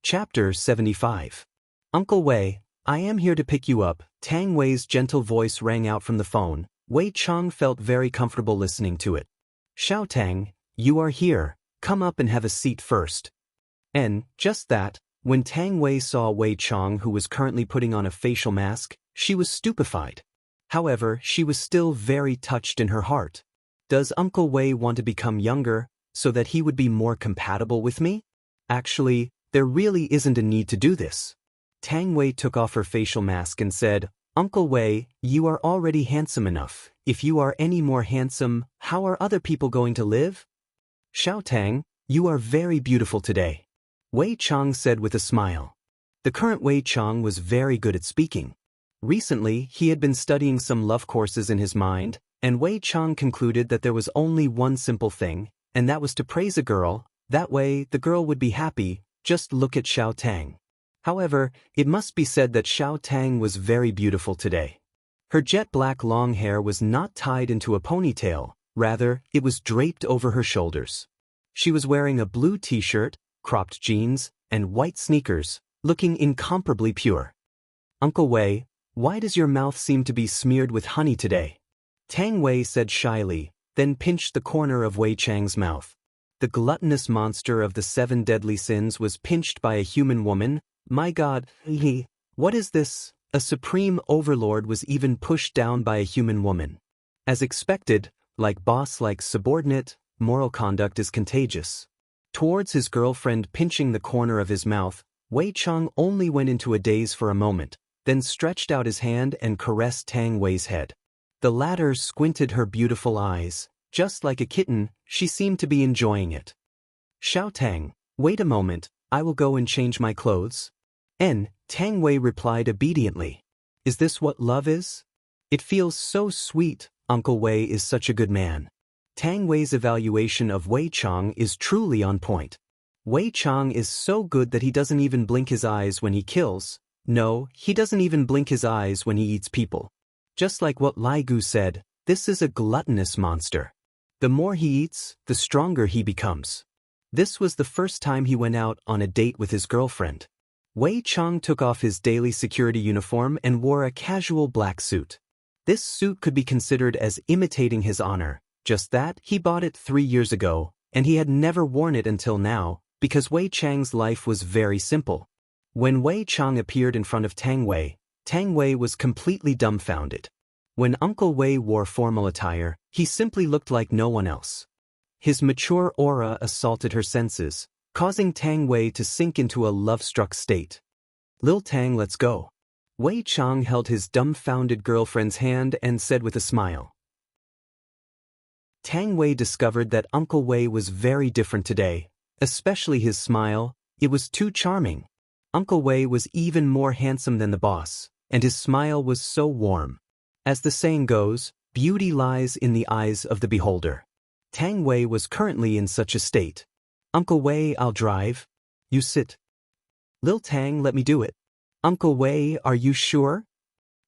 Chapter 75. Uncle Wei, I am here to pick you up. Tang Wei's gentle voice rang out from the phone. Wei Chang felt very comfortable listening to it. Xiao Tang, you are here. Come up and have a seat first. And, just that, when Tang Wei saw Wei Chang, who was currently putting on a facial mask, she was stupefied. However, she was still very touched in her heart. Does Uncle Wei want to become younger, so that he would be more compatible with me? Actually, there really isn't a need to do this. Tang Wei took off her facial mask and said, Uncle Wei, you are already handsome enough. If you are any more handsome, how are other people going to live? Xiao Tang, you are very beautiful today. Wei Chang said with a smile. The current Wei Chang was very good at speaking. Recently, he had been studying some love courses in his mind, and Wei Chang concluded that there was only one simple thing, and that was to praise a girl. That way, the girl would be happy. Just look at Xiao Tang. However, it must be said that Xiao Tang was very beautiful today. Her jet-black long hair was not tied into a ponytail, rather, it was draped over her shoulders. She was wearing a blue t-shirt, cropped jeans, and white sneakers, looking incomparably pure. Uncle Wei, why does your mouth seem to be smeared with honey today? Tang Wei said shyly, then pinched the corner of Wei Chang's mouth. The gluttonous monster of the 7 deadly sins was pinched by a human woman. My God, what is this? A supreme overlord was even pushed down by a human woman. As expected, like boss like subordinate, moral conduct is contagious. Towards his girlfriend pinching the corner of his mouth, Wei Chang only went into a daze for a moment, then stretched out his hand and caressed Tang Wei's head. The latter squinted her beautiful eyes. Just like a kitten, she seemed to be enjoying it. Xiao Tang, wait a moment, I will go and change my clothes. Tang Wei replied obediently. Is this what love is? It feels so sweet. Uncle Wei is such a good man. Tang Wei's evaluation of Wei Chang is truly on point. Wei Chang is so good that he doesn't even blink his eyes when he kills. No, he doesn't even blink his eyes when he eats people. Just like what Lai Gu said, this is a gluttonous monster. The more he eats, the stronger he becomes. This was the first time he went out on a date with his girlfriend. Wei Chang took off his daily security uniform and wore a casual black suit. This suit could be considered as imitating his honor, just that he bought it 3 years ago, and he had never worn it until now, because Wei Chang's life was very simple. When Wei Chang appeared in front of Tang Wei was completely dumbfounded. When Uncle Wei wore formal attire, he simply looked like no one else. His mature aura assaulted her senses, causing Tang Wei to sink into a love-struck state. Lil Tang, let's go. Wei Chang held his dumbfounded girlfriend's hand and said with a smile. Tang Wei discovered that Uncle Wei was very different today, especially his smile. It was too charming. Uncle Wei was even more handsome than the boss, and his smile was so warm. As the saying goes, beauty lies in the eyes of the beholder. Tang Wei was currently in such a state. Uncle Wei, I'll drive. You sit. Lil Tang, let me do it. Uncle Wei, are you sure?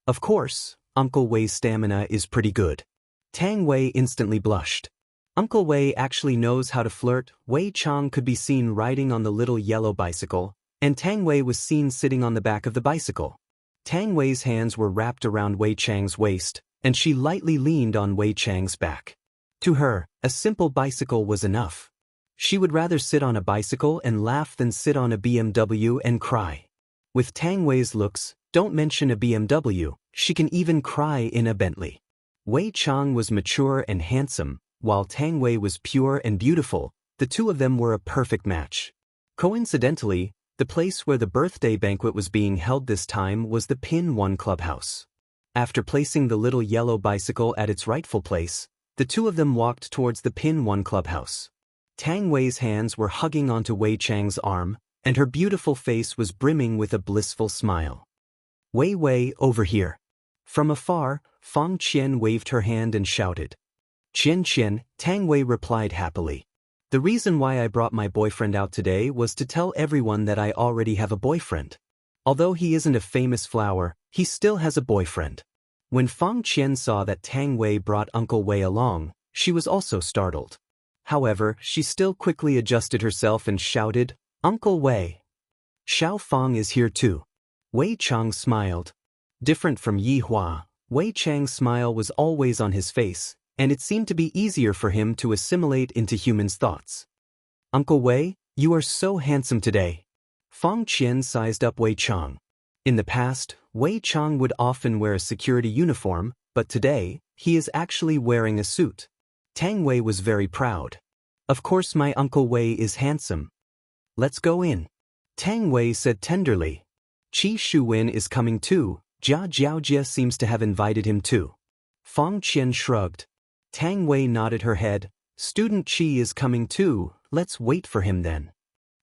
Of course, Uncle Wei's stamina is pretty good. Tang Wei instantly blushed. Uncle Wei actually knows how to flirt. Wei Chang could be seen riding on the little yellow bicycle, and Tang Wei was seen sitting on the back of the bicycle. Tang Wei's hands were wrapped around Wei Chang's waist, and she lightly leaned on Wei Chang's back. To her, a simple bicycle was enough. She would rather sit on a bicycle and laugh than sit on a BMW and cry. With Tang Wei's looks, don't mention a BMW, she can even cry in a Bentley. Wei Chang was mature and handsome, while Tang Wei was pure and beautiful. The two of them were a perfect match. Coincidentally, the place where the birthday banquet was being held this time was the Pin 1 clubhouse. After placing the little yellow bicycle at its rightful place, the two of them walked towards the Pin 1 clubhouse. Tang Wei's hands were hugging onto Wei Chang's arm, and her beautiful face was brimming with a blissful smile. Wei, over here. From afar, Fang Qian waved her hand and shouted. Qian, Tang Wei replied happily. The reason why I brought my boyfriend out today was to tell everyone that I already have a boyfriend. Although he isn't a famous flower, he still has a boyfriend. When Fang Qian saw that Tang Wei brought Uncle Wei along, she was also startled. However, she still quickly adjusted herself and shouted, Uncle Wei. Xiao Fang is here too. Wei Chang smiled. Different from Yi Hua, Wei Chang's smile was always on his face, and it seemed to be easier for him to assimilate into humans' thoughts. Uncle Wei, you are so handsome today. Fang Qian sized up Wei Chang. In the past, Wei Chang would often wear a security uniform, but today, he is actually wearing a suit. Tang Wei was very proud. Of course my Uncle Wei is handsome. Let's go in. Tang Wei said tenderly. Qi Shuwen is coming too. Jia Jiaojia seems to have invited him too. Fang Qian shrugged. Tang Wei nodded her head. Student Qi is coming too, let's wait for him then.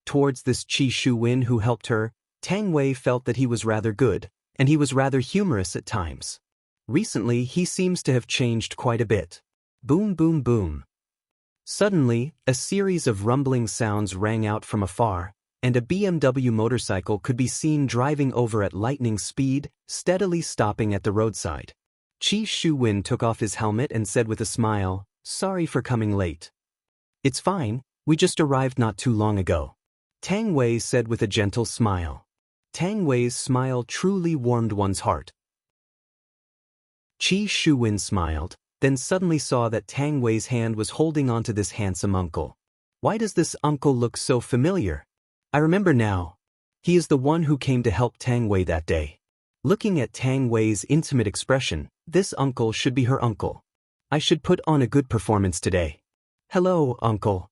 Towards this Qi Shuwen who helped her, Tang Wei felt that he was rather good, and he was rather humorous at times. Recently he seems to have changed quite a bit. Boom boom boom. Suddenly, a series of rumbling sounds rang out from afar, and a BMW motorcycle could be seen driving over at lightning speed, steadily stopping at the roadside. Qi Shuwen took off his helmet and said with a smile, "Sorry for coming late." "It's fine, we just arrived not too long ago," Tang Wei said with a gentle smile. Tang Wei's smile truly warmed one's heart. Qi Shuwen smiled, then suddenly saw that Tang Wei's hand was holding onto this handsome uncle. Why does this uncle look so familiar? I remember now. He is the one who came to help Tang Wei that day. Looking at Tang Wei's intimate expression, this uncle should be her uncle. I should put on a good performance today. Hello, uncle.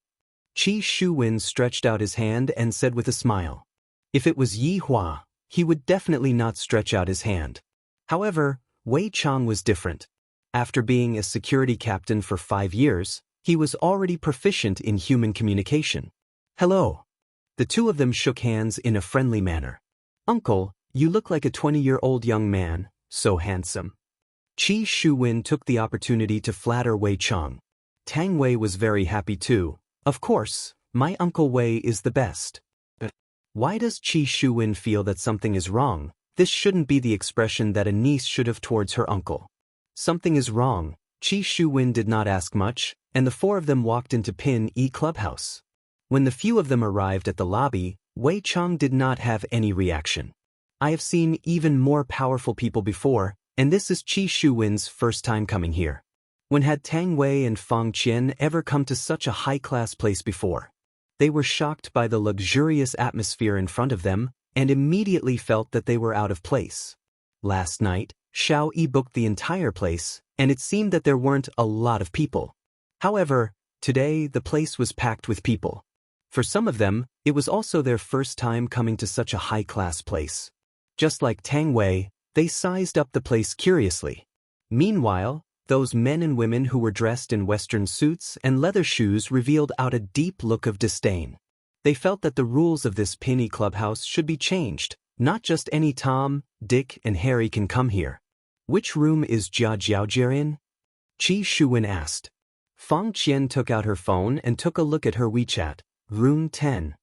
Qi Shuwen stretched out his hand and said with a smile. If it was Yi Hua, he would definitely not stretch out his hand. However, Wei Chang was different. After being a security captain for 5 years, he was already proficient in human communication. Hello. The two of them shook hands in a friendly manner. Uncle, you look like a 20-year-old young man, so handsome. Qi Shuwen took the opportunity to flatter Wei Chang. Tang Wei was very happy too. Of course, my Uncle Wei is the best. Why does Qi Shuwen feel that something is wrong? This shouldn't be the expression that a niece should have towards her uncle. Something is wrong. Qi Shuwen did not ask much, and the four of them walked into Pin E Clubhouse. When the few of them arrived at the lobby, Wei Chang did not have any reaction. I have seen even more powerful people before, and this is Qi Shuwen's first time coming here. When had Tang Wei and Fang Qian ever come to such a high-class place before? They were shocked by the luxurious atmosphere in front of them, and immediately felt that they were out of place. Last night, Xiao Yi booked the entire place, and it seemed that there weren't a lot of people. However, today the place was packed with people. For some of them, it was also their first time coming to such a high-class place. Just like Tang Wei, they sized up the place curiously. Meanwhile, those men and women who were dressed in Western suits and leather shoes revealed out a deep look of disdain. They felt that the rules of this Penny Clubhouse should be changed. Not just any Tom, Dick, and Harry can come here. Which room is Jia Jiaojia in? Qi Shuwen asked. Fang Qian took out her phone and took a look at her WeChat. Room 10.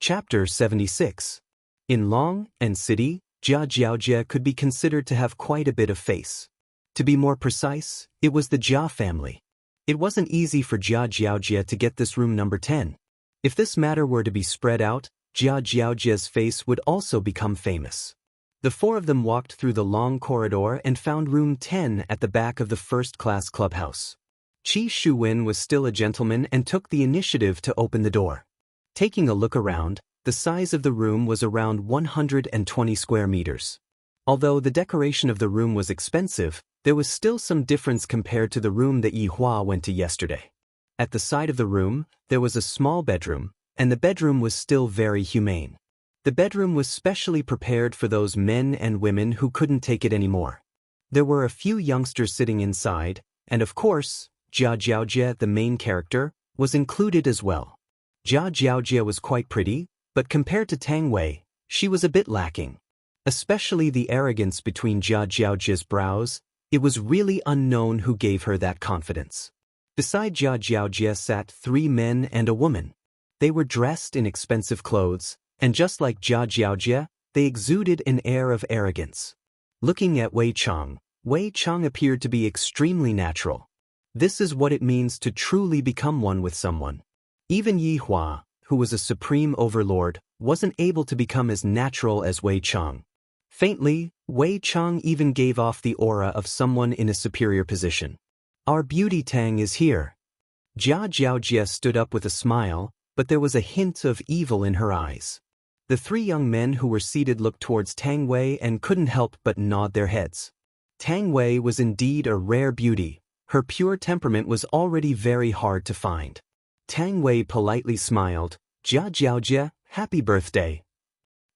Chapter 76. In Long and City, Jia Jiaojia could be considered to have quite a bit of face. To be more precise, it was the Jia family. It wasn't easy for Jia Jiaojia to get this room number 10. If this matter were to be spread out, Jia Jiaojia's face would also become famous. The four of them walked through the long corridor and found room 10 at the back of the first-class clubhouse. Qi Shuwen was still a gentleman and took the initiative to open the door. Taking a look around, the size of the room was around 120 square meters. Although the decoration of the room was expensive, there was still some difference compared to the room that Yi Hua went to yesterday. At the side of the room, there was a small bedroom, and the bedroom was still very humane. The bedroom was specially prepared for those men and women who couldn't take it anymore. There were a few youngsters sitting inside, and of course, Jia Jiaojia, the main character, was included as well. Jia Jiaojia was quite pretty, but compared to Tang Wei, she was a bit lacking. Especially the arrogance between Jia Jiaojia's brows, it was really unknown who gave her that confidence. Beside Jia Jiaojia sat 3 men and a woman. They were dressed in expensive clothes, and just like Jia Jiaojia, they exuded an air of arrogance. Looking at Wei Chang appeared to be extremely natural. This is what it means to truly become one with someone. Even Yi Hua, who was a supreme overlord, wasn't able to become as natural as Wei Chang. Faintly, Wei Chang even gave off the aura of someone in a superior position. Our beauty Tang is here. Jia Jiaojia stood up with a smile, but there was a hint of evil in her eyes. The three young men who were seated looked towards Tang Wei and couldn't help but nod their heads. Tang Wei was indeed a rare beauty. Her pure temperament was already very hard to find. Tang Wei politely smiled. Jia Jiaojia, happy birthday.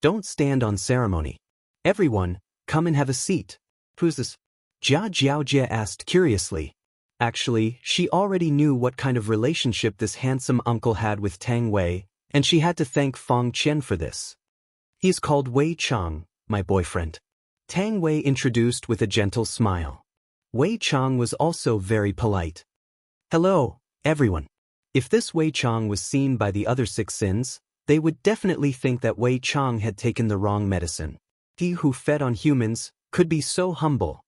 Don't stand on ceremony. Everyone, come and have a seat. Who's this? Jia Jiaojia asked curiously. Actually, she already knew what kind of relationship this handsome uncle had with Tang Wei, and she had to thank Fang Qian for this. He's called Wei Chang, my boyfriend. Tang Wei introduced with a gentle smile. Wei Chang was also very polite. Hello, everyone. If this Wei Chang was seen by the other six sins, they would definitely think that Wei Chang had taken the wrong medicine. He who fed on humans could be so humble.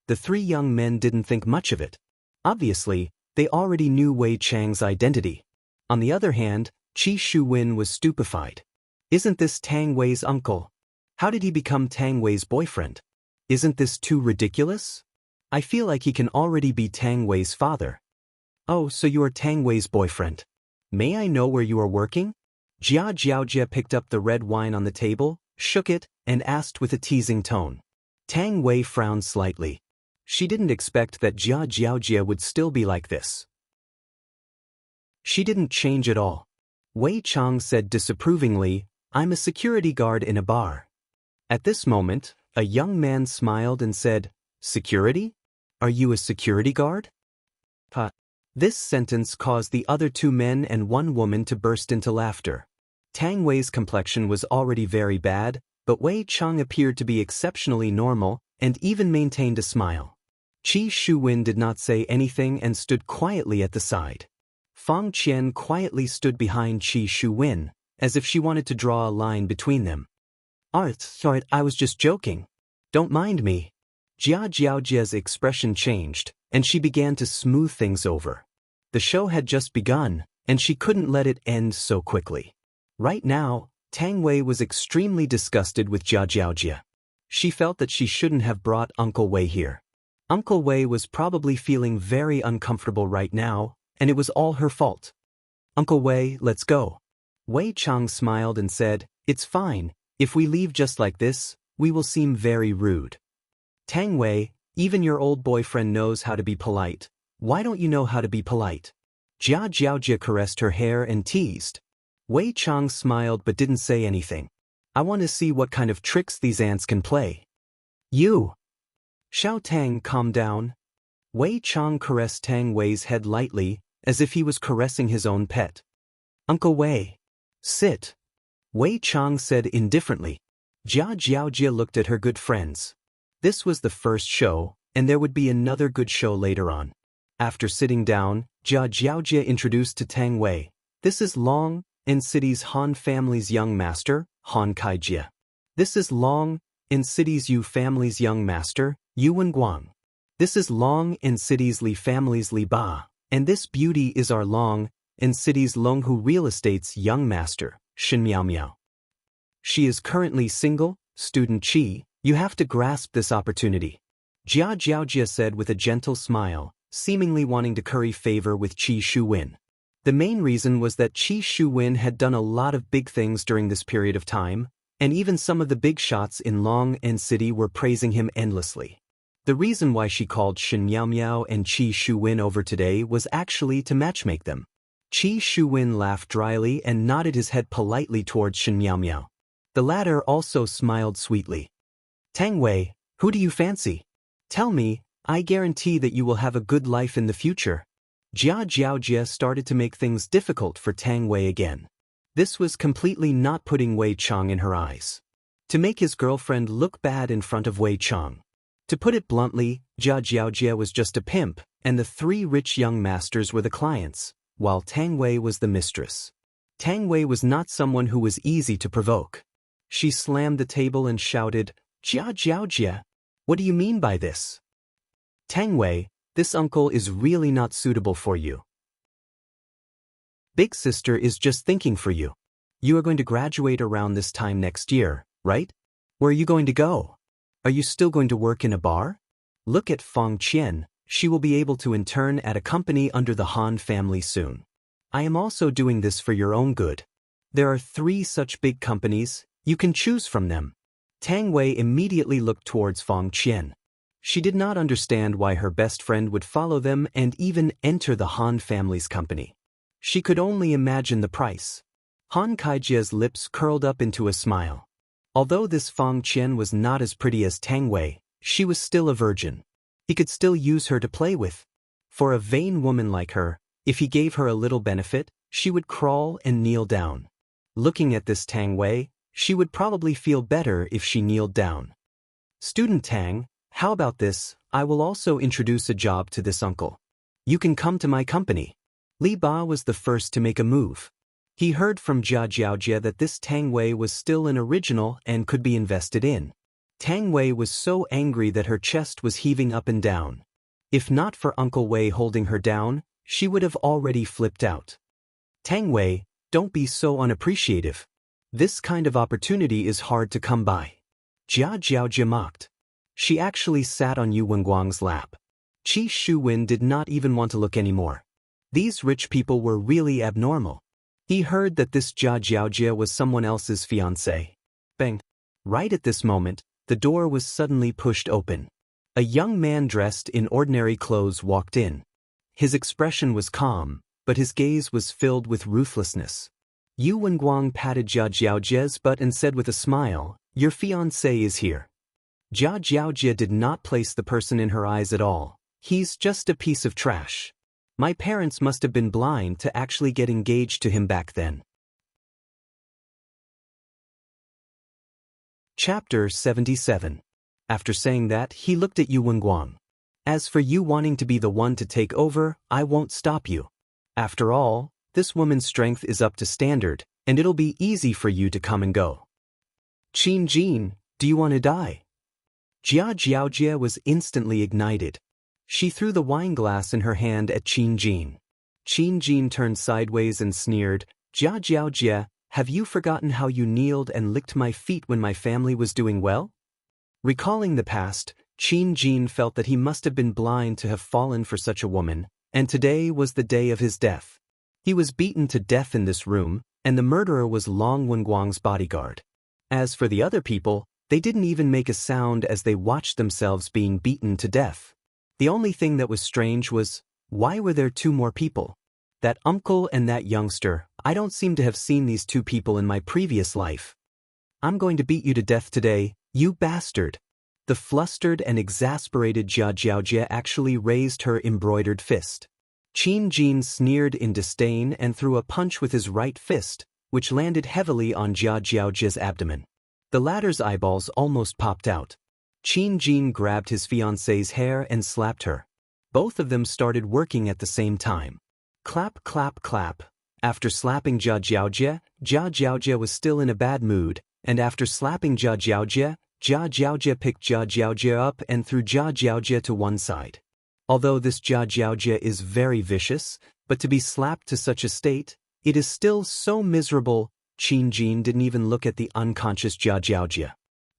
The three young men didn't think much of it. Obviously, they already knew Wei Chang's identity. On the other hand, Qi Shuwen was stupefied. Isn't this Tang Wei's uncle? How did he become Tang Wei's boyfriend? Isn't this too ridiculous? I feel like he can already be Tang Wei's father. Oh, so you are Tang Wei's boyfriend. May I know where you are working? Jia Jiaojia picked up the red wine on the table, shook it, and asked with a teasing tone. Tang Wei frowned slightly. She didn't expect that Jia Jiaojia would still be like this. She didn't change at all. Wei Chang said disapprovingly, I'm a security guard in a bar. At this moment, a young man smiled and said, Security? Are you a security guard? This sentence caused the other two men and one woman to burst into laughter. Tang Wei's complexion was already very bad, but Wei Chang appeared to be exceptionally normal and even maintained a smile. Qi Shuwen did not say anything and stood quietly at the side. Fang Qian quietly stood behind Qi Shuwen, as if she wanted to draw a line between them. Sorry, I was just joking. Don't mind me. Jia Jiaojia's expression changed, and she began to smooth things over. The show had just begun, and she couldn't let it end so quickly. Right now, Tang Wei was extremely disgusted with Jia Jiaojia. She felt that she shouldn't have brought Uncle Wei here. Uncle Wei was probably feeling very uncomfortable right now, and it was all her fault. Uncle Wei, let's go. Wei Chang smiled and said, It's fine, if we leave just like this, we will seem very rude. Tang Wei, even your old boyfriend knows how to be polite. Why don't you know how to be polite? Jia Jiaojia caressed her hair and teased. Wei Chang smiled but didn't say anything. I want to see what kind of tricks these ants can play. You! Xiao Tang, calm down. Wei Chang caressed Tang Wei's head lightly, as if he was caressing his own pet. Uncle Wei. Sit. Wei Chang said indifferently. Jia Jiaojia looked at her good friends. This was the first show, and there would be another good show later on. After sitting down, Jia Jiaojia introduced to Tang Wei. This is Long, in City's Han family's young master, Han Kaijia. This is Long, in City's Yu family's young master, Yu Wenguang. This is Long, in City's Li family's Li Ba. And this beauty is our Long, in City's Longhu Real Estate's young master, Shin Miao Miao. She is currently single, student Qi. You have to grasp this opportunity. Jia Jiaojia said with a gentle smile, seemingly wanting to curry favor with Qi Shuwen. The main reason was that Qi Shuwen had done a lot of big things during this period of time, and even some of the big shots in Long and City were praising him endlessly. The reason why she called Shin Miao Miao and Qi Shuwen over today was actually to matchmake them. Qi Shuwen laughed dryly and nodded his head politely towards Shin Miao Miao. The latter also smiled sweetly. Tang Wei, who do you fancy? Tell me, I guarantee that you will have a good life in the future. Jia Jiaojia started to make things difficult for Tang Wei again. This was completely not putting Wei Chang in her eyes. To make his girlfriend look bad in front of Wei Chang. To put it bluntly, Jia Jiaojia was just a pimp, and the three rich young masters were the clients, while Tang Wei was the mistress. Tang Wei was not someone who was easy to provoke. She slammed the table and shouted, Jia Jiaojia, what do you mean by this? Tang Wei, this uncle is really not suitable for you. Big sister is just thinking for you. You are going to graduate around this time next year, right? Where are you going to go? Are you still going to work in a bar? Look at Feng Qian, she will be able to intern at a company under the Han family soon. I am also doing this for your own good. There are 3 such big companies, you can choose from them. Tang Wei immediately looked towards Feng Qian. She did not understand why her best friend would follow them and even enter the Han family's company. She could only imagine the price. Han Kaijia's lips curled up into a smile. Although this Feng Qian was not as pretty as Tang Wei, she was still a virgin. He could still use her to play with. For a vain woman like her, if he gave her a little benefit, she would crawl and kneel down. Looking at this Tang Wei, she would probably feel better if she kneeled down. Student Tang, how about this? I will also introduce a job to this uncle. You can come to my company. Li Ba was the first to make a move. He heard from Jia Jiaojie that this Tang Wei was still an original and could be invested in. Tang Wei was so angry that her chest was heaving up and down. If not for Uncle Wei holding her down, she would have already flipped out. Tang Wei, don't be so unappreciative. This kind of opportunity is hard to come by. Jia Jiaojie mocked. She actually sat on Yu Wenguang's lap. Qi Shuwen did not even want to look anymore. These rich people were really abnormal. He heard that this Jia Jiaojie was someone else's fiancé. Bang! Right at this moment, the door was suddenly pushed open. A young man dressed in ordinary clothes walked in. His expression was calm, but his gaze was filled with ruthlessness. Yu Wenguang patted Jia Jiaojie's butt and said with a smile, "Your fiancé is here." Jia Jiaojie did not place the person in her eyes at all. He's just a piece of trash. My parents must have been blind to actually get engaged to him back then. Chapter 77. After saying that, he looked at Yu Wenguang. As for you wanting to be the one to take over, I won't stop you. After all, this woman's strength is up to standard, and it'll be easy for you to come and go. Qin Jin, do you want to die? Jia Jiaojie was instantly ignited. She threw the wine glass in her hand at Qin Jin. Qin Jin turned sideways and sneered, Jia Jiaojie, have you forgotten how you kneeled and licked my feet when my family was doing well? Recalling the past, Qin Jin felt that he must have been blind to have fallen for such a woman, and today was the day of his death. He was beaten to death in this room, and the murderer was Long Wenguang's bodyguard. As for the other people, they didn't even make a sound as they watched themselves being beaten to death. The only thing that was strange was, why were there 2 more people? That uncle and that youngster, I don't seem to have seen these 2 people in my previous life. I'm going to beat you to death today, you bastard. The flustered and exasperated Jia Jiaojie actually raised her embroidered fist. Qin Jin sneered in disdain and threw a punch with his right fist, which landed heavily on Jia Jiaojie's abdomen. The latter's eyeballs almost popped out. Qin Jin grabbed his fiancée's hair and slapped her. Both of them started working at the same time. Clap, clap, clap. After slapping Jia Jiaojie was still in a bad mood, and after slapping Jia Jiaojie picked Jia Jiaojie up and threw Jia Jiaojie to one side. Although this Jia Jiaojie is very vicious, but to be slapped to such a state, it is still so miserable. Qin Jin didn't even look at the unconscious Jia Jiaojie.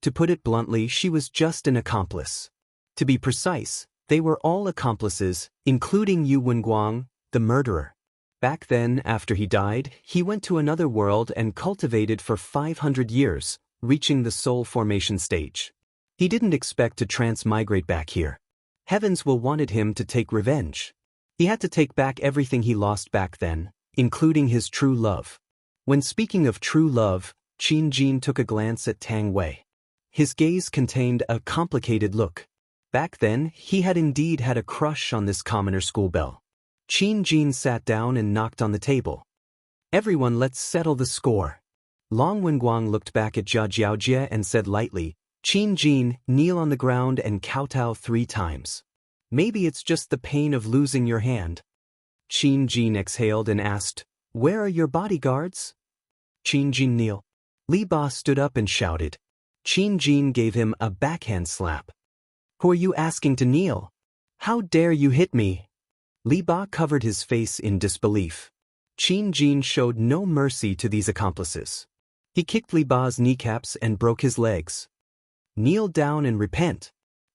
To put it bluntly, she was just an accomplice. To be precise, they were all accomplices, including Yu Wenguang, the murderer. Back then, after he died, he went to another world and cultivated for 500 years, reaching the soul formation stage. He didn't expect to transmigrate back here. Heavens will wanted him to take revenge. He had to take back everything he lost back then, including his true love. When speaking of true love, Qin Jin took a glance at Tang Wei. His gaze contained a complicated look. Back then, he had indeed had a crush on this commoner schoolbelle. Qin Jin sat down and knocked on the table. Everyone, let's settle the score. Long Wenguang looked back at Jia Jiaojie and said lightly, Qin Jin, kneel on the ground and kowtow 3 times. Maybe it's just the pain of losing your hand. Qin Jin exhaled and asked, where are your bodyguards? Qin Jin, kneel. Li Ba stood up and shouted. Qin Jin gave him a backhand slap. Who are you asking to kneel? How dare you hit me? Li Ba covered his face in disbelief. Qin Jin showed no mercy to these accomplices. He kicked Li Ba's kneecaps and broke his legs. "Kneel down and repent,"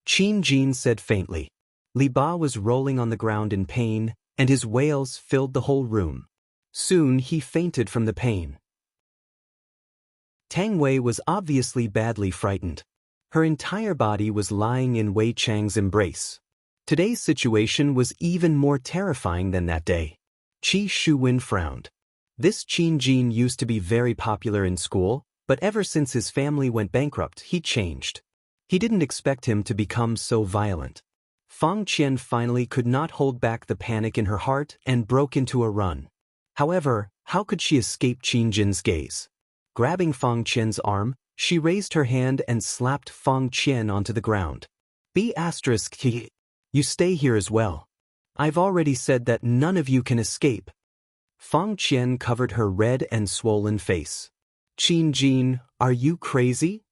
Qin Jin said faintly. Li Ba was rolling on the ground in pain, and his wails filled the whole room. Soon he fainted from the pain. Tang Wei was obviously badly frightened. Her entire body was lying in Wei Chang's embrace. Today's situation was even more terrifying than that day. Qi Shuwen frowned. This Qin Jin used to be very popular in school, but ever since his family went bankrupt, he changed. He didn't expect him to become so violent. Fang Qian finally could not hold back the panic in her heart and broke into a run. However, how could she escape Qin Jin's gaze? Grabbing Fang Qian's arm, she raised her hand and slapped Fang Qian onto the ground. "Be***, you stay here as well. I've already said that none of you can escape." Fang Qian covered her red and swollen face. "Qin Jin, are you crazy?"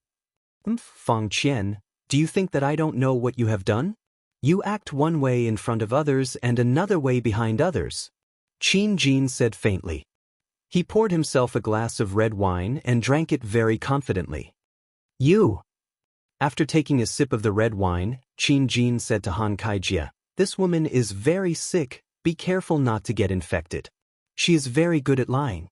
"Fang Qian, do you think that I don't know what you have done? You act one way in front of others and another way behind others," Qin Jin said faintly. He poured himself a glass of red wine and drank it very confidently. "You!" After taking a sip of the red wine, Qin Jin said to Han Kaijia, "This woman is very sick, be careful not to get infected. She is very good at lying."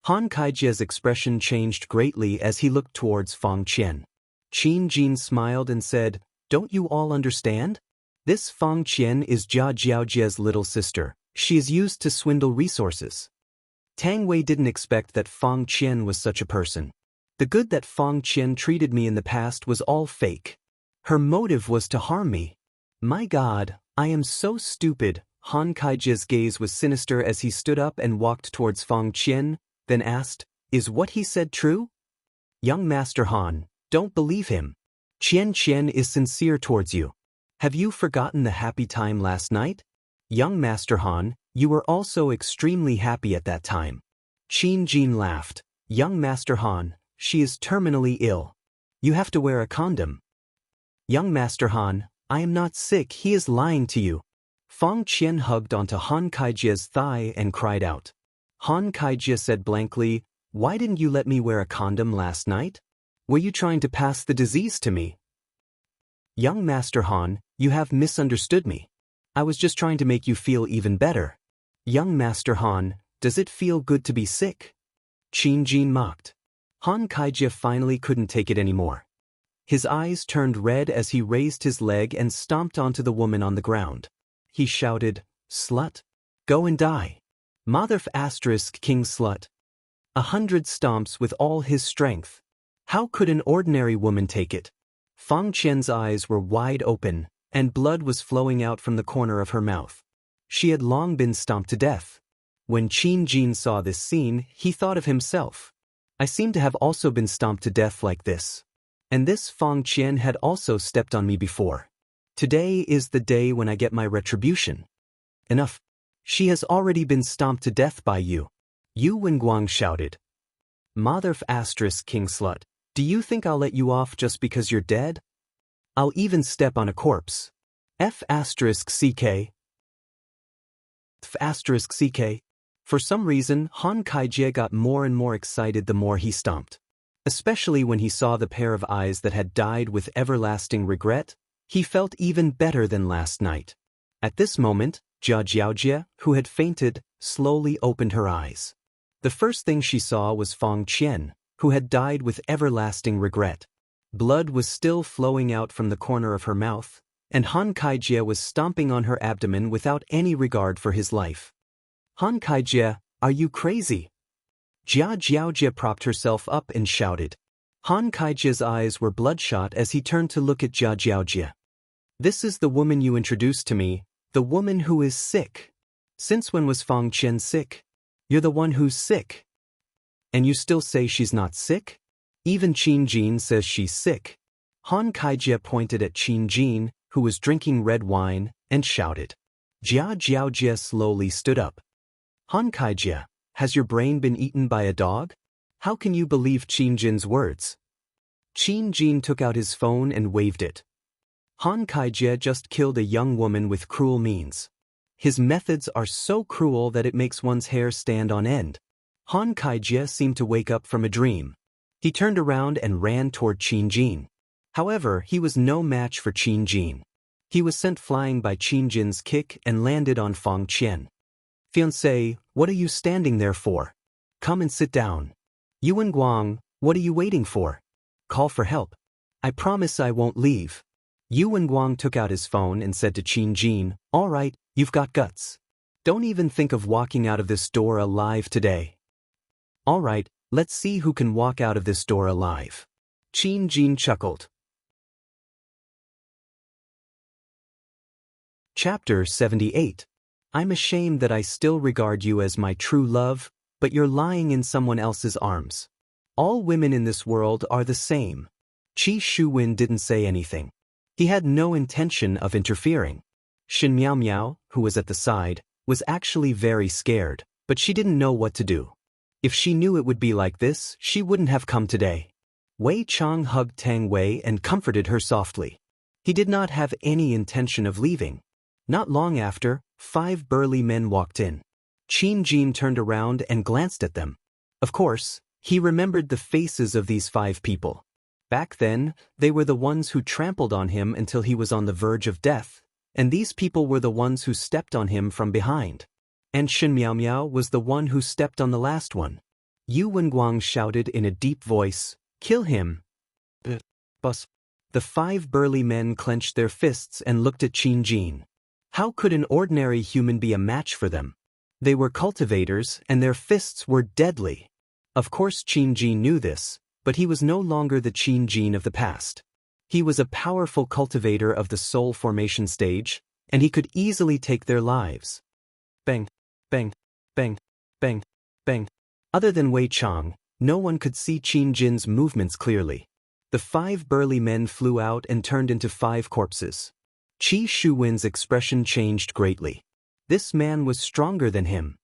Han Kaijia's expression changed greatly as he looked towards Fang Qian. Qin Jin smiled and said, "Don't you all understand? This Fang Qian is Jia Jiaojia's little sister. She is used to swindle resources." Tang Wei didn't expect that Fang Qian was such a person. The good that Fang Qian treated me in the past was all fake. Her motive was to harm me. My God, I am so stupid. Han Kaijia's gaze was sinister as he stood up and walked towards Fang Qian, then asked, "Is what he said true?" "Young Master Han, don't believe him. Qian is sincere towards you. Have you forgotten the happy time last night? Young Master Han, you were also extremely happy at that time." Qin Jin laughed. "Young Master Han, she is terminally ill. You have to wear a condom." "Young Master Han, I am not sick, he is lying to you." Fang Qian hugged onto Han Kaijia's thigh and cried out. Han Kaijia said blankly, "Why didn't you let me wear a condom last night? Were you trying to pass the disease to me?" "Young Master Han, you have misunderstood me. I was just trying to make you feel even better." "Young Master Han, does it feel good to be sick?" Qin Jin mocked. Han Kaijia finally couldn't take it anymore. His eyes turned red as he raised his leg and stomped onto the woman on the ground. He shouted, "Slut! Go and die! Mother **King slut!" 100 stomps with all his strength. How could an ordinary woman take it? Fang Qian's eyes were wide open, and blood was flowing out from the corner of her mouth. She had long been stomped to death. When Qin Jin saw this scene, he thought of himself. I seem to have also been stomped to death like this. And this Fang Qian had also stepped on me before. Today is the day when I get my retribution. Enough. She has already been stomped to death by you. Yu Wenguang shouted. Mother **King slut. Do you think I'll let you off just because you're dead? I'll even step on a corpse. **CK. For some reason, Han Kaijia got more and more excited the more he stomped. Especially when he saw the pair of eyes that had died with everlasting regret, he felt even better than last night. At this moment, Jia Jiaojia, who had fainted, slowly opened her eyes. The first thing she saw was Fang Qian, who had died with everlasting regret. Blood was still flowing out from the corner of her mouth, and Han Kaijia was stomping on her abdomen without any regard for his life. Han Kaijia, are you crazy? Jia Jiaojia propped herself up and shouted. Han Kaijia's eyes were bloodshot as he turned to look at Jia Jiaojia. This is the woman you introduced to me, the woman who is sick. Since when was Fang Qian sick? You're the one who's sick. And you still say she's not sick? Even Qin Jin says she's sick. Han Kaijia pointed at Qin Jin, who was drinking red wine, and shouted. Jia Jiaojia slowly stood up. Han Kaijia, has your brain been eaten by a dog? How can you believe Qin Jin's words? Qin Jin took out his phone and waved it. Han Kaijia just killed a young woman with cruel means. His methods are so cruel that it makes one's hair stand on end. Han Kaijie seemed to wake up from a dream. He turned around and ran toward Qin Jin. However, he was no match for Qin Jin. He was sent flying by Qin Jin's kick and landed on Fang Qian. Fiancé, what are you standing there for? Come and sit down. Yuan Guang, what are you waiting for? Call for help. I promise I won't leave. Yuan Guang took out his phone and said to Qin Jin, all right, you've got guts. Don't even think of walking out of this door alive today. All right, let's see who can walk out of this door alive. Qin Jin chuckled. Chapter 78. I'm ashamed that I still regard you as my true love, but you're lying in someone else's arms. All women in this world are the same. Qi Shuwen didn't say anything. He had no intention of interfering. Shin Miao Miao, who was at the side, was actually very scared, but she didn't know what to do. If she knew it would be like this, she wouldn't have come today. Wei Chang hugged Tang Wei and comforted her softly. He did not have any intention of leaving. Not long after, 5 burly men walked in. Qin Jin turned around and glanced at them. Of course, he remembered the faces of these 5 people. Back then, they were the ones who trampled on him until he was on the verge of death, and these people were the ones who stepped on him from behind. And Shin Miao Miao was the one who stepped on the last one. Yu Wenguang shouted in a deep voice, "Kill him!" Bus. The 5 burly men clenched their fists and looked at Qin Jin. How could an ordinary human be a match for them? They were cultivators, and their fists were deadly. Of course Qin Jin knew this, but he was no longer the Qin Jin of the past. He was a powerful cultivator of the soul formation stage, and he could easily take their lives. Bang, bang, bang, bang, bang. Other than Wei Chang, no one could see Qin Jin's movements clearly. The 5 burly men flew out and turned into 5 corpses. Qi Shuwen's expression changed greatly. This man was stronger than him.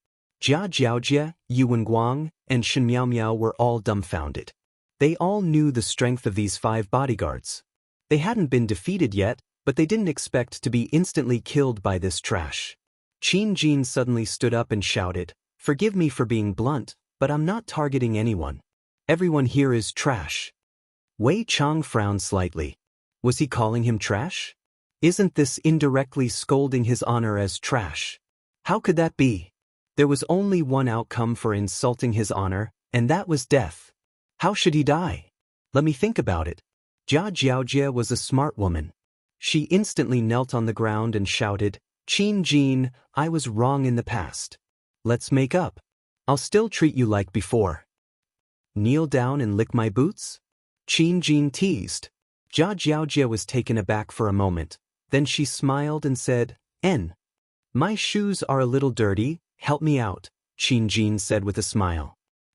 Jia Jiaojie, Yuan Guang, and Shin Miao Miao were all dumbfounded. They all knew the strength of these 5 bodyguards. They hadn't been defeated yet, but they didn't expect to be instantly killed by this trash. Qin Jin suddenly stood up and shouted, "Forgive me for being blunt, but I'm not targeting anyone. Everyone here is trash." Wei Chang frowned slightly. Was he calling him trash? Isn't this indirectly scolding his honor as trash? How could that be? There was only one outcome for insulting his honor, and that was death. How should he die? Let me think about it. Jia Jiaojie was a smart woman. She instantly knelt on the ground and shouted, "Qin Jin, I was wrong in the past. Let's make up. I'll still treat you like before." Kneel down and lick my boots? Qin Jin teased. Jia Jiaojie was taken aback for a moment. Then she smiled and said, My shoes are a little dirty, help me out," Qin Jin said with a smile.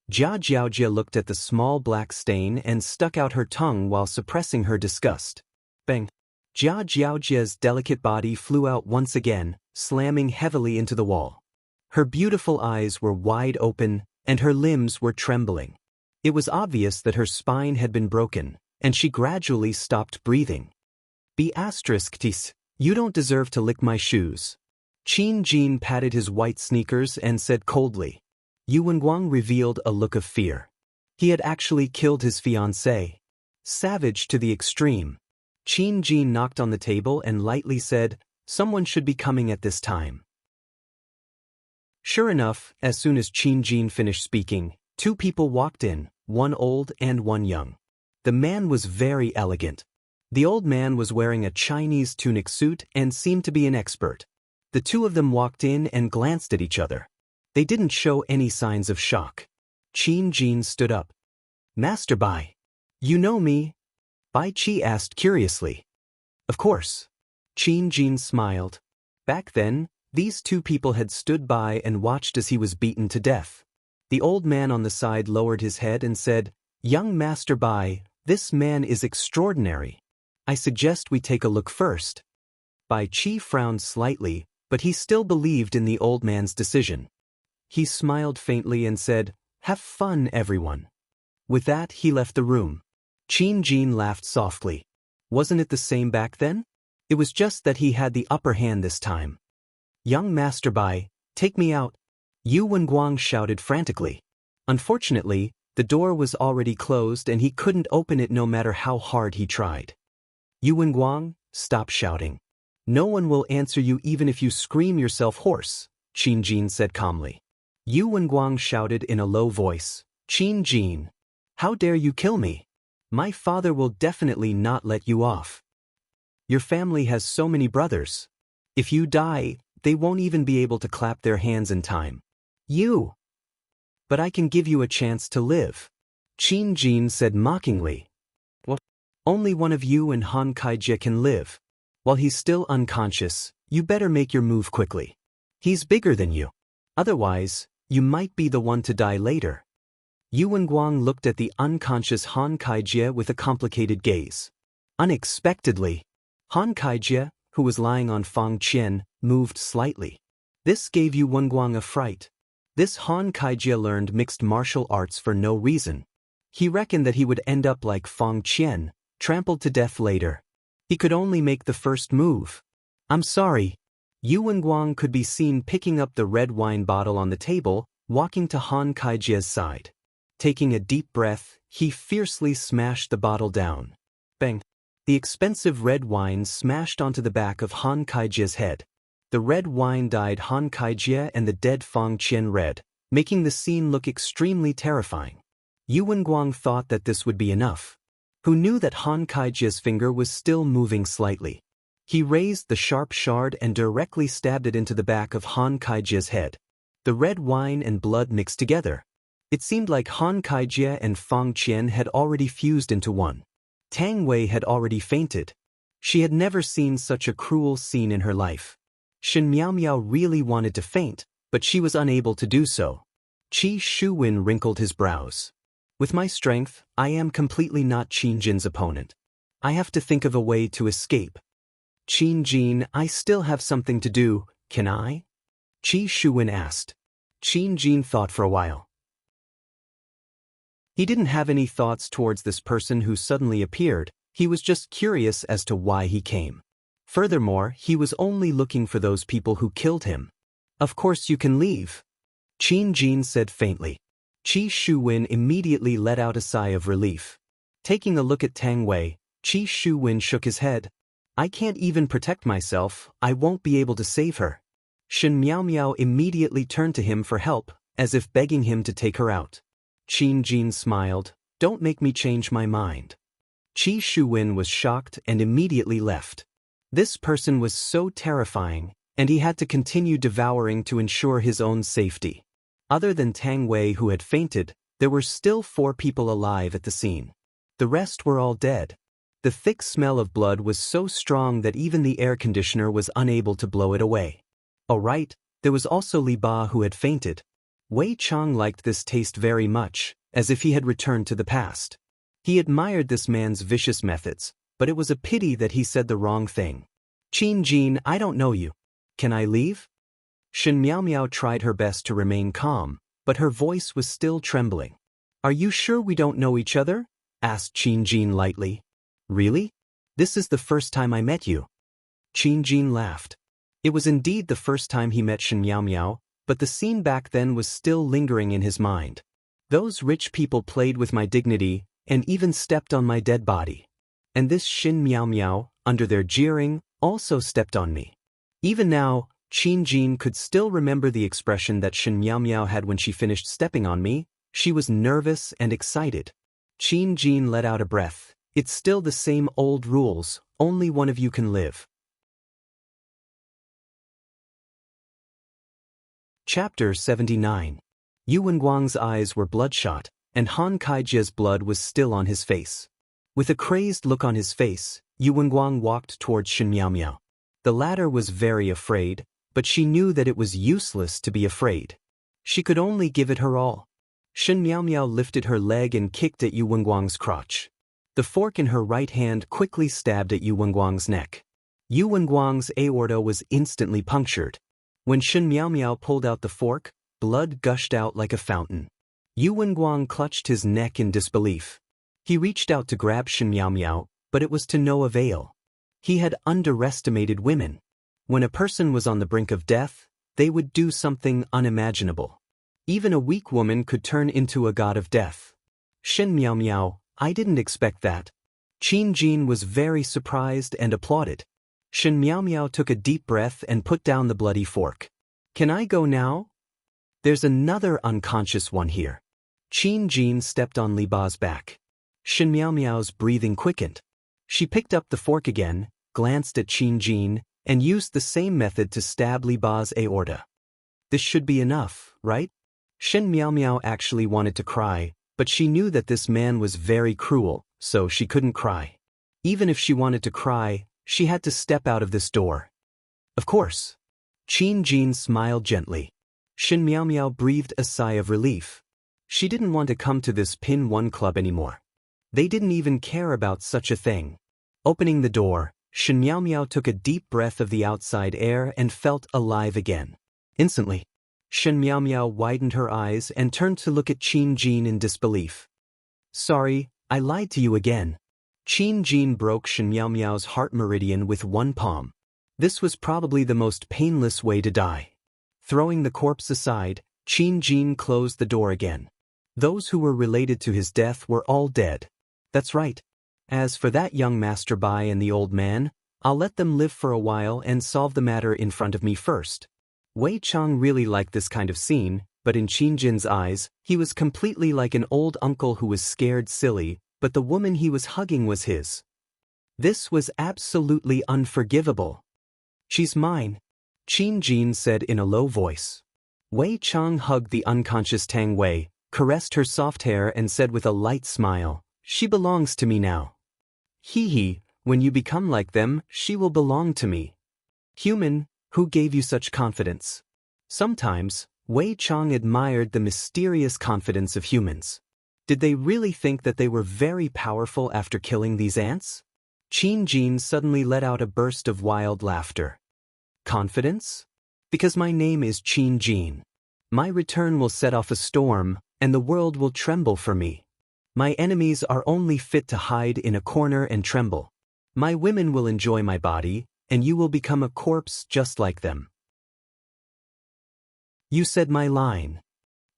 Jia Jiaojie looked at the small black stain and stuck out her tongue while suppressing her disgust. Bang! Jia Jiaojie's delicate body flew out once again, slamming heavily into the wall. Her beautiful eyes were wide open, and her limbs were trembling. It was obvious that her spine had been broken, and she gradually stopped breathing. "Tis, you don't deserve to lick my shoes." Qin Jin patted his white sneakers and said coldly. Yuan Guang revealed a look of fear. He had actually killed his fiancée. Savage to the extreme. Qin Jin knocked on the table and lightly said, "Someone should be coming at this time." Sure enough, as soon as Qin Jin finished speaking, 2 people walked in, one old and one young. The man was very elegant. The old man was wearing a Chinese tunic suit and seemed to be an expert. The 2 of them walked in and glanced at each other. They didn't show any signs of shock. Qin Jin stood up. "Master Bai, you know me?" Bai Qi asked curiously. "Of course." Qin Jin smiled. Back then, these 2 people had stood by and watched as he was beaten to death. The old man on the side lowered his head and said, "Young Master Bai, this man is extraordinary. I suggest we take a look first." Bai Qi frowned slightly, but he still believed in the old man's decision. He smiled faintly and said, "Have fun, everyone." With that, he left the room. Qin Jin laughed softly. Wasn't it the same back then? It was just that he had the upper hand this time. Young masterby, take me out. Yu Wenguang shouted frantically. Unfortunately, the door was already closed and he couldn't open it no matter how hard he tried. Yu Wenguang, stop shouting. No one will answer you even if you scream yourself hoarse, Qin Jin said calmly. Yu Wenguang shouted in a low voice, Qin Jin, how dare you kill me? My father will definitely not let you off. Your family has so many brothers. If you die, they won't even be able to clap their hands in time. You. But I can give you a chance to live. Qin Jin said mockingly. What? Only one of you and Han Kaijie can live. While he's still unconscious, you better make your move quickly. He's bigger than you. Otherwise, you might be the one to die later. Yu Wenguang looked at the unconscious Han Kaijie with a complicated gaze. Unexpectedly, Han Kaijie, who was lying on Fang Qian, moved slightly. This gave Yu Wenguang a fright. This Han Kaijie learned mixed martial arts for no reason. He reckoned that he would end up like Fang Qian, trampled to death later. He could only make the first move. I'm sorry. Yu Wenguang could be seen picking up the red wine bottle on the table, walking to Han Kaijie's side. Taking a deep breath, he fiercely smashed the bottle down. Bang! The expensive red wine smashed onto the back of Han Kaijie's head. The red wine dyed Han Kaijie and the dead Fang Qian red, making the scene look extremely terrifying. Yu Wenguang thought that this would be enough. Who knew that Han Kaijie's finger was still moving slightly? He raised the sharp shard and directly stabbed it into the back of Han Kaijie's head. The red wine and blood mixed together. It seemed like Han Kaijie and Fang Qian had already fused into one. Tang Wei had already fainted. She had never seen such a cruel scene in her life. Shen Miaomiao really wanted to faint, but she was unable to do so. Qi Shuwen wrinkled his brows. With my strength, I am completely not Qin Jin's opponent. I have to think of a way to escape. Qin Jin, I still have something to do, can I? Qi Shuwen asked. Qin Jin thought for a while. He didn't have any thoughts towards this person who suddenly appeared, he was just curious as to why he came. Furthermore, he was only looking for those people who killed him. Of course you can leave. Qin Jin said faintly. Qi Shuwen immediately let out a sigh of relief. Taking a look at Tang Wei, Qi Shuwen shook his head. I can't even protect myself, I won't be able to save her. Shen Miaomiao immediately turned to him for help, as if begging him to take her out. Qin Jin smiled, don't make me change my mind. Qi Shuwen was shocked and immediately left. This person was so terrifying, and he had to continue devouring to ensure his own safety. Other than Tang Wei who had fainted, there were still 4 people alive at the scene. The rest were all dead. The thick smell of blood was so strong that even the air conditioner was unable to blow it away. Alright, there was also Li Ba who had fainted. Wei Chang liked this taste very much, as if he had returned to the past. He admired this man's vicious methods, but it was a pity that he said the wrong thing. Qin Jin, I don't know you. Can I leave? Shen Miaomiao tried her best to remain calm, but her voice was still trembling. Are you sure we don't know each other? Asked Qin Jin lightly. Really? This is the first time I met you. Qin Jin laughed. It was indeed the first time he met Shen Miaomiao, but the scene back then was still lingering in his mind. Those rich people played with my dignity, and even stepped on my dead body. And this Shen Miaomiao, under their jeering, also stepped on me. Even now, Qin Jin could still remember the expression that Shen Miaomiao had when she finished stepping on me. She was nervous and excited. Qin Jin let out a breath. It's still the same old rules, only one of you can live. Chapter 79. Yu Wenguang's eyes were bloodshot, and Han Kaijie's blood was still on his face. With a crazed look on his face, Yu Wenguang walked towards Shen Miaomiao. The latter was very afraid, but she knew that it was useless to be afraid. She could only give it her all. Shen Miaomiao lifted her leg and kicked at Yu Wenguang's crotch. The fork in her right hand quickly stabbed at Yu Wenguang's neck. Yu Wenguang's aorta was instantly punctured. When Shen Miaomiao pulled out the fork, blood gushed out like a fountain. Yu Wenguang clutched his neck in disbelief. He reached out to grab Shen Miaomiao, but it was to no avail. He had underestimated women. When a person was on the brink of death, they would do something unimaginable. Even a weak woman could turn into a god of death. Shin Miao Miao, I didn't expect that. Qin Jin was very surprised and applauded. Shin Miao Miao took a deep breath and put down the bloody fork. Can I go now? There's another unconscious one here. Qin Jin stepped on Li Ba's back. Shin Miao Miao's breathing quickened. She picked up the fork again, glanced at Qin Jin, and used the same method to stab Li Ba's aorta. This should be enough, right? Shin Miao Miao actually wanted to cry, but she knew that this man was very cruel, so she couldn't cry. Even if she wanted to cry, she had to step out of this door. Of course. Qin Jin smiled gently. Shin Miao Miao breathed a sigh of relief. She didn't want to come to this Pin 1 club anymore. They didn't even care about such a thing. Opening the door, Shin Miao Miao took a deep breath of the outside air and felt alive again. Instantly, Shin Miao Miao widened her eyes and turned to look at Qin Jin in disbelief. Sorry, I lied to you again. Qin Jin broke Shin Miao Miao's heart meridian with one palm. This was probably the most painless way to die. Throwing the corpse aside, Qin Jin closed the door again. Those who were related to his death were all dead. That's right. As for that young Master Bai and the old man, I'll let them live for a while and solve the matter in front of me first. Wei Chang really liked this kind of scene, but in Qin Jin's eyes, he was completely like an old uncle who was scared silly, but the woman he was hugging was his. This was absolutely unforgivable. She's mine, Qin Jin said in a low voice. Wei Chang hugged the unconscious Tang Wei, caressed her soft hair and said with a light smile, she belongs to me now. Hee hee, when you become like them, she will belong to me. Human, who gave you such confidence? Sometimes, Wei Chang admired the mysterious confidence of humans. Did they really think that they were very powerful after killing these ants? Qin Jin suddenly let out a burst of wild laughter. Confidence? Because my name is Qin Jin. My return will set off a storm, and the world will tremble for me. My enemies are only fit to hide in a corner and tremble. My women will enjoy my body, and you will become a corpse just like them. You said my line.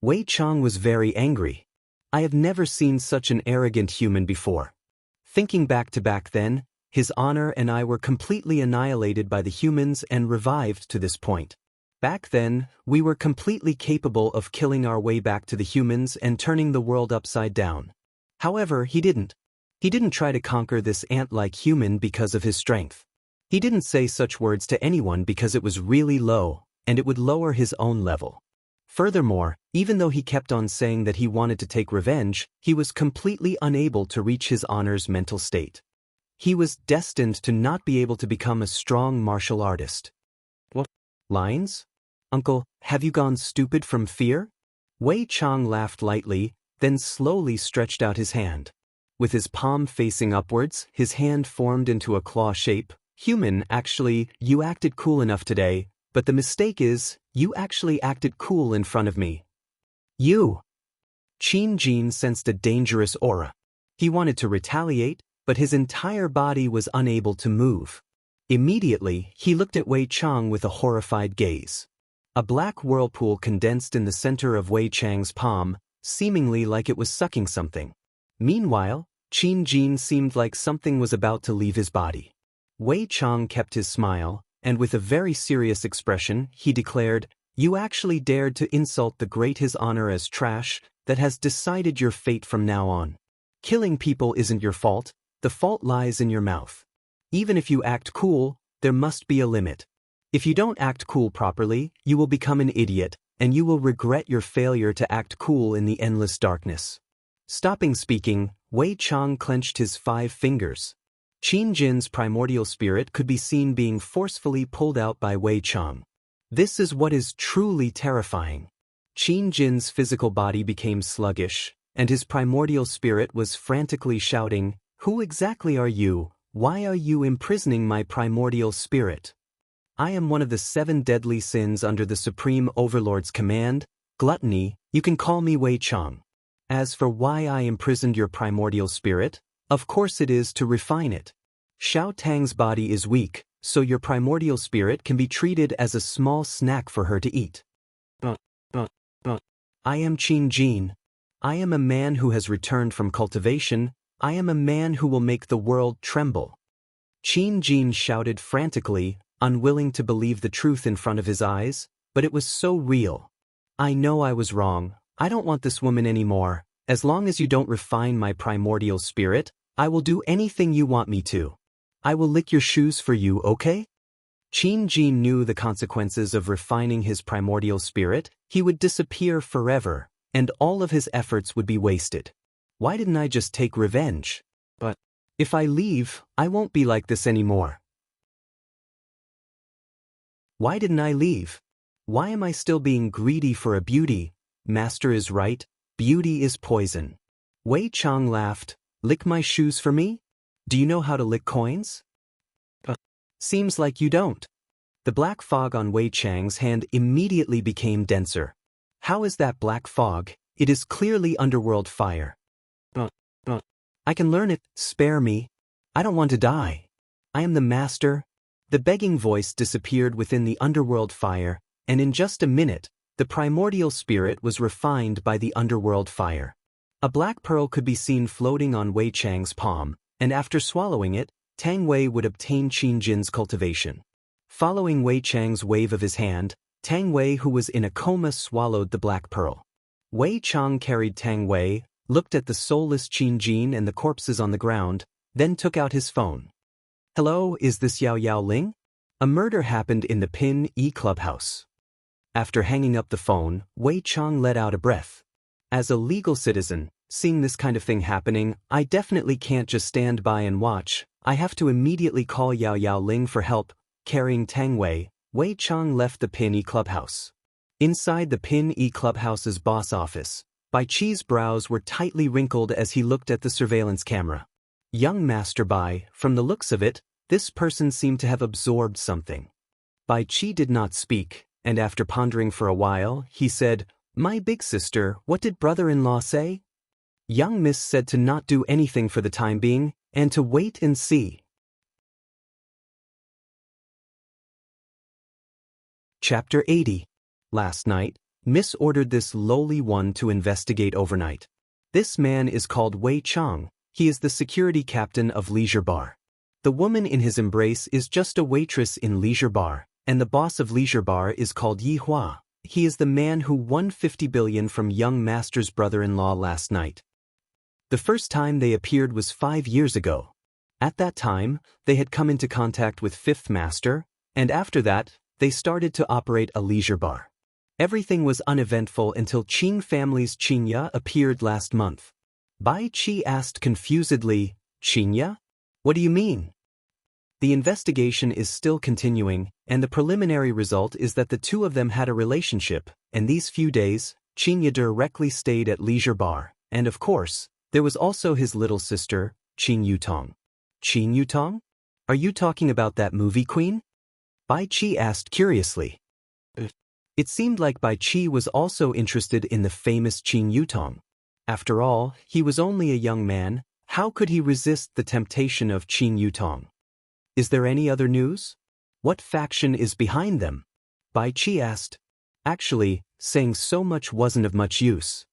Wei Chang was very angry. I have never seen such an arrogant human before. Thinking back then, his honor and I were completely annihilated by the humans and revived to this point. Back then, we were completely capable of killing our way back to the humans and turning the world upside down. However, he didn't. He didn't try to conquer this ant-like human because of his strength. He didn't say such words to anyone because it was really low, and it would lower his own level. Furthermore, even though he kept on saying that he wanted to take revenge, he was completely unable to reach his honor's mental state. He was destined to not be able to become a strong martial artist. What? Lines? Uncle, have you gone stupid from fear? Wei Chang laughed lightly, then slowly stretched out his hand. With his palm facing upwards, his hand formed into a claw shape. Human, actually, you acted cool enough today, but the mistake is, you actually acted cool in front of me. You! Qin Jin sensed a dangerous aura. He wanted to retaliate, but his entire body was unable to move. Immediately, he looked at Wei Chang with a horrified gaze. A black whirlpool condensed in the center of Wei Chang's palm, seemingly like it was sucking something. Meanwhile, Qin Jin seemed like something was about to leave his body. Wei Chang kept his smile, and with a very serious expression, he declared, you actually dared to insult the great His Honor as trash that has decided your fate from now on. Killing people isn't your fault, the fault lies in your mouth. Even if you act cool, there must be a limit. If you don't act cool properly, you will become an idiot, and you will regret your failure to act cool in the endless darkness. Stopping speaking, Wei Chang clenched his 5 fingers. Qin Jin's primordial spirit could be seen being forcefully pulled out by Wei Chang. This is what is truly terrifying. Qin Jin's physical body became sluggish, and his primordial spirit was frantically shouting, who exactly are you? Why are you imprisoning my primordial spirit? I am one of the 7 deadly sins under the Supreme Overlord's command, gluttony. You can call me Wei Chang. As for why I imprisoned your primordial spirit, of course it is to refine it. Xiao Tang's body is weak, so your primordial spirit can be treated as a small snack for her to eat. I am Qin Jin. I am a man who has returned from cultivation. I am a man who will make the world tremble. Qin Jin shouted frantically, unwilling to believe the truth in front of his eyes, but it was so real. I know I was wrong. I don't want this woman anymore. As long as you don't refine my primordial spirit, I will do anything you want me to. I will lick your shoes for you, okay? Qin Jin knew the consequences of refining his primordial spirit. He would disappear forever, and all of his efforts would be wasted. Why didn't I just take revenge? But if I leave, I won't be like this anymore. Why didn't I leave? Why am I still being greedy for a beauty? Master is right, beauty is poison. Wei Chang laughed. Lick my shoes for me? Do you know how to lick coins? Seems like you don't. The black fog on Wei Chang's hand immediately became denser. How is that black fog? It is clearly underworld fire. I can learn it, spare me. I don't want to die. I am the master. The begging voice disappeared within the underworld fire, and in just a minute, the primordial spirit was refined by the underworld fire. A black pearl could be seen floating on Wei Chang's palm, and after swallowing it, Tang Wei would obtain Qin Jin's cultivation. Following Wei Chang's wave of his hand, Tang Wei, who was in a coma, swallowed the black pearl. Wei Chang carried Tang Wei, looked at the soulless Qin Jin and the corpses on the ground, then took out his phone. Hello, is this Yao Yao Ling? A murder happened in the Pin E clubhouse. After hanging up the phone, Wei Chang let out a breath. As a legal citizen, seeing this kind of thing happening, I definitely can't just stand by and watch. I have to immediately call Yao Yao Ling for help. Carrying Tang Wei, Wei Chang left the Pin E clubhouse. Inside the Pin E clubhouse's boss office, Bai Chi's brows were tightly wrinkled as he looked at the surveillance camera. Young Master Bai, from the looks of it, this person seemed to have absorbed something. Bai Chi did not speak, and after pondering for a while, he said, My big sister, what did brother-in-law say? Young Miss said to not do anything for the time being, and to wait and see. Chapter 80. Last night, Miss ordered this lowly one to investigate overnight. This man is called Wei Chang. He is the security captain of Leisure Bar. The woman in his embrace is just a waitress in Leisure Bar, and the boss of Leisure Bar is called Yi Hua. He is the man who won 50 billion from young master's brother-in-law last night. The first time they appeared was 5 years ago. At that time, they had come into contact with Fifth Master, and after that, they started to operate a leisure bar. Everything was uneventful until Qing family's Qinya appeared last month. Bai Chi asked confusedly, Qinya? What do you mean? The investigation is still continuing, and the preliminary result is that the two of them had a relationship, and these few days, Qinya directly stayed at Leisure Bar, and of course, there was also his little sister, Qin Yutong. Qin Yutong? Are you talking about that movie queen? Bai Chi asked curiously. It seemed like Bai Chi was also interested in the famous Qin Yutong. After all, he was only a young man. How could he resist the temptation of Qin Yutong? Is there any other news? What faction is behind them? Bai Chi asked. Actually, saying so much wasn't of much use.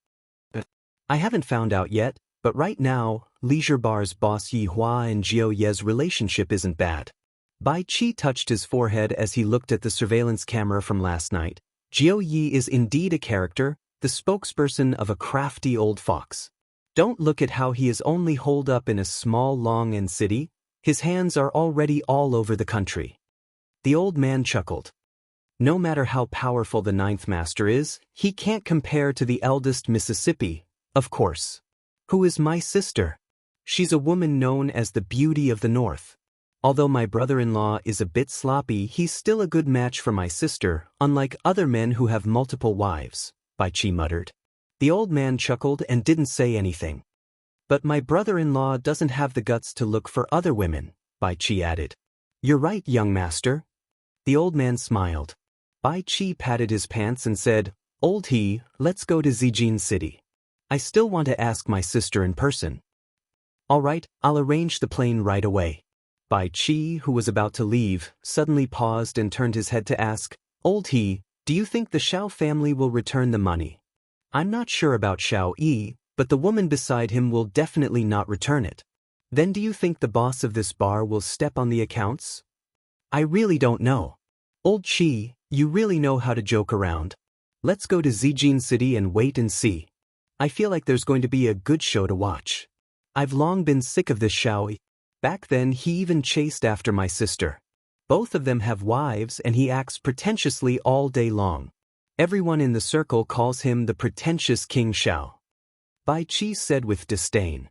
I haven't found out yet, but right now, Leisure Bar's boss Yi Hua and Jiao Ye's relationship isn't bad. Bai Chi touched his forehead as he looked at the surveillance camera from last night. Jiao Yi is indeed a character, the spokesperson of a crafty old fox. Don't look at how he is only holed up in a small Long city. His hands are already all over the country. The old man chuckled. No matter how powerful the ninth master is, he can't compare to the eldest Mississippi, of course. Who is my sister? She's a woman known as the beauty of the north. Although my brother-in-law is a bit sloppy, he's still a good match for my sister, unlike other men who have multiple wives, Bai Chi muttered. The old man chuckled and didn't say anything. But my brother-in-law doesn't have the guts to look for other women, Bai Chi added. You're right, young master. The old man smiled. Bai Chi patted his pants and said, Old he, let's go to Zijin City. I still want to ask my sister in person. All right, I'll arrange the plane right away. Bai Qi, who was about to leave, suddenly paused and turned his head to ask, "Old He, do you think the Xiao family will return the money?" "I'm not sure about Xiao Yi, but the woman beside him will definitely not return it." "Then do you think the boss of this bar will step on the accounts?" "I really don't know." "Old Qi, you really know how to joke around. Let's go to Zijin City and wait and see. I feel like there's going to be a good show to watch. I've long been sick of this Xiao Yi. Back then he even chased after my sister. Both of them have wives and he acts pretentiously all day long. Everyone in the circle calls him the pretentious King Xiao." Bai Qi said with disdain.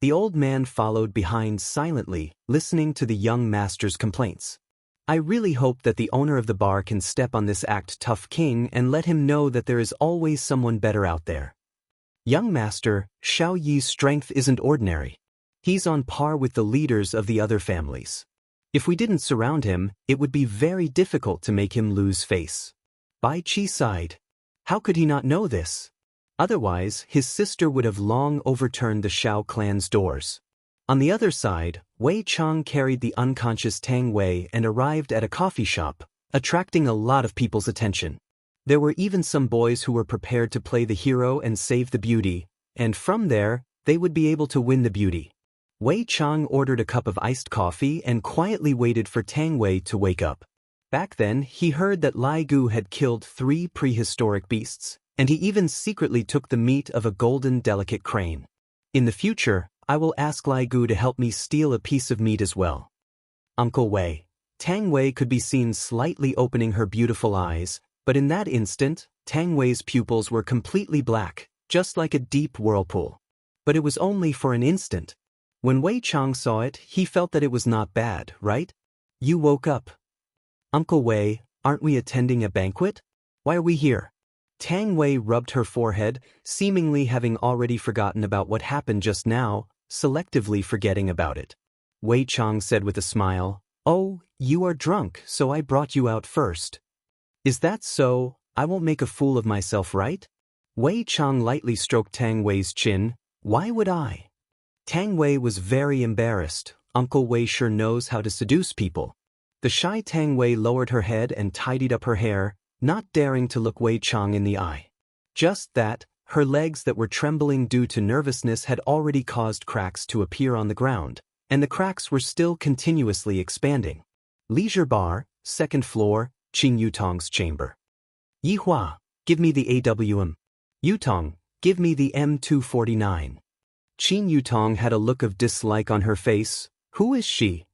The old man followed behind silently, listening to the young master's complaints. "I really hope that the owner of the bar can step on this act tough king and let him know that there is always someone better out there. Young master, Xiao Yi's strength isn't ordinary. He's on par with the leaders of the other families. If we didn't surround him, it would be very difficult to make him lose face." Bai Qi sighed. How could he not know this? Otherwise, his sister would have long overturned the Xiao clan's doors. On the other side, Wei Chang carried the unconscious Tang Wei and arrived at a coffee shop, attracting a lot of people's attention. There were even some boys who were prepared to play the hero and save the beauty, and from there, they would be able to win the beauty. Wei Chang ordered a cup of iced coffee and quietly waited for Tang Wei to wake up. Back then, he heard that Lai Gu had killed 3 prehistoric beasts, and he even secretly took the meat of a golden delicate crane. In the future, I will ask Lai Gu to help me steal a piece of meat as well. Uncle Wei. Tang Wei could be seen slightly opening her beautiful eyes, but in that instant, Tang Wei's pupils were completely black, just like a deep whirlpool. But it was only for an instant. When Wei Chang saw it, he felt that it was not bad, right? "You woke up. Uncle Wei, aren't we attending a banquet? Why are we here?" Tang Wei rubbed her forehead, seemingly having already forgotten about what happened just now, selectively forgetting about it. Wei Chang said with a smile, "Oh, you are drunk, so I brought you out first." "Is that so? I won't make a fool of myself, right?" Wei Chang lightly stroked Tang Wei's chin. "Why would I?" Tang Wei was very embarrassed. Uncle Wei sure knows how to seduce people. The shy Tang Wei lowered her head and tidied up her hair, not daring to look Wei Chang in the eye. Just that, her legs that were trembling due to nervousness had already caused cracks to appear on the ground, and the cracks were still continuously expanding. Leisure bar, 2nd floor, Qing Yutong's chamber. "Yihua, give me the AWM. Yutong, give me the M249. Qing Yutong had a look of dislike on her face. "Who is she?"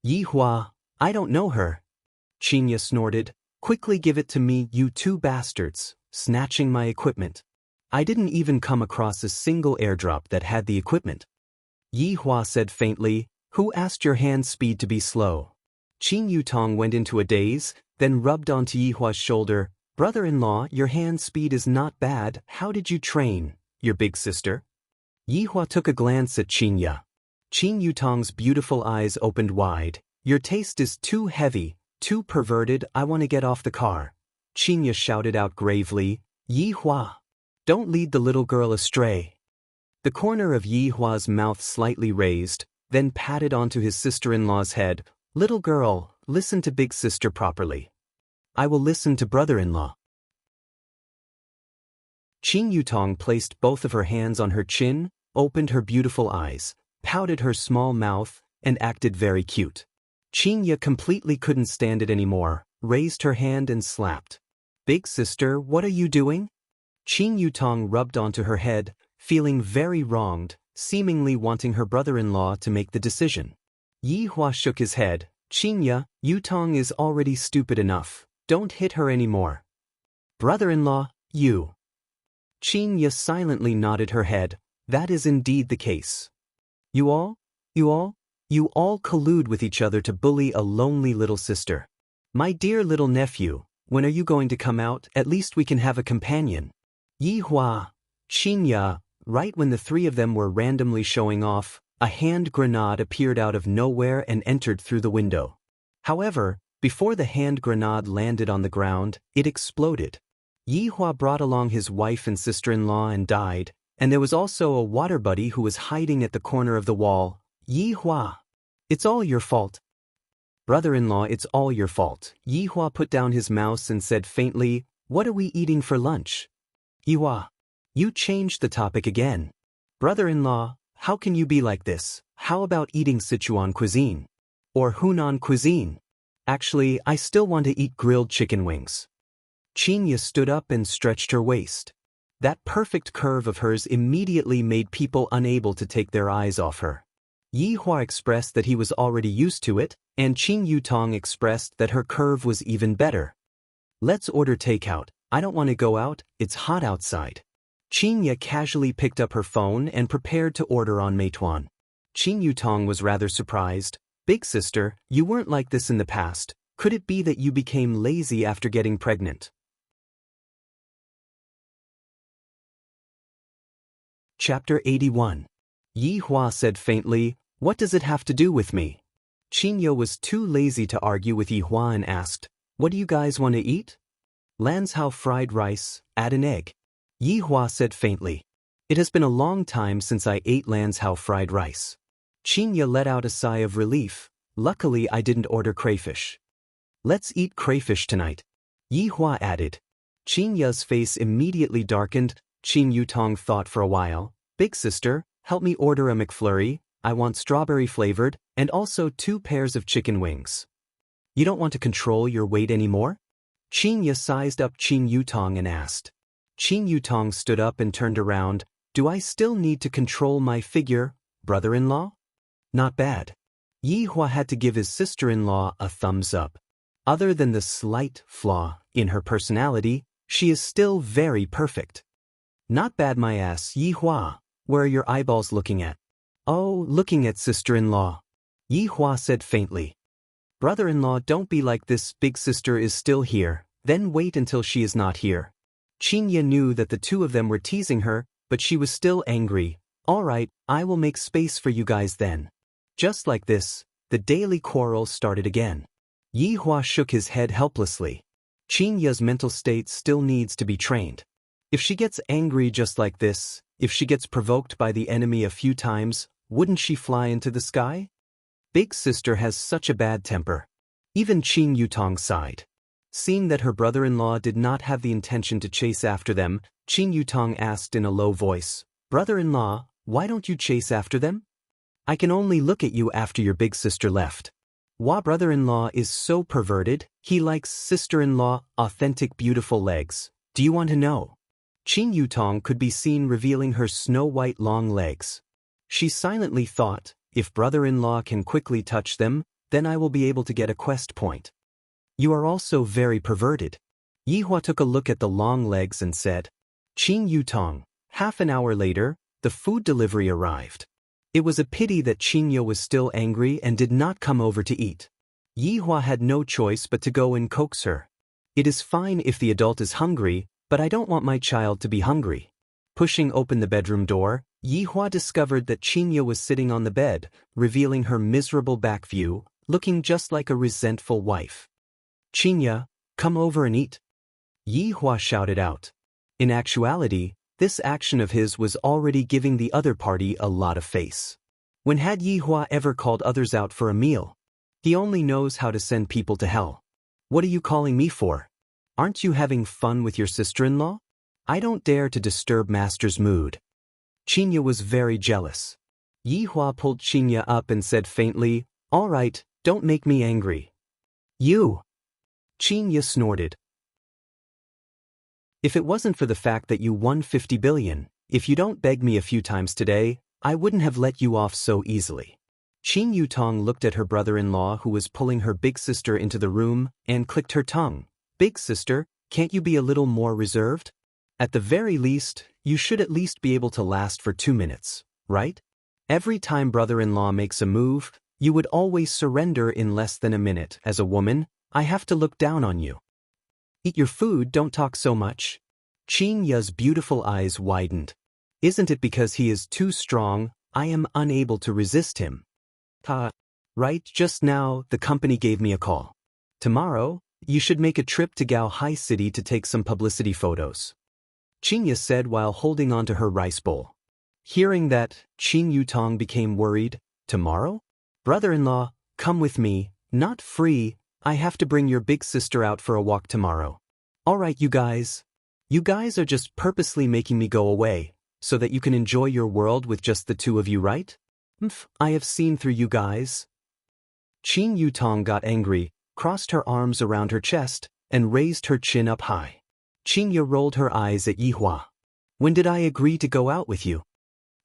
"Yihua, I don't know her." Qinya snorted. "Quickly give it to me, you 2 bastards, snatching my equipment. I didn't even come across a single airdrop that had the equipment." Yihua said faintly, "Who asked your hand speed to be slow?" Qing Yutong went into a daze, then rubbed onto Yihua's shoulder. "Brother-in-law, your hand speed is not bad. How did you train, your big sister?" Yihua took a glance at Qinya. Qing Yutong's beautiful eyes opened wide. "Your taste is too heavy, too perverted. I want to get off the car." Qinya shouted out gravely, "Yihua, don't lead the little girl astray." The corner of Yihua's mouth slightly raised, then patted onto his sister-in-law's head. "Little girl, listen to big sister properly." "I will listen to brother-in-law." Qing Yutong placed both of her hands on her chin, opened her beautiful eyes, pouted her small mouth, and acted very cute. Qinya completely couldn't stand it anymore, raised her hand and slapped. "Big sister, what are you doing?" Qing Yutong rubbed onto her head, feeling very wronged, seemingly wanting her brother-in-law to make the decision. Yihua shook his head. "Qinya, Yutong is already stupid enough. Don't hit her anymore." "Brother-in-law, you." Qinya silently nodded her head. "That is indeed the case. You all collude with each other to bully a lonely little sister. My dear little nephew, when are you going to come out? At least we can have a companion." Yihua, Qinya, right when the 3 of them were randomly showing off, a hand grenade appeared out of nowhere and entered through the window. However, before the hand grenade landed on the ground, it exploded. Yihua brought along his wife and sister-in-law and died, and there was also a water buddy who was hiding at the corner of the wall. Yi Hua. It's all your fault. Brother-in-law, it's all your fault. Yi Hua put down his mouse and said faintly, what are we eating for lunch? Yi Hua. You changed the topic again. Brother-in-law, how can you be like this? How about eating Sichuan cuisine? Or Hunan cuisine? Actually, I still want to eat grilled chicken wings. Qinya stood up and stretched her waist. That perfect curve of hers immediately made people unable to take their eyes off her. Yi Hua expressed that he was already used to it, and Qin Yutong expressed that her curve was even better. Let's order takeout. I don't want to go out, it's hot outside. Qinya casually picked up her phone and prepared to order on Meituan. Qin Yutong was rather surprised. Big sister, you weren't like this in the past. Could it be that you became lazy after getting pregnant? Chapter 81. Yi Hua said faintly, what does it have to do with me? Qinya was too lazy to argue with Yi Hua and asked, what do you guys want to eat? Lanzhou fried rice, add an egg. Yi Hua said faintly, it has been a long time since I ate Lanzhou fried rice. Qinya let out a sigh of relief. Luckily I didn't order crayfish. Let's eat crayfish tonight. Yi Hua added. Qinya's face immediately darkened. Qin Yutong thought for a while. Big sister, help me order a McFlurry. I want strawberry flavored, and also 2 pairs of chicken wings. You don't want to control your weight anymore? Qinya sized up Qin Yutong and asked. Qin Yutong stood up and turned around. Do I still need to control my figure, brother-in-law? Not bad. Yi Hua had to give his sister-in-law a thumbs up. Other than the slight flaw in her personality, she is still very perfect. Not bad my ass, Yi Hua. Where are your eyeballs looking at? Oh, looking at sister-in-law. Yi Hua said faintly. Brother-in-law, don't be like this. Big sister is still here, then wait until she is not here. Qinya knew that the two of them were teasing her, but she was still angry. All right, I will make space for you guys then. Just like this, the daily quarrel started again. Yi Hua shook his head helplessly. Qinya's mental state still needs to be trained. If she gets angry just like this, if she gets provoked by the enemy a few times, wouldn't she fly into the sky? Big sister has such a bad temper. Even Qin Yutong sighed. Seeing that her brother-in-law did not have the intention to chase after them, Qin Yutong asked in a low voice, brother-in-law, why don't you chase after them? I can only look at you after your big sister left. Wah brother-in-law is so perverted, he likes sister-in-law, authentic beautiful legs. Do you want to know? Qin Yutong could be seen revealing her snow-white long legs. She silently thought, if brother-in-law can quickly touch them, then I will be able to get a quest point. You are also very perverted. Yi Hua took a look at the long legs and said, Qin Yutong. Half an hour later, the food delivery arrived. It was a pity that Qinya was still angry and did not come over to eat. Yi Hua had no choice but to go and coax her. It is fine if the adult is hungry, but I don't want my child to be hungry. Pushing open the bedroom door, Yi Hua discovered that Qinya was sitting on the bed, revealing her miserable back view, looking just like a resentful wife. Qinya, come over and eat. Yi Hua shouted out. In actuality, this action of his was already giving the other party a lot of face. When had Yi Hua ever called others out for a meal? He only knows how to send people to hell. What are you calling me for? Aren't you having fun with your sister-in-law? I don't dare to disturb master's mood. Qinya was very jealous. Yi Hua pulled Qinya up and said faintly, all right, don't make me angry. You. Qinya snorted. If it wasn't for the fact that you won 50 billion, if you don't beg me a few times today, I wouldn't have let you off so easily. Qin Yutong looked at her brother-in-law who was pulling her big sister into the room and clicked her tongue. Big sister, can't you be a little more reserved? At the very least, you should at least be able to last for 2 minutes, right? Every time brother-in-law makes a move, you would always surrender in less than a minute. As a woman, I have to look down on you. Eat your food, don't talk so much. Qin Ya's beautiful eyes widened. Isn't it because he is too strong, I am unable to resist him? Right, just now, the company gave me a call. Tomorrow, you should make a trip to Gao High City to take some publicity photos. Qinya said while holding onto her rice bowl. Hearing that, Qin Yutong became worried. Tomorrow? Brother-in-law, come with me. Not free, I have to bring your big sister out for a walk tomorrow. Alright, you guys. You guys are just purposely making me go away, so that you can enjoy your world with just the two of you, right? I have seen through you guys. Qin Yutong got angry, crossed her arms around her chest, and raised her chin up high. Qin rolled her eyes at Yihua. When did I agree to go out with you?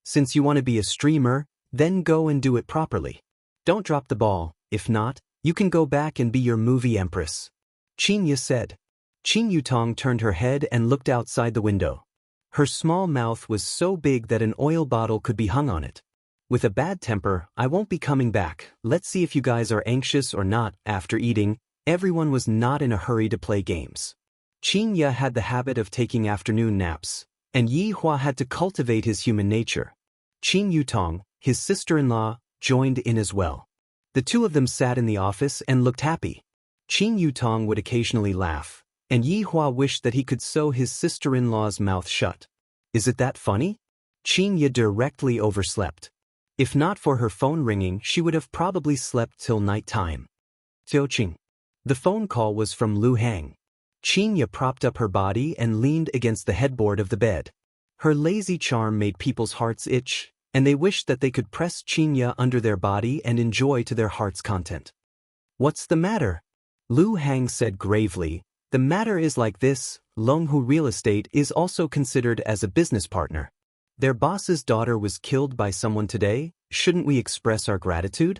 Since you want to be a streamer, then go and do it properly. Don't drop the ball, if not, you can go back and be your movie empress. Qin said. Qin Yutong turned her head and looked outside the window. Her small mouth was so big that an oil bottle could be hung on it. With a bad temper, I won't be coming back. Let's see if you guys are anxious or not. After eating, everyone was not in a hurry to play games. Qin had the habit of taking afternoon naps, and Yi Hua had to cultivate his human nature. Qin Yutong, his sister-in-law, joined in as well. The two of them sat in the office and looked happy. Qin Yutong would occasionally laugh, and Yi Hua wished that he could sew his sister-in-law's mouth shut. Is it that funny? Qin directly overslept. If not for her phone ringing, she would have probably slept till night time. Qing. The phone call was from Lu Hang. Qin propped up her body and leaned against the headboard of the bed. Her lazy charm made people's hearts itch, and they wished that they could press Qin under their body and enjoy to their heart's content. What's the matter? Lu Hang said gravely. The matter is like this, Longhu Real Estate is also considered as a business partner. Their boss's daughter was killed by someone today. Shouldn't we express our gratitude?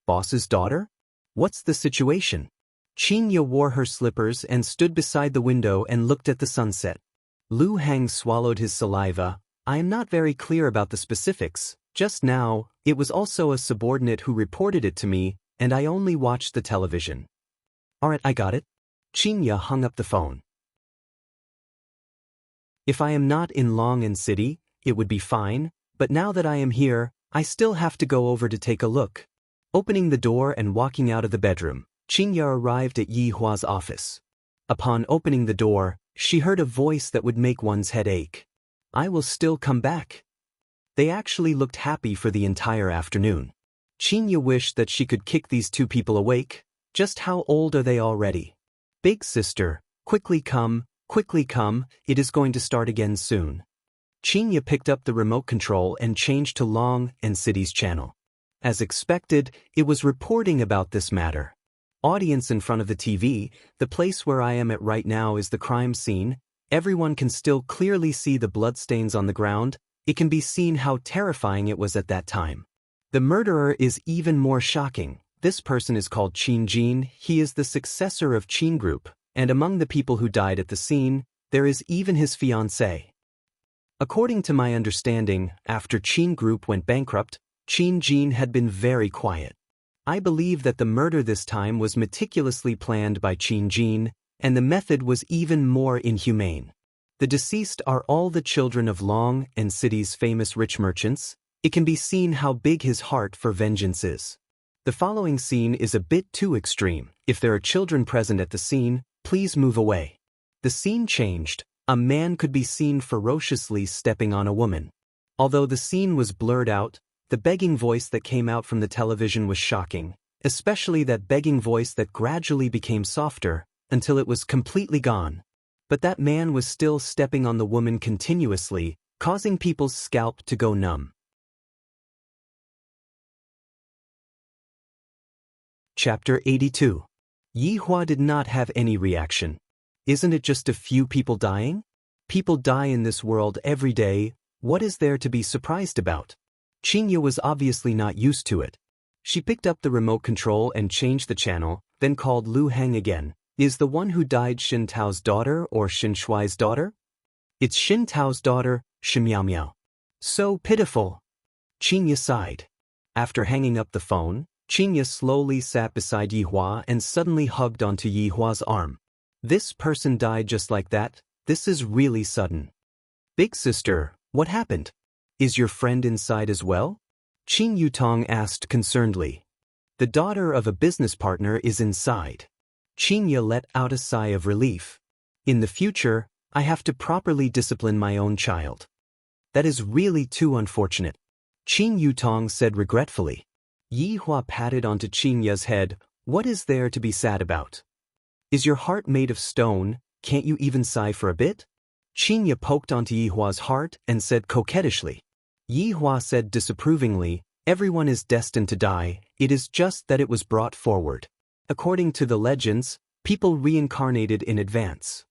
Boss's daughter? What's the situation? Qin wore her slippers and stood beside the window and looked at the sunset. Lu Hang swallowed his saliva. I am not very clear about the specifics. Just now, it was also a subordinate who reported it to me, and I only watched the television. Alright, I got it. Qin hung up the phone. If I am not in Long and City, it would be fine, but now that I am here, I still have to go over to take a look. Opening the door and walking out of the bedroom, Qin arrived at Yi Hua's office. Upon opening the door, she heard a voice that would make one's head ache. I will still come back. They actually looked happy for the entire afternoon. Qin wished that she could kick these two people awake. Just how old are they already? Big sister, quickly come, it is going to start again soon. Qin picked up the remote control and changed to Long and City's channel. As expected, it was reporting about this matter. Audience in front of the TV, the place where I am at right now is the crime scene. Everyone can still clearly see the bloodstains on the ground. It can be seen how terrifying it was at that time. The murderer is even more shocking. This person is called Qin Jin. He is the successor of Qin Group, and among the people who died at the scene, there is even his fiancée. According to my understanding, after Qin Group went bankrupt, Qin Jin had been very quiet. I believe that the murder this time was meticulously planned by Qin Jin, and the method was even more inhumane. The deceased are all the children of Long and City's famous rich merchants. It can be seen how big his heart for vengeance is. The following scene is a bit too extreme. If there are children present at the scene, please move away. The scene changed. A man could be seen ferociously stepping on a woman. Although the scene was blurred out, the begging voice that came out from the television was shocking, especially that begging voice that gradually became softer, until it was completely gone. But that man was still stepping on the woman continuously, causing people's scalp to go numb. Chapter 82. Yi Hua did not have any reaction. Isn't it just a few people dying? People die in this world every day. What is there to be surprised about? Qin was obviously not used to it. She picked up the remote control and changed the channel, then called Lu Hang again. Is the one who died Xin Tao's daughter or Xin Shuai's daughter? It's Xin Tao's daughter, Shimiao Miao. So pitiful. Qin sighed. After hanging up the phone, Qin slowly sat beside Yi Hua and suddenly hugged onto Yi Hua's arm. This person died just like that. This is really sudden. Big sister, what happened? Is your friend inside as well? Qin Yutong asked concernedly. The daughter of a business partner is inside. Qin let out a sigh of relief. In the future, I have to properly discipline my own child. That is really too unfortunate. Qin Yutong said regretfully. Yi Hua patted onto Qin Ya's head. What is there to be sad about? Is your heart made of stone? Can't you even sigh for a bit? Qin Ya poked onto Yi Hua's heart and said coquettishly. Yi Hua said disapprovingly, everyone is destined to die, it is just that it was brought forward. According to the legends, people reincarnated in advance.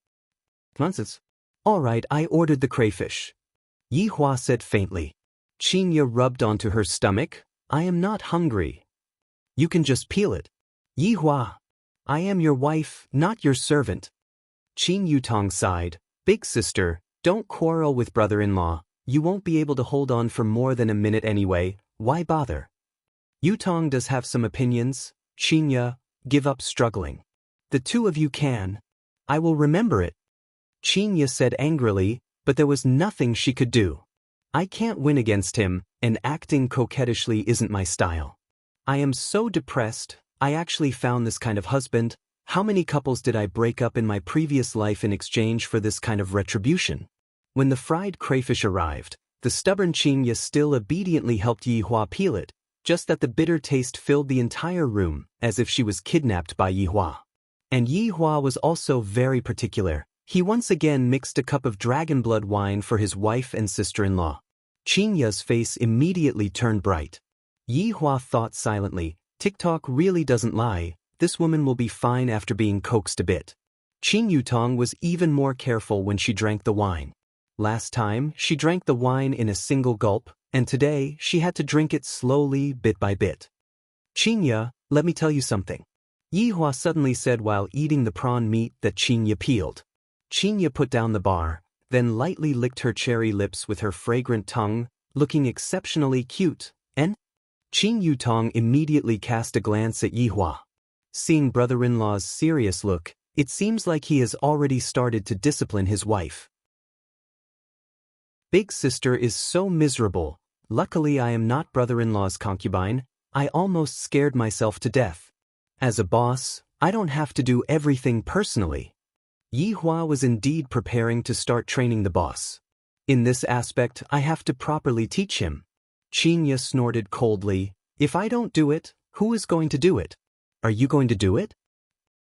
Nonsense. All right, I ordered the crayfish. Yi Hua said faintly. Qin Ya rubbed onto her stomach. I am not hungry. You can just peel it. Yi Hua. I am your wife, not your servant. Qin Yutong sighed. Big sister, don't quarrel with brother-in-law. You won't be able to hold on for more than a minute anyway, why bother? Yutong does have some opinions. Qin Ya, give up struggling. The two of you can. I will remember it. Qin Ya said angrily, but there was nothing she could do. I can't win against him, and acting coquettishly isn't my style. I am so depressed, I actually found this kind of husband. How many couples did I break up in my previous life in exchange for this kind of retribution? When the fried crayfish arrived, the stubborn Qin Ya still obediently helped Yi Hua peel it, just that the bitter taste filled the entire room, as if she was kidnapped by Yi Hua. And Yi Hua was also very particular. He once again mixed a cup of dragon blood wine for his wife and sister-in-law. Qin Ya's face immediately turned bright. Yi Hua thought silently, TikTok really doesn't lie, this woman will be fine after being coaxed a bit. Qin Yutong was even more careful when she drank the wine. Last time, she drank the wine in a single gulp, and today she had to drink it slowly, bit by bit. Qin Ya, let me tell you something. Yi Hua suddenly said while eating the prawn meat that Qin Ya peeled. Qin Ya put down the bar, then lightly licked her cherry lips with her fragrant tongue, looking exceptionally cute, and Qin Yutong immediately cast a glance at Yi Hua. Seeing brother-in-law's serious look, it seems like he has already started to discipline his wife. Big sister is so miserable. Luckily I am not brother-in-law's concubine. I almost scared myself to death. As a boss, I don't have to do everything personally. Yi Hua was indeed preparing to start training the boss. In this aspect, I have to properly teach him. Qin Ya snorted coldly. If I don't do it, who is going to do it? Are you going to do it?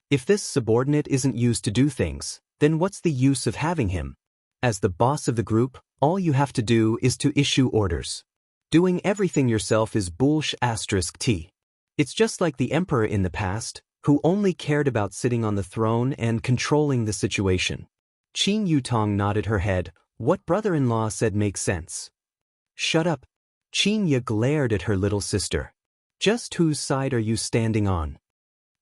If this subordinate isn't used to do things, then what's the use of having him? As the boss of the group, all you have to do is to issue orders. Doing everything yourself is bullsh*t. It's just like the emperor in the past, who only cared about sitting on the throne and controlling the situation. Qin Yutong nodded her head. What brother-in-law said makes sense. Shut up. Qin Ya glared at her little sister. Just whose side are you standing on?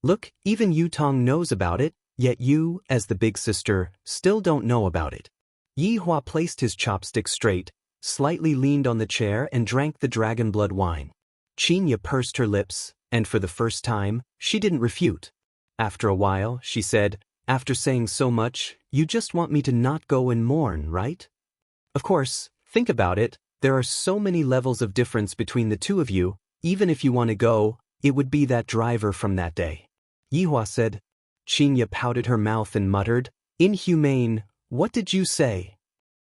Look, even Yutong knows about it, yet you, as the big sister, still don't know about it. Yi Hua placed his chopstick straight, slightly leaned on the chair and drank the dragon blood wine. Qin Ya pursed her lips, and for the first time, she didn't refute. After a while, she said, after saying so much, you just want me to not go and mourn, right? Of course, think about it, there are so many levels of difference between the two of you, even if you want to go, it would be that driver from that day. Yi Hua said. Qin Ya pouted her mouth and muttered, inhumane, what did you say?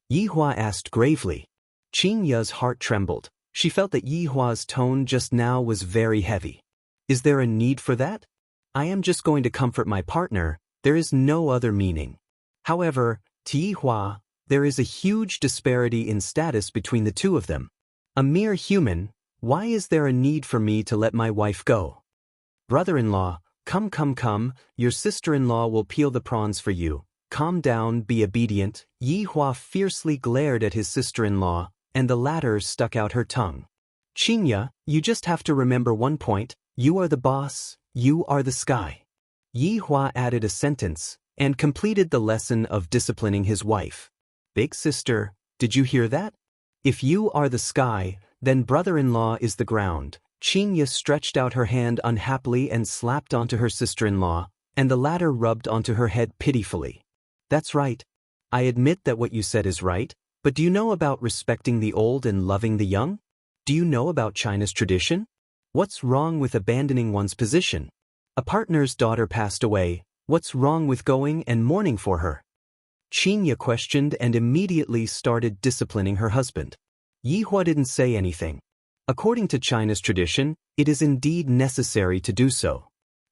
Yi Hua asked gravely. Qin Ya's heart trembled. She felt that Yi Hua's tone just now was very heavy. Is there a need for that? I am just going to comfort my partner, there is no other meaning. However, to Yi Hua, there is a huge disparity in status between the two of them. A mere human, why is there a need for me to let my wife go? Brother-in-law, come, your sister-in-law will peel the prawns for you. Calm down, be obedient. Yi Hua fiercely glared at his sister-in-law, and the latter stuck out her tongue. Qin Ya, you just have to remember one point, you are the boss, you are the sky. Yi Hua added a sentence, and completed the lesson of disciplining his wife. Big sister, did you hear that? If you are the sky, then brother-in-law is the ground. Qin Ya stretched out her hand unhappily and slapped onto her sister-in-law, and the latter rubbed onto her head pitifully. That's right. I admit that what you said is right, but do you know about respecting the old and loving the young? Do you know about China's tradition? What's wrong with abandoning one's position? A partner's daughter passed away, what's wrong with going and mourning for her? Qin Ya questioned and immediately started disciplining her husband. Yi Hua didn't say anything. According to China's tradition, it is indeed necessary to do so.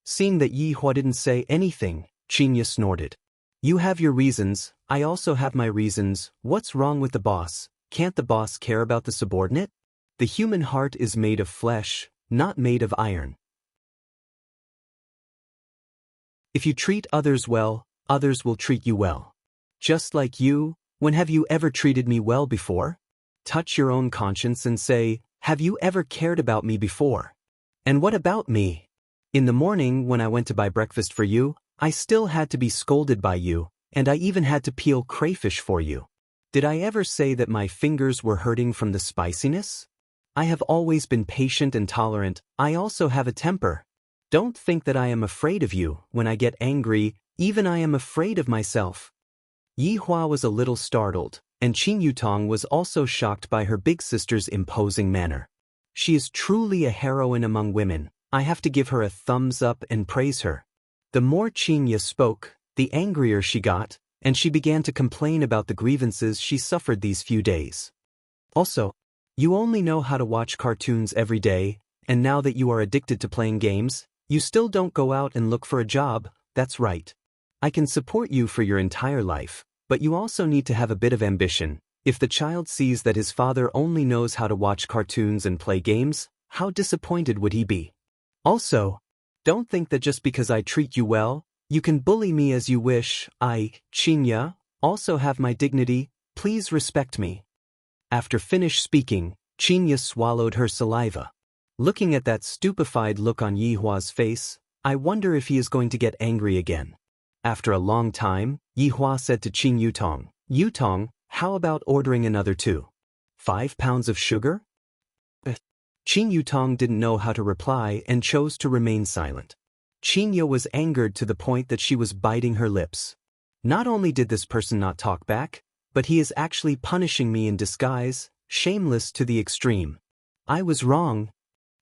Seeing that Yi Hua didn't say anything, Qinya snorted. You have your reasons, I also have my reasons. What's wrong with the boss? Can't the boss care about the subordinate? The human heart is made of flesh, not made of iron. If you treat others well, others will treat you well. Just like you, when have you ever treated me well before? Touch your own conscience and say, have you ever cared about me before? And what about me? In the morning when I went to buy breakfast for you, I still had to be scolded by you, and I even had to peel crayfish for you. Did I ever say that my fingers were hurting from the spiciness? I have always been patient and tolerant. I also have a temper. Don't think that I am afraid of you. When I get angry, even I am afraid of myself. Yi Hua was a little startled, and Qin Yutong was also shocked by her big sister's imposing manner. She is truly a heroine among women. I have to give her a thumbs up and praise her. The more Qinya spoke, the angrier she got, and she began to complain about the grievances she suffered these few days. Also, you only know how to watch cartoons every day, and now that you are addicted to playing games, you still don't go out and look for a job. That's right. I can support you for your entire life, but you also need to have a bit of ambition. If the child sees that his father only knows how to watch cartoons and play games, how disappointed would he be? Also, don't think that just because I treat you well, you can bully me as you wish. I, Qinya, also have my dignity. Please respect me. After finished speaking, Qinya swallowed her saliva. Looking at that stupefied look on Yi Hua's face, I wonder if he is going to get angry again. After a long time, Yi Hua said to Qin Yutong, Yutong, how about ordering another 5 pounds of sugar? Qin Yutong didn't know how to reply and chose to remain silent. Qinya was angered to the point that she was biting her lips. Not only did this person not talk back, but he is actually punishing me in disguise, shameless to the extreme. I was wrong.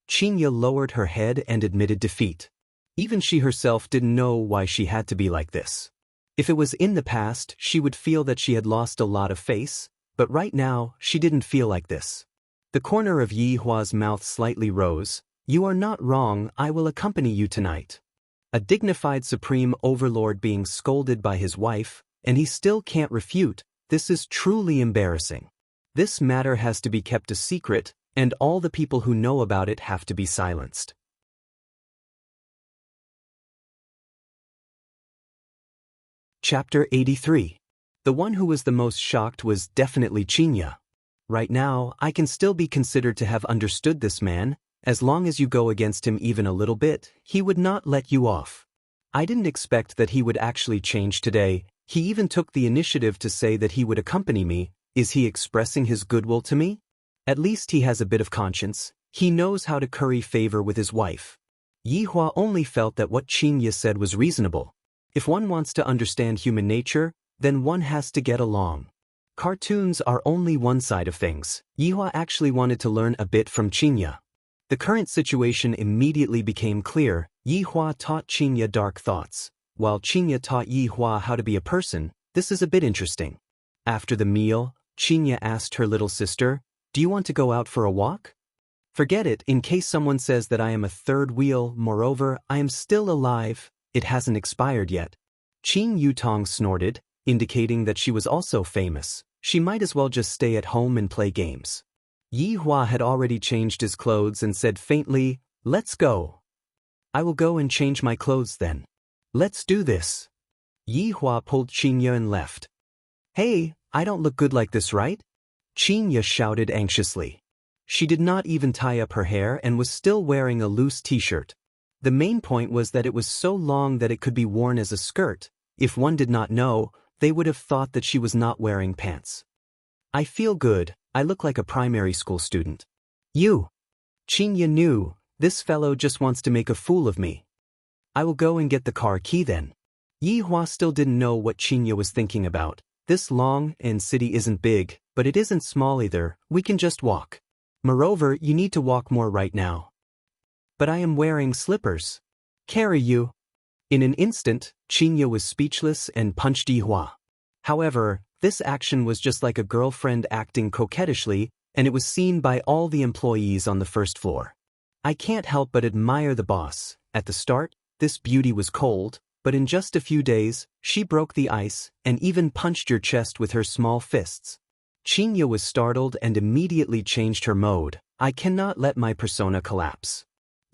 Qinya lowered her head and admitted defeat. Even she herself didn't know why she had to be like this. If it was in the past, she would feel that she had lost a lot of face, but right now, she didn't feel like this. The corner of Yi Hua's mouth slightly rose. You are not wrong, I will accompany you tonight. A dignified supreme overlord being scolded by his wife, and he still can't refute. This is truly embarrassing. This matter has to be kept a secret, and all the people who know about it have to be silenced. Chapter 83. The one who was the most shocked was definitely Qinya. Right now, I can still be considered to have understood this man. As long as you go against him even a little bit, he would not let you off. I didn't expect that he would actually change today. He even took the initiative to say that he would accompany me. Is he expressing his goodwill to me? At least he has a bit of conscience. He knows how to curry favor with his wife. Yi Hua only felt that what Qinya said was reasonable. If one wants to understand human nature, then one has to get along. Cartoons are only one side of things. Yi Hua actually wanted to learn a bit from Qinya. The current situation immediately became clear. Yi Hua taught Qinya dark thoughts, while Qinya taught Yi Hua how to be a person. This is a bit interesting. After the meal, Qinya asked her little sister, do you want to go out for a walk? Forget it, in case someone says that I am a third wheel. Moreover, I am still alive. It hasn't expired yet. Qin Yutong snorted, indicating that she was also famous. She might as well just stay at home and play games. Yi Hua had already changed his clothes and said faintly, let's go. I will go and change my clothes then. Let's do this. Yi Hua pulled Qinya and left. Hey, I don't look good like this, right? Qinya shouted anxiously. She did not even tie up her hair and was still wearing a loose t-shirt. The main point was that it was so long that it could be worn as a skirt. If one did not know, they would have thought that she was not wearing pants. I feel good. I look like a primary school student. You. Qinya knew, this fellow just wants to make a fool of me. I will go and get the car key then. Yi Hua still didn't know what Qinya was thinking about. This long and city isn't big, but it isn't small either. We can just walk. Moreover, you need to walk more right now. But I am wearing slippers. Carry you. In an instant, Qinya was speechless and punched Yi Hua. However, this action was just like a girlfriend acting coquettishly. and it was seen by all the employees on the first floor. I can't help but admire the boss. At the start, this beauty was cold, but in just a few days, she broke the ice and even punched your chest with her small fists. Chinya was startled and immediately changed her mode. I cannot let my persona collapse.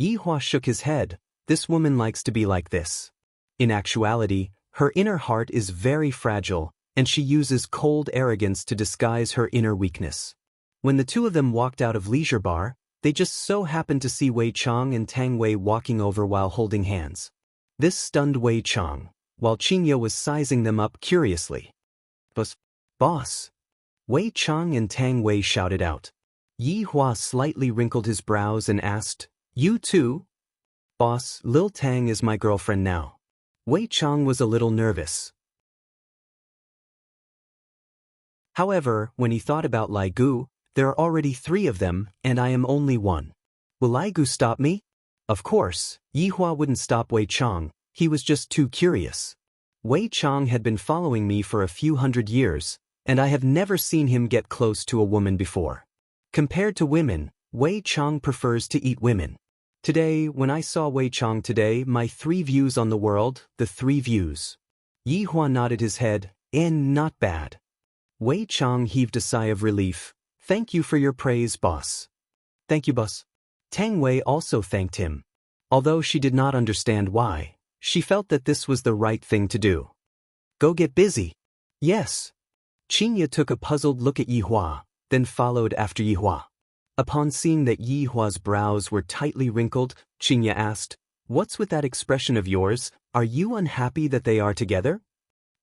Yihua shook his head. This woman likes to be like this. In actuality, her inner heart is very fragile, and she uses cold arrogance to disguise her inner weakness. When the two of them walked out of Leisure Bar, they just so happened to see Wei Chang and Tang Wei walking over while holding hands. This stunned Wei Chang, while Chinya was sizing them up curiously. Boss! Wei Chang and Tang Wei shouted out. Yi Hua slightly wrinkled his brows and asked, "You too?" "Boss, Lil Tang is my girlfriend now." Wei Chang was a little nervous. However, when he thought about Lai Gu, there are already 3 of them, and I am only one. Will Lai Gu stop me? Of course, Yi Hua wouldn't stop Wei Chang, he was just too curious. Wei Chang had been following me for a few hundred years, and I have never seen him get close to a woman before. Compared to women, Wei Chang prefers to eat women. Today, when I saw Wei Chang today, my 3 views on the world, the 3 views. Yi Hua nodded his head, and not bad. Wei Chang heaved a sigh of relief. Thank you for your praise, boss. Thank you, boss. Tang Wei also thanked him. Although she did not understand why, she felt that this was the right thing to do. Go get busy. Yes. Chinya took a puzzled look at Yi Hua, then followed after Yi Hua. Upon seeing that Yi Hua's brows were tightly wrinkled, Chinya asked, "What's with that expression of yours? Are you unhappy that they are together?"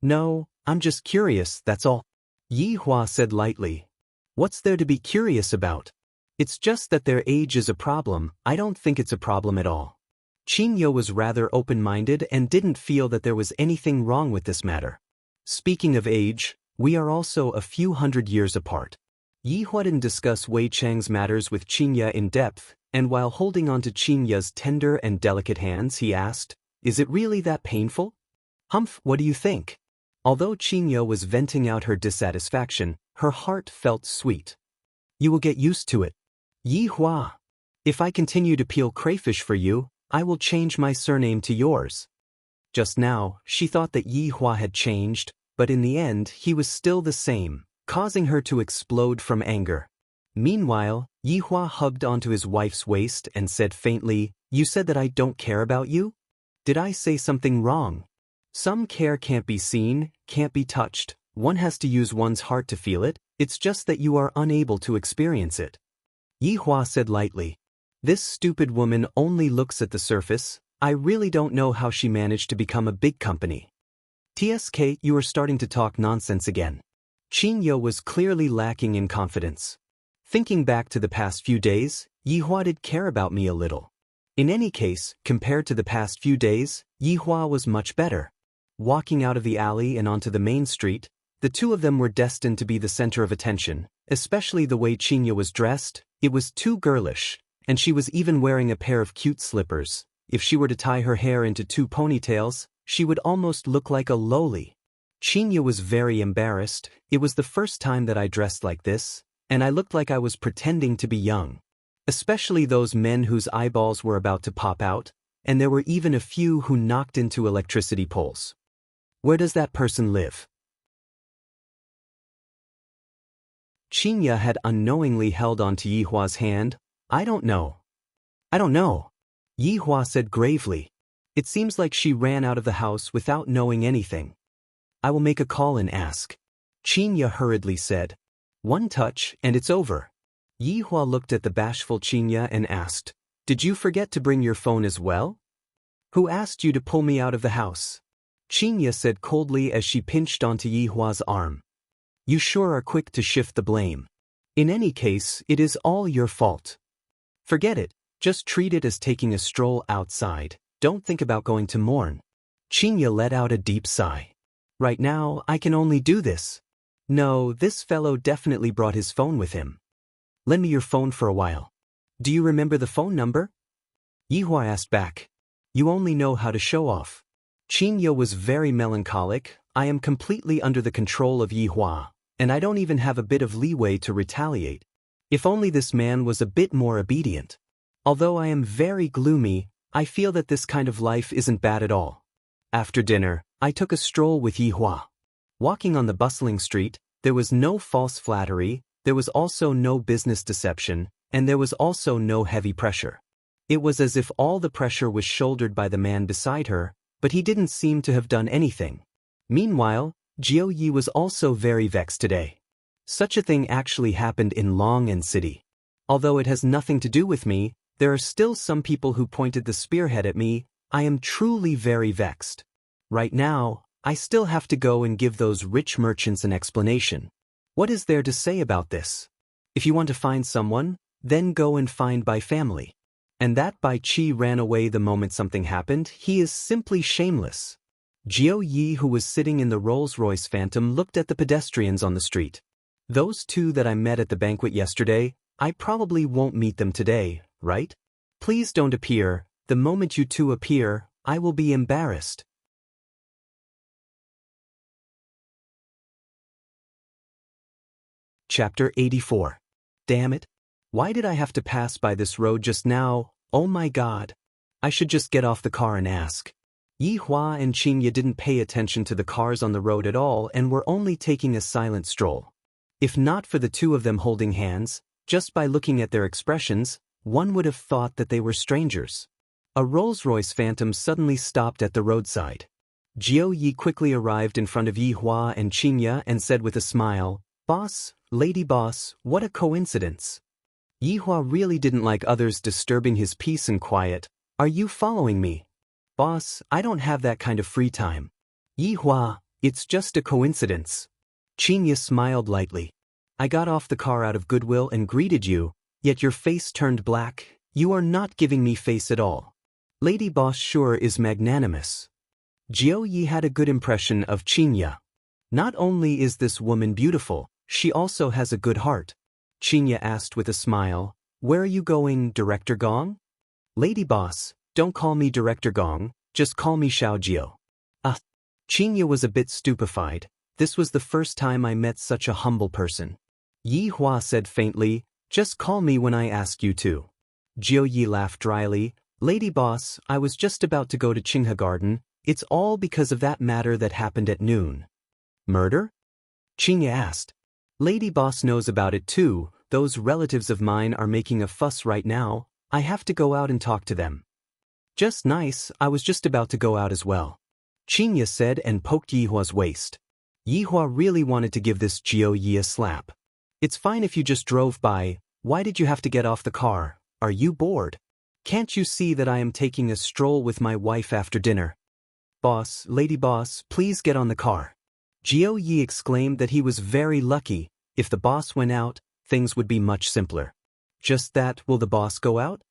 "No, I'm just curious, that's all." Yi Hua said lightly. "What's there to be curious about? It's just that their age is a problem. I don't think it's a problem at all." Chinya was rather open-minded and didn't feel that there was anything wrong with this matter. Speaking of age, we are also a few hundred years apart. Yi Hua didn't discuss Wei Chang's matters with Chinya in depth, and while holding on to Chinya's tender and delicate hands, he asked, "Is it really that painful?" "Humph, what do you think?" Although Chinya was venting out her dissatisfaction, her heart felt sweet. "You will get used to it." "Yi Hua, if I continue to peel crayfish for you, I will change my surname to yours." Just now, she thought that Yi Hua had changed, but in the end he was still the same, causing her to explode from anger. Meanwhile, Yi Hua hugged onto his wife's waist and said faintly, "You said that I don't care about you? Did I say something wrong? Some care can't be seen, can't be touched, one has to use one's heart to feel it, it's just that you are unable to experience it." Yi Hua said lightly, "This stupid woman only looks at the surface, I really don't know how she managed to become a big company." "TSK, you are starting to talk nonsense again." Chinya was clearly lacking in confidence. Thinking back to the past few days, Yi Hua did care about me a little. In any case, compared to the past few days, Yi Hua was much better. Walking out of the alley and onto the main street, the two of them were destined to be the center of attention, especially the way Chinya was dressed. It was too girlish, and she was even wearing a pair of cute slippers. If she were to tie her hair into 2 ponytails, she would almost look like a loli. Chinya was very embarrassed. It was the first time that I dressed like this, and I looked like I was pretending to be young. Especially those men whose eyeballs were about to pop out, and there were even a few who knocked into electricity poles. Where does that person live? Chinya had unknowingly held on to Yi Hua's hand. I don't know. I don't know. Yi Hua said gravely. It seems like she ran out of the house without knowing anything. I will make a call and ask. Chinya hurriedly said. One touch, and it's over. Yi Hua looked at the bashful Chinya and asked, Did you forget to bring your phone as well? Who asked you to pull me out of the house? Chinya said coldly as she pinched onto Yi Hua's arm. You sure are quick to shift the blame. In any case, it is all your fault. Forget it, just treat it as taking a stroll outside. Don't think about going to mourn. Chinya let out a deep sigh. Right now, I can only do this. No, this fellow definitely brought his phone with him. Lend me your phone for a while. Do you remember the phone number? Yi Hua asked back. You only know how to show off. Chinya was very melancholic. I am completely under the control of Yi Hua, and I don't even have a bit of leeway to retaliate. If only this man was a bit more obedient. Although I am very gloomy, I feel that this kind of life isn't bad at all. After dinner, I took a stroll with Yi Hua. Walking on the bustling street, there was no false flattery, there was also no business deception, and there was also no heavy pressure. It was as if all the pressure was shouldered by the man beside her, but he didn't seem to have done anything. Meanwhile, Jiao Yi was also very vexed today. Such a thing actually happened in Long City. Although it has nothing to do with me, there are still some people who pointed the spearhead at me. I am truly very vexed. Right now, I still have to go and give those rich merchants an explanation. What is there to say about this? If you want to find someone, then go and find Bai family. And that Bai Qi ran away the moment something happened, he is simply shameless. Jiao Yi, who was sitting in the Rolls-Royce Phantom, looked at the pedestrians on the street. Those two that I met at the banquet yesterday, I probably won't meet them today, right? Please don't appear. The moment you two appear, I will be embarrassed. Chapter 84. Damn it. Why did I have to pass by this road just now? Oh my God. I should just get off the car and ask. Yi Hua and Qingye didn't pay attention to the cars on the road at all and were only taking a silent stroll. If not for the two of them holding hands, just by looking at their expressions, one would have thought that they were strangers. A Rolls-Royce Phantom suddenly stopped at the roadside. Jiao Yi quickly arrived in front of Yi Hua and Qingye and said with a smile, "Boss, lady boss, what a coincidence." Yi Hua really didn't like others disturbing his peace and quiet. "Are you following me?" "Boss, I don't have that kind of free time." "Yi Hua, it's just a coincidence." Qingye smiled lightly. "I got off the car out of goodwill and greeted you, yet your face turned black. You are not giving me face at all." Lady Boss sure is magnanimous. Jiao Yi had a good impression of Qingye. Not only is this woman beautiful, she also has a good heart. Qingye asked with a smile, "Where are you going, Director Gong?" "Lady Boss, don't call me Director Gong, just call me Xiao Jiao." Ah. Qingye was a bit stupefied. This was the first time I met such a humble person. Yi Hua said faintly, "Just call me when I ask you to." Jiao Yi laughed dryly, "Lady Boss, I was just about to go to Qinghe Garden. It's all because of that matter that happened at noon." "Murder?" Qingye asked. "Lady Boss knows about it too. Those relatives of mine are making a fuss right now. I have to go out and talk to them." "Just nice, I was just about to go out as well," Qingye said and poked Yi Hua's waist. Yi Hua really wanted to give this Jiao Yi a slap. "It's fine if you just drove by. Why did you have to get off the car? Are you bored? Can't you see that I am taking a stroll with my wife after dinner?" "Boss, lady boss, please get on the car." Jiao Yi exclaimed that he was very lucky. If the boss went out, things would be much simpler. Just that, will the boss go out?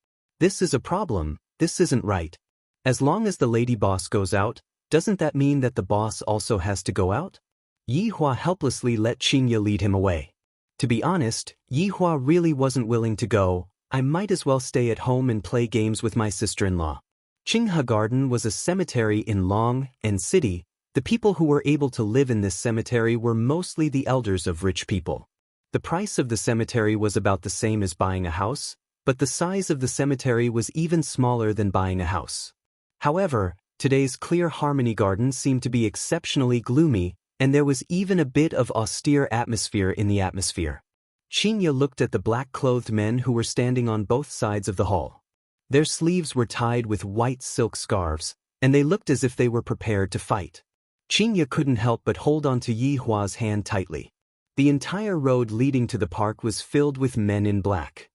This is a problem. This isn't right. As long as the lady boss goes out, doesn't that mean that the boss also has to go out? Yi Hua helplessly let Qingye lead him away. To be honest, Yi Hua really wasn't willing to go. I might as well stay at home and play games with my sister-in-law. Qinghe Garden was a cemetery in Long City. The people who were able to live in this cemetery were mostly the elders of rich people. The price of the cemetery was about the same as buying a house, but the size of the cemetery was even smaller than buying a house. However, today's Clear Harmony Garden seemed to be exceptionally gloomy, and there was even a bit of austere atmosphere in the atmosphere. Qingye looked at the black-clothed men who were standing on both sides of the hall. Their sleeves were tied with white silk scarves, and they looked as if they were prepared to fight. Qingye couldn't help but hold on to Yi Hua's hand tightly. The entire road leading to the park was filled with men in black.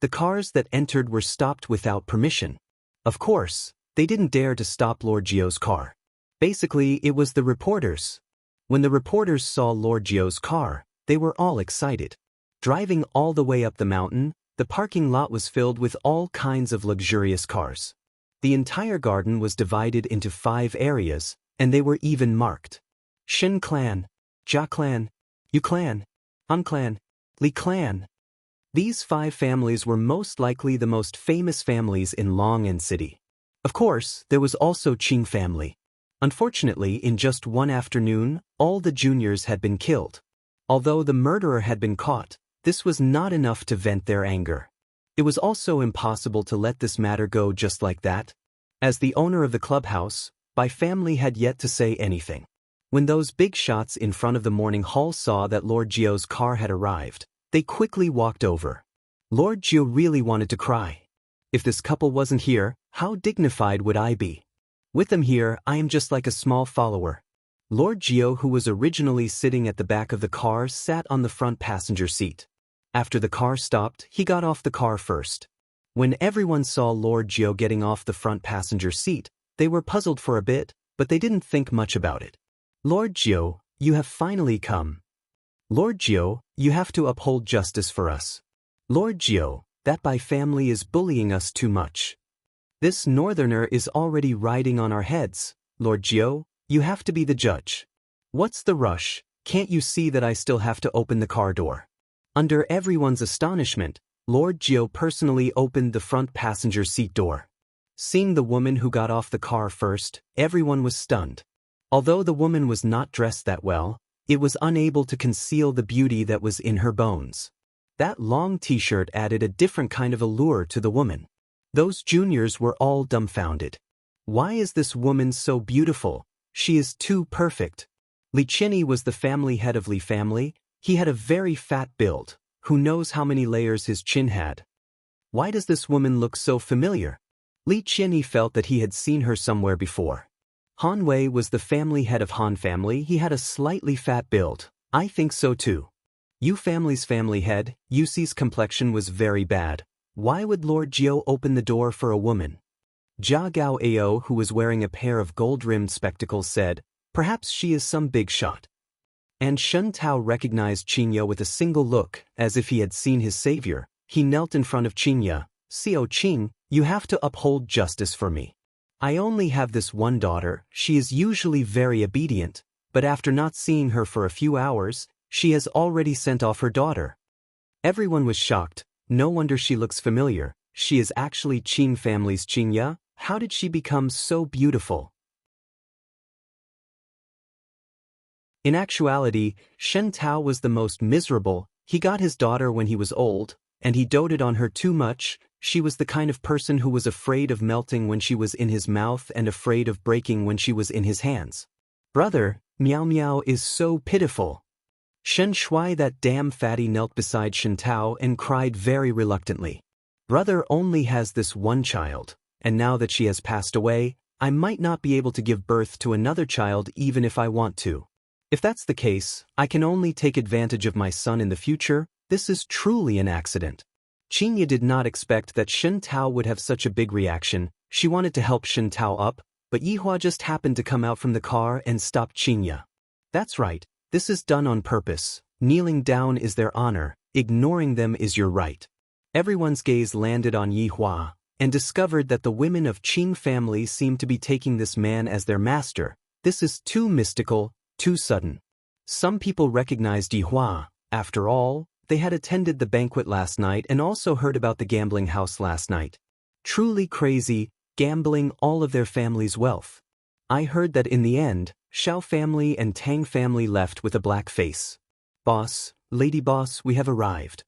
The cars that entered were stopped without permission. Of course, they didn't dare to stop Lord Jiao's car. Basically, it was the reporters. When the reporters saw Lord Jiao's car, they were all excited. Driving all the way up the mountain, the parking lot was filled with all kinds of luxurious cars. The entire garden was divided into 5 areas, and they were even marked. Shen Clan, Jia Clan, Yu Clan, Han Clan, Li Clan. These 5 families were most likely the most famous families in Long City. Of course, there was also Qing family. Unfortunately, in just one afternoon, all the juniors had been killed. Although the murderer had been caught, this was not enough to vent their anger. It was also impossible to let this matter go just like that. As the owner of the clubhouse, Bai family had yet to say anything. When those big shots in front of the morning hall saw that Lord Jio's car had arrived, they quickly walked over. Lord Jio really wanted to cry. If this couple wasn't here, how dignified would I be? With them here, I am just like a small follower. Lord Jio, who was originally sitting at the back of the car, sat on the front passenger seat. After the car stopped, he got off the car first. When everyone saw Lord Jio getting off the front passenger seat, they were puzzled for a bit, but they didn't think much about it. Lord Jio, you have finally come. Lord Jio, you have to uphold justice for us. Lord Jio, that Bai family is bullying us too much. This northerner is already riding on our heads. Lord Jio, you have to be the judge. What's the rush? Can't you see that I still have to open the car door? Under everyone's astonishment, Lord Jio personally opened the front passenger seat door. Seeing the woman who got off the car first, everyone was stunned. Although the woman was not dressed that well, it was unable to conceal the beauty that was in her bones. That long t-shirt added a different kind of allure to the woman. Those juniors were all dumbfounded. Why is this woman so beautiful? She is too perfect. Li Chinny was the family head of Li family. He had a very fat build. Who knows how many layers his chin had? Why does this woman look so familiar? Li Chinny felt that he had seen her somewhere before. Han Wei was the family head of Han family. He had a slightly fat build. I think so too. Yu family's family head, Yuxi's complexion was very bad. Why would Lord Jio open the door for a woman? Jia Gao Ao, who was wearing a pair of gold-rimmed spectacles, said, perhaps she is some big shot. And Shen Tao recognized Qingye with a single look, as if he had seen his savior. He knelt in front of Qingye. Xiao Qing, you have to uphold justice for me. I only have this one daughter. She is usually very obedient, but after not seeing her for a few hours, she has already sent off her daughter. Everyone was shocked. No wonder she looks familiar. She is actually Qin family's Qingye. How did she become so beautiful? In actuality, Shen Tao was the most miserable. He got his daughter when he was old, and he doted on her too much. She was the kind of person who was afraid of melting when she was in his mouth and afraid of breaking when she was in his hands. Brother, Miao Miao is so pitiful. Shen Shui, that damn fatty, knelt beside Shen Tao and cried very reluctantly. Brother only has this one child, and now that she has passed away, I might not be able to give birth to another child even if I want to. If that's the case, I can only take advantage of my son in the future. This is truly an accident. Qingye did not expect that Shen Tao would have such a big reaction. She wanted to help Shen Tao up, but Yihua just happened to come out from the car and stop Qingye. That's right, this is done on purpose. Kneeling down is their honor, ignoring them is your right. Everyone's gaze landed on Yihua, and discovered that the women of Qing family seemed to be taking this man as their master. This is too mystical, too sudden. Some people recognized Yihua. After all, they had attended the banquet last night and also heard about the gambling house last night. Truly crazy, gambling all of their family's wealth. I heard that in the end, Xiao family and Tang family left with a black face. Boss, Lady Boss, we have arrived.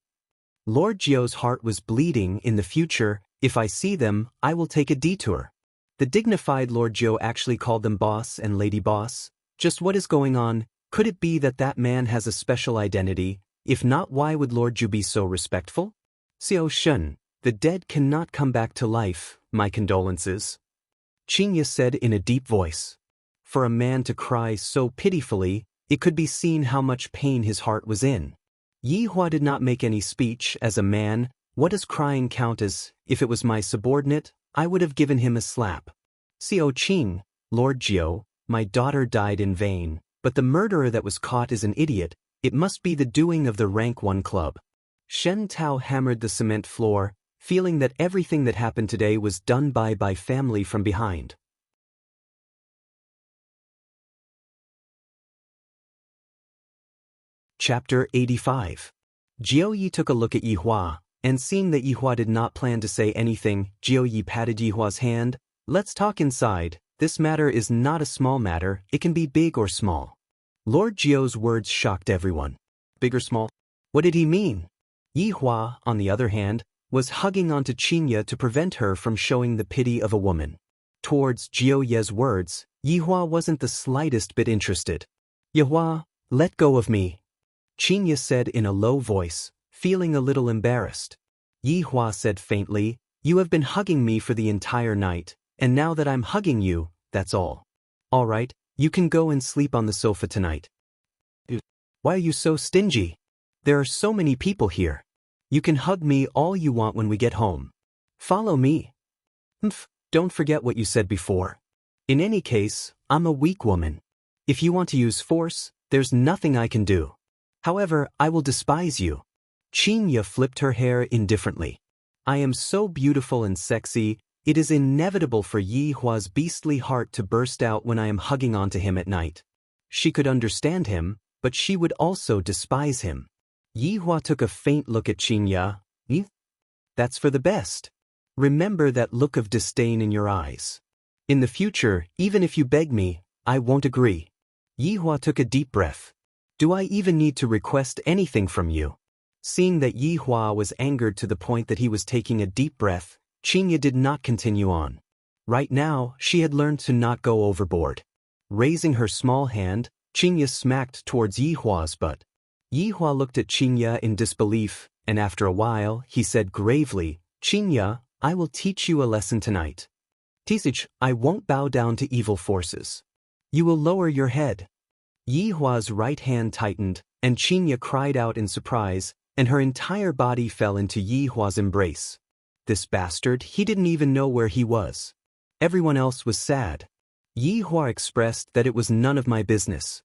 Lord Jio's heart was bleeding. In the future, if I see them, I will take a detour. The dignified Lord Jio actually called them Boss and Lady Boss. Just what is going on? Could it be that that man has a special identity? If not, why would Lord Ju be so respectful? Xiao Shen, the dead cannot come back to life. My condolences. Qingye said in a deep voice. For a man to cry so pitifully, it could be seen how much pain his heart was in. Yihua did not make any speech. As a man, what does crying count as? If it was my subordinate, I would have given him a slap. Xiao Qing, Lord Jio, my daughter died in vain, but the murderer that was caught is an idiot. It must be the doing of the Rank 1 club. Shen Tao hammered the cement floor, feeling that everything that happened today was done by family from behind. Chapter 85. Jiao Yi took a look at Yihua, and seeing that Yihua did not plan to say anything, Jiao Yi patted Yihua's hand. Let's talk inside. This matter is not a small matter, it can be big or small. Lord Jio's words shocked everyone. big or small? What did he mean? Yi Hua, on the other hand, was hugging onto Qinya to prevent her from showing the pity of a woman. Towards Jiu Ye's words, Yi Hua wasn't the slightest bit interested. Yi Hua, let go of me, Qinya said in a low voice, feeling a little embarrassed. Yi Hua said faintly, you have been hugging me for the entire night, and now that I'm hugging you, that's all. All right, you can go and sleep on the sofa tonight. Why are you so stingy? There are so many people here. You can hug me all you want when we get home. Follow me. Don't forget what you said before. In any case, I'm a weak woman. If you want to use force, there's nothing I can do. However, I will despise you. Qinya flipped her hair indifferently. I am so beautiful and sexy, it is inevitable for Yi Hua's beastly heart to burst out when I am hugging onto him at night. She could understand him, but she would also despise him. Yi Hua took a faint look at Qinya. That's for the best. Remember that look of disdain in your eyes. In the future, even if you beg me, I won't agree. Yi Hua took a deep breath. Do I even need to request anything from you? Seeing that Yi Hua was angered to the point that he was taking a deep breath, Qinya did not continue on. Right now, she had learned to not go overboard. Raising her small hand, Qinya smacked towards Yi Hua's butt. Yi Hua looked at Qinya in disbelief, and after a while, he said gravely, Qinya, I will teach you a lesson tonight. Teach, I won't bow down to evil forces. You will lower your head. Yi Hua's right hand tightened, and Qinya cried out in surprise, and her entire body fell into Yi Hua's embrace. This bastard, he didn't even know where he was. Everyone else was sad. Yi Hua expressed that it was none of my business.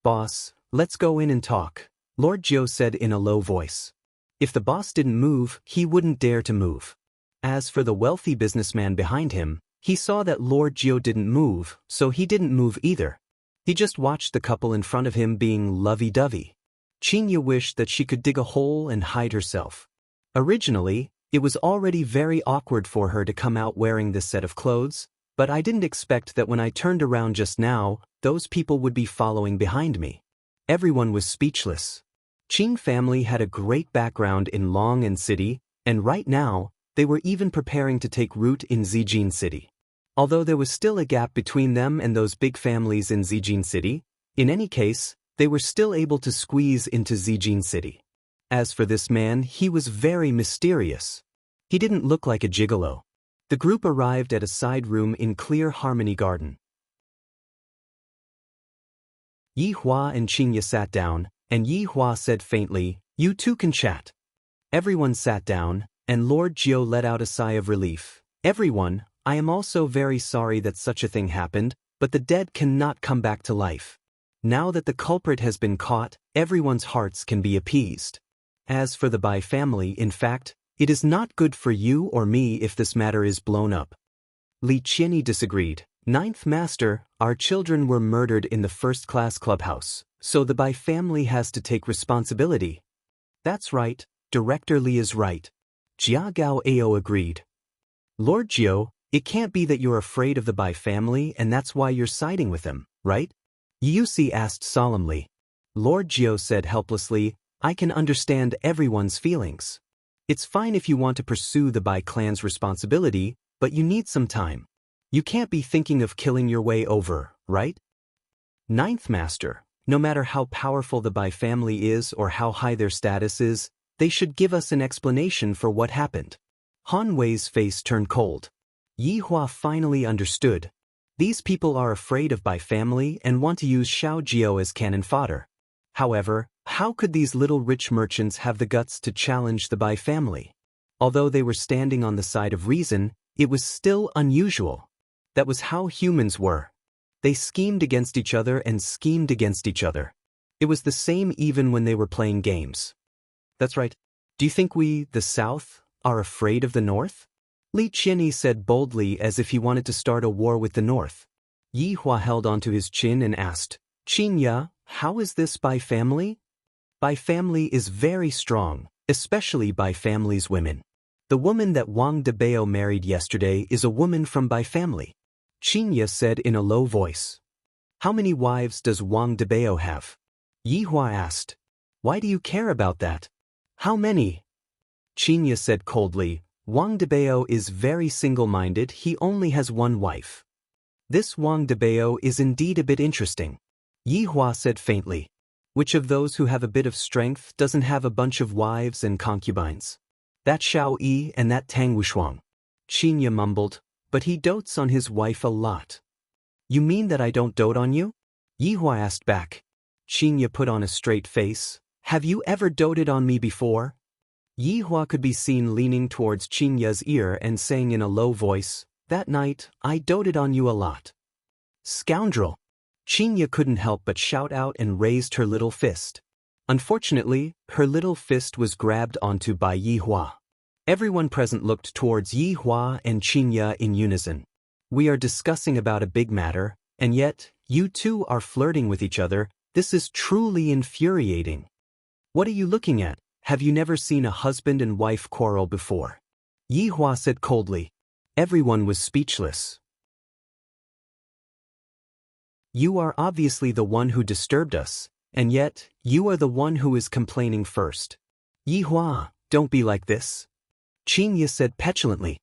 Boss, let's go in and talk, Lord Jiu said in a low voice. If the boss didn't move, he wouldn't dare to move. As for the wealthy businessman behind him, he saw that Lord Jiu didn't move, so he didn't move either. He just watched the couple in front of him being lovey-dovey. Qinya wished that she could dig a hole and hide herself. Originally, it was already very awkward for her to come out wearing this set of clothes, but I didn't expect that when I turned around just now, those people would be following behind me. Everyone was speechless. Qing family had a great background in Long and City, and right now, they were even preparing to take root in Zijin City. Although there was still a gap between them and those big families in Zijin City, in any case, they were still able to squeeze into Zijin City. As for this man, he was very mysterious. He didn't look like a gigolo. The group arrived at a side room in Clear Harmony Garden. Yi Hua and Qinya sat down, and Yi Hua said faintly, you two can chat. Everyone sat down, and Lord Jiu let out a sigh of relief. Everyone, I am also very sorry that such a thing happened, but the dead cannot come back to life. Now that the culprit has been caught, everyone's hearts can be appeased. As for the Bai family, in fact, it is not good for you or me if this matter is blown up. Li Qianyi disagreed. Ninth Master, our children were murdered in the first-class clubhouse, so the Bai family has to take responsibility. That's right, Director Li is right. Jia Gao Ao agreed. Lord Jiu, it can't be that you're afraid of the Bai family and that's why you're siding with them, right? Yusi asked solemnly. Lord Jiu said helplessly, I can understand everyone's feelings. It's fine if you want to pursue the Bai clan's responsibility, but you need some time. You can't be thinking of killing your way over, right? Ninth Master, no matter how powerful the Bai family is or how high their status is, they should give us an explanation for what happened. Han Wei's face turned cold. Yi Hua finally understood. These people are afraid of Bai family and want to use Xiao Jiu as cannon fodder. However, how could these little rich merchants have the guts to challenge the Bai family? Although they were standing on the side of reason, it was still unusual. That was how humans were. They schemed against each other and schemed against each other. It was the same even when they were playing games. That's right. Do you think we, the South, are afraid of the North? Li Qianyi said boldly as if he wanted to start a war with the North. Yi Hua held onto his chin and asked, Qinya, how is this Bai family? Bai family is very strong, especially Bai family's women. The woman that Wang Debao married yesterday is a woman from Bai family. Qinya said in a low voice. How many wives does Wang Debao have? Yi Hua asked. Why do you care about that? How many? Chinya said coldly, Wang Debao is very single-minded, he only has one wife. This Wang Debao is indeed a bit interesting. Yi Hua said faintly. Which of those who have a bit of strength doesn't have a bunch of wives and concubines? That Xiao Yi and that Tang Wushuang. Chinya mumbled, but he dotes on his wife a lot. You mean that I don't dote on you? Yi Hua asked back. Chinya put on a straight face. Have you ever doted on me before? Yi Hua could be seen leaning towards Chinya's ear and saying in a low voice, That night, I doted on you a lot. Scoundrel! Chinya couldn't help but shout out and raised her little fist. Unfortunately, her little fist was grabbed onto by Yi Hua. Everyone present looked towards Yi Hua and Chinya in unison. We are discussing about a big matter, and yet, you two are flirting with each other. This is truly infuriating. What are you looking at? Have you never seen a husband and wife quarrel before? Yi Hua said coldly. Everyone was speechless. You are obviously the one who disturbed us, and yet, you are the one who is complaining first. Yi Hua, don't be like this. Chinya said petulantly.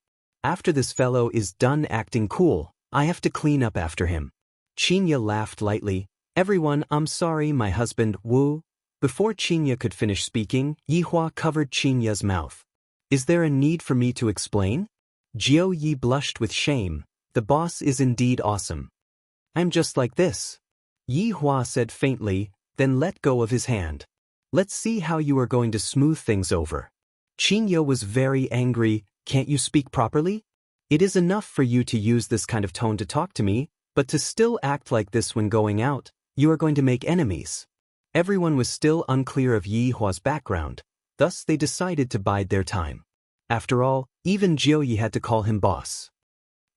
After this fellow is done acting cool, I have to clean up after him. Chinya laughed lightly. Everyone, I'm sorry, my husband, Wu. Before Chinya could finish speaking, Yi Hua covered Chinya's mouth. Is there a need for me to explain? Jiao Yi blushed with shame. The boss is indeed awesome. I'm just like this. Yi Hua said faintly, then let go of his hand. Let's see how you are going to smooth things over. Chinya was very angry. Can't you speak properly? It is enough for you to use this kind of tone to talk to me, but to still act like this when going out, you are going to make enemies. Everyone was still unclear of Yi Hua's background, thus they decided to bide their time. After all, even Jiao Yi had to call him boss.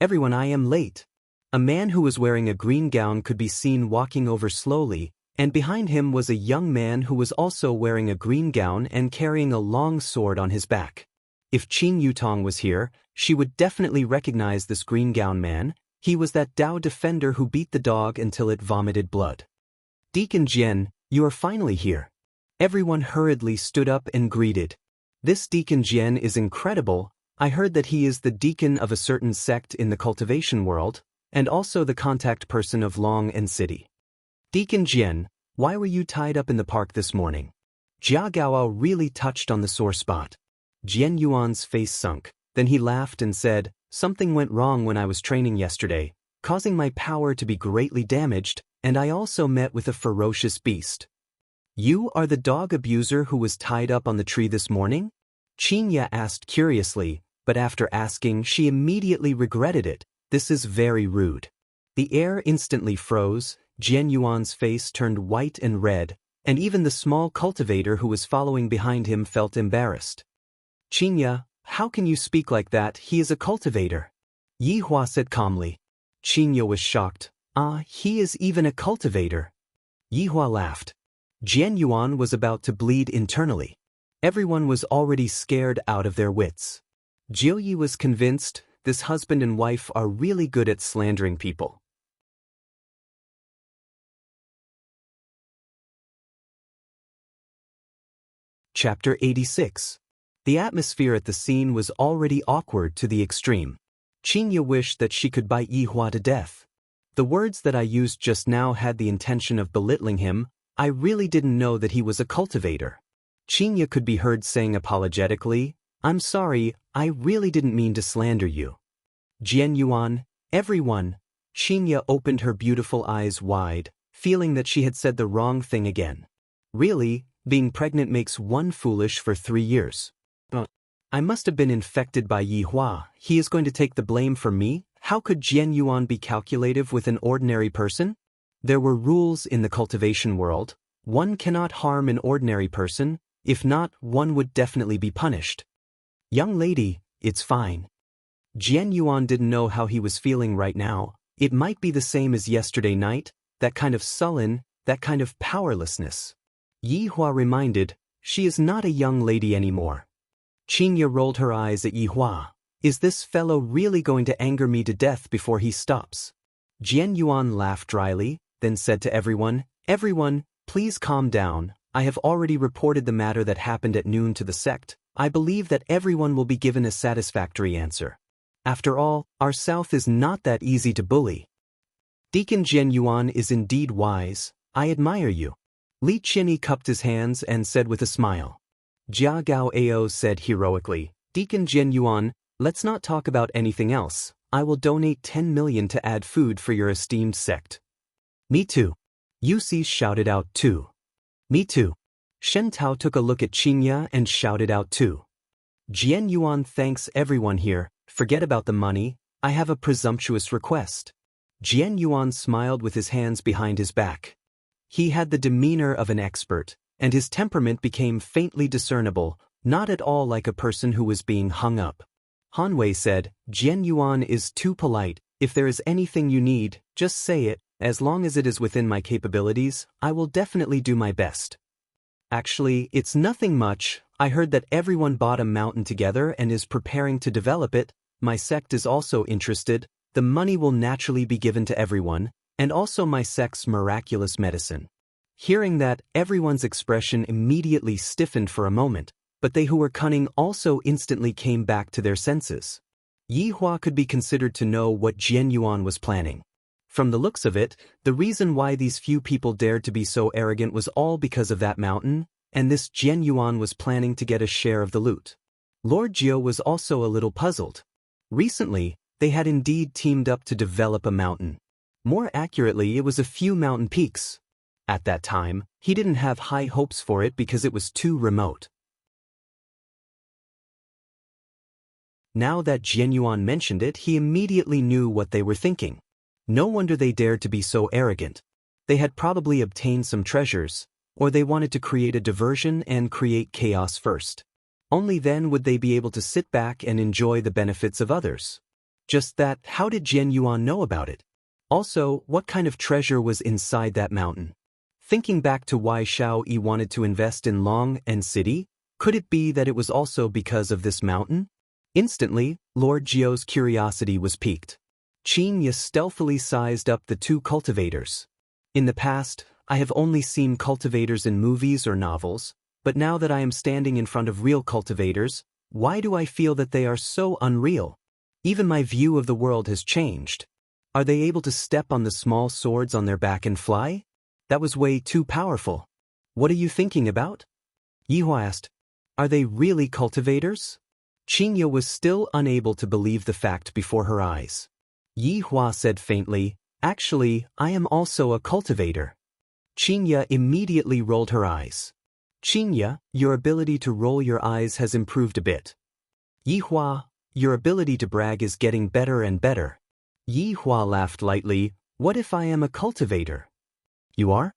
Everyone, I am late. A man who was wearing a green gown could be seen walking over slowly, and behind him was a young man who was also wearing a green gown and carrying a long sword on his back. If Qin Yutong was here, she would definitely recognize this green gown man. He was that Dao defender who beat the dog until it vomited blood. Deacon Jian, you are finally here. Everyone hurriedly stood up and greeted. This Deacon Jian is incredible. I heard that he is the deacon of a certain sect in the cultivation world, and also the contact person of Long and City. Deacon Jian, why were you tied up in the park this morning? Jia Gaoao really touched on the sore spot. Jian Yuan's face sunk, then he laughed and said, Something went wrong when I was training yesterday, causing my power to be greatly damaged, and I also met with a ferocious beast. You are the dog abuser who was tied up on the tree this morning? Chinya asked curiously, but after asking she immediately regretted it. This is very rude. The air instantly froze, Jian Yuan's face turned white and red, and even the small cultivator who was following behind him felt embarrassed. Chinya, how can you speak like that? He is a cultivator. Yi Hua said calmly. Chinya was shocked. He is even a cultivator. Yi Hua laughed. Jian Yuan was about to bleed internally. Everyone was already scared out of their wits. Jiao Yi was convinced this husband and wife are really good at slandering people. Chapter 86. The atmosphere at the scene was already awkward to the extreme. Chinya wished that she could bite Yi Hua to death. The words that I used just now had the intention of belittling him. I really didn't know that he was a cultivator. Chinya could be heard saying apologetically, I'm sorry, I really didn't mean to slander you. Jian Yuan, everyone. Chinya opened her beautiful eyes wide, feeling that she had said the wrong thing again. Really, being pregnant makes one foolish for 3 years. I must have been infected by Yi Hua. He is going to take the blame for me? How could Jian Yuan be calculative with an ordinary person? There were rules in the cultivation world. One cannot harm an ordinary person. If not, one would definitely be punished. Young lady, it's fine. Jian Yuan didn't know how he was feeling right now. It might be the same as yesterday night, that kind of sullen, that kind of powerlessness. Yi Hua reminded, she is not a young lady anymore. Chinya rolled her eyes at Yi Hua. Is this fellow really going to anger me to death before he stops? Jian Yuan laughed dryly, then said to everyone, Everyone, please calm down. I have already reported the matter that happened at noon to the sect. I believe that everyone will be given a satisfactory answer. After all, our South is not that easy to bully. Deacon Jian Yuan is indeed wise. I admire you. Li Qinyi cupped his hands and said with a smile. Jia Gao Ao said heroically, Deacon Jian Yuan, let's not talk about anything else. I will donate 10 million to add food for your esteemed sect. Me too. Yu Si shouted out too. Me too. Shen Tao took a look at Qingya and shouted out too. Jian Yuan thanks everyone here. Forget about the money. I have a presumptuous request. Jian Yuan smiled with his hands behind his back. He had the demeanor of an expert, and his temperament became faintly discernible, not at all like a person who was being hung up. Han Wei said, Jian Yuan is too polite. If there is anything you need, just say it. As long as it is within my capabilities, I will definitely do my best. Actually, it's nothing much. I heard that everyone bought a mountain together and is preparing to develop it. My sect is also interested. The money will naturally be given to everyone, and also my sect's miraculous medicine. Hearing that, everyone's expression immediately stiffened for a moment, but they who were cunning also instantly came back to their senses. Yi Hua could be considered to know what Jian Yuan was planning. From the looks of it, the reason why these few people dared to be so arrogant was all because of that mountain, and this Jian Yuan was planning to get a share of the loot. Lord Jiu was also a little puzzled. Recently, they had indeed teamed up to develop a mountain. More accurately, it was a few mountain peaks. At that time, he didn't have high hopes for it because it was too remote. Now that Jian Yuan mentioned it, he immediately knew what they were thinking. No wonder they dared to be so arrogant. They had probably obtained some treasures, or they wanted to create a diversion and create chaos first. Only then would they be able to sit back and enjoy the benefits of others. Just that, how did Jian Yuan know about it? Also, what kind of treasure was inside that mountain? Thinking back to why Shao Yi wanted to invest in Long and City, could it be that it was also because of this mountain? Instantly, Lord Jiu's curiosity was piqued. Qingya stealthily sized up the two cultivators. In the past, I have only seen cultivators in movies or novels, but now that I am standing in front of real cultivators, why do I feel that they are so unreal? Even my view of the world has changed. Are they able to step on the small swords on their back and fly? That was way too powerful. What are you thinking about? Yi Hua asked. Are they really cultivators? Qingya was still unable to believe the fact before her eyes. Yi Hua said faintly, Actually, I am also a cultivator. Qingya immediately rolled her eyes. Qingya, your ability to roll your eyes has improved a bit. Yi Hua, your ability to brag is getting better and better. Yi Hua laughed lightly. What if I am a cultivator? You are?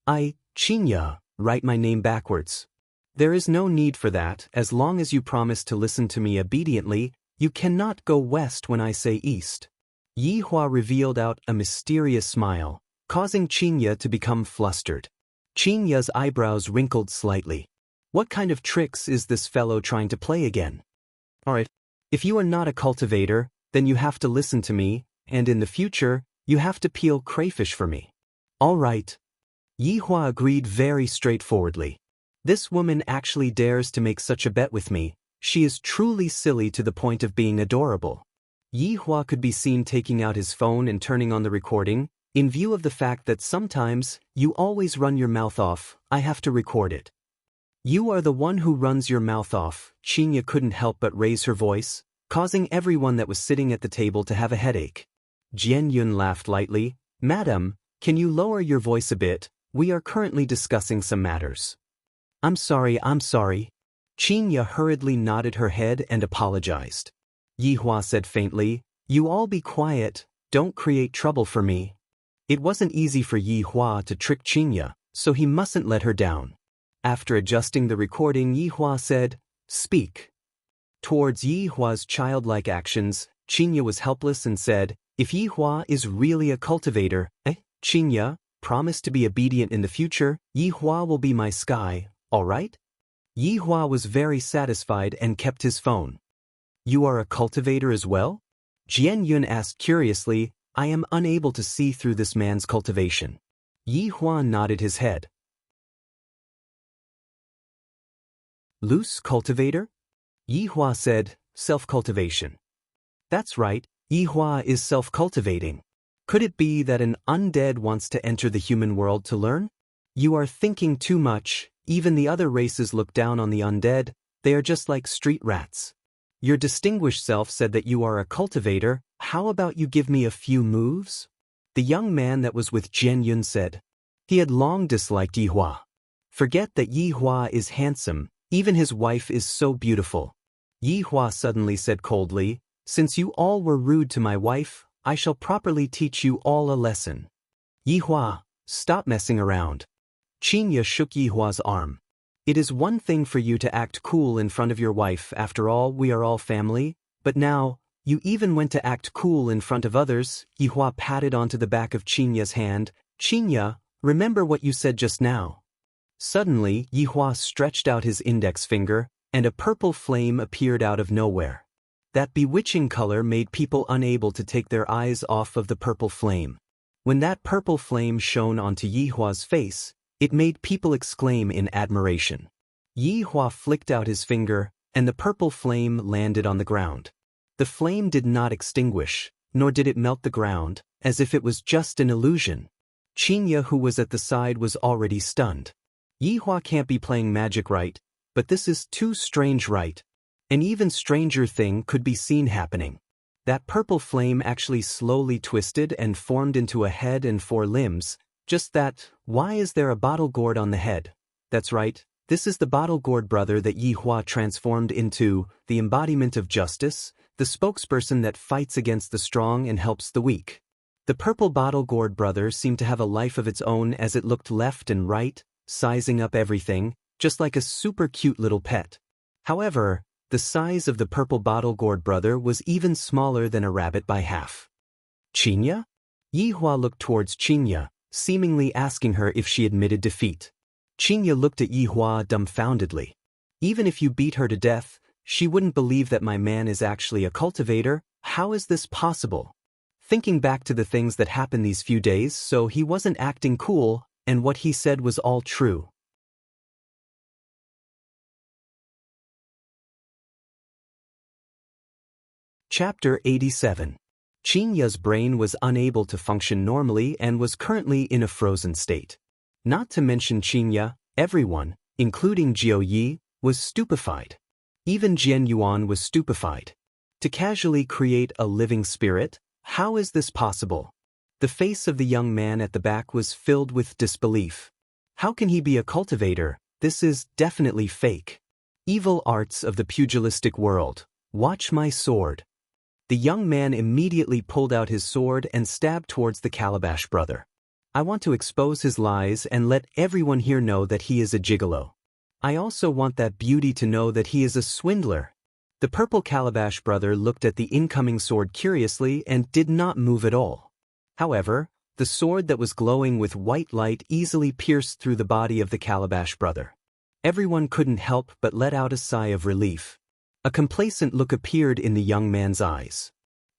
Qingya, write my name backwards. There is no need for that. As long as you promise to listen to me obediently, you cannot go west when I say east. Yi Hua revealed out a mysterious smile, causing Qingya to become flustered. Qingya's eyebrows wrinkled slightly. What kind of tricks is this fellow trying to play again? Alright, if you are not a cultivator, then you have to listen to me, and in the future, you have to peel crayfish for me. Alright. Yi Hua agreed very straightforwardly. This woman actually dares to make such a bet with me. She is truly silly to the point of being adorable. Yi Hua could be seen taking out his phone and turning on the recording. In view of the fact that sometimes you always run your mouth off, I have to record it. You are the one who runs your mouth off. Qingya couldn't help but raise her voice, causing everyone that was sitting at the table to have a headache. Jian Yun laughed lightly. Madam, can you lower your voice a bit? We are currently discussing some matters. I'm sorry. Qingya hurriedly nodded her head and apologized. Yi Hua said faintly, You all be quiet, don't create trouble for me. It wasn't easy for Yi Hua to trick Qingya, so he mustn't let her down. After adjusting the recording, Yi Hua said, Speak. Towards Yi Hua's childlike actions, Qingya was helpless and said, If Yi Hua is really a cultivator, Qingya, promise to be obedient in the future. Yi Hua will be my sky, all right? Yi Hua was very satisfied and kept his phone. You are a cultivator as well? Jian Yun asked curiously. I am unable to see through this man's cultivation. Yi Hua nodded his head. Loose cultivator? Yihua said, self-cultivation. That's right, Yihua is self-cultivating. Could it be that an undead wants to enter the human world to learn? You are thinking too much. Even the other races look down on the undead. They are just like street rats. Your distinguished self said that you are a cultivator. How about you give me a few moves? The young man that was with Jian Yun said. He had long disliked Yihua. Forget that Yihua is handsome. Even his wife is so beautiful. Yihua suddenly said coldly, since you all were rude to my wife, I shall properly teach you all a lesson. Yihua, stop messing around. Qinya shook Yihua's arm. It is one thing for you to act cool in front of your wife, after all we are all family, but now, you even went to act cool in front of others. Yihua patted onto the back of Qinya's hand. Qinya, remember what you said just now. Suddenly, Yihua stretched out his index finger, and a purple flame appeared out of nowhere. That bewitching color made people unable to take their eyes off of the purple flame. When that purple flame shone onto Yihua's face, it made people exclaim in admiration. Yihua flicked out his finger, and the purple flame landed on the ground. The flame did not extinguish, nor did it melt the ground, as if it was just an illusion. Qinya, who was at the side, was already stunned. Yihua can't be playing magic right, but this is too strange, right? An even stranger thing could be seen happening. That purple flame actually slowly twisted and formed into a head and 4 limbs. Just that, why is there a bottle gourd on the head? That's right, this is the bottle gourd brother that Yihua transformed into, the embodiment of justice, the spokesperson that fights against the strong and helps the weak. The purple bottle gourd brother seemed to have a life of its own as it looked left and right, sizing up everything, just like a super cute little pet. However, the size of the purple bottle gourd brother was even smaller than a rabbit by half. Qinya? Yihua looked towards Qinya, seemingly asking her if she admitted defeat. Qinya looked at Yihua dumbfoundedly. Even if you beat her to death, she wouldn't believe that my man is actually a cultivator. How is this possible? Thinking back to the things that happened these few days, so he wasn't acting cool, and what he said was all true. Chapter 87. Qinya's brain was unable to function normally and was currently in a frozen state. Not to mention Qinya, everyone, including Jiao Yi, was stupefied. Even Jian Yuan was stupefied. To casually create a living spirit? How is this possible? The face of the young man at the back was filled with disbelief. How can he be a cultivator? This is definitely fake. Evil arts of the pugilistic world. Watch my sword. The young man immediately pulled out his sword and stabbed towards the Calabash brother. I want to expose his lies and let everyone here know that he is a gigolo. I also want that beauty to know that he is a swindler. The purple Calabash brother looked at the incoming sword curiously and did not move at all. However, the sword that was glowing with white light easily pierced through the body of the Calabash brother. Everyone couldn't help but let out a sigh of relief. A complacent look appeared in the young man's eyes.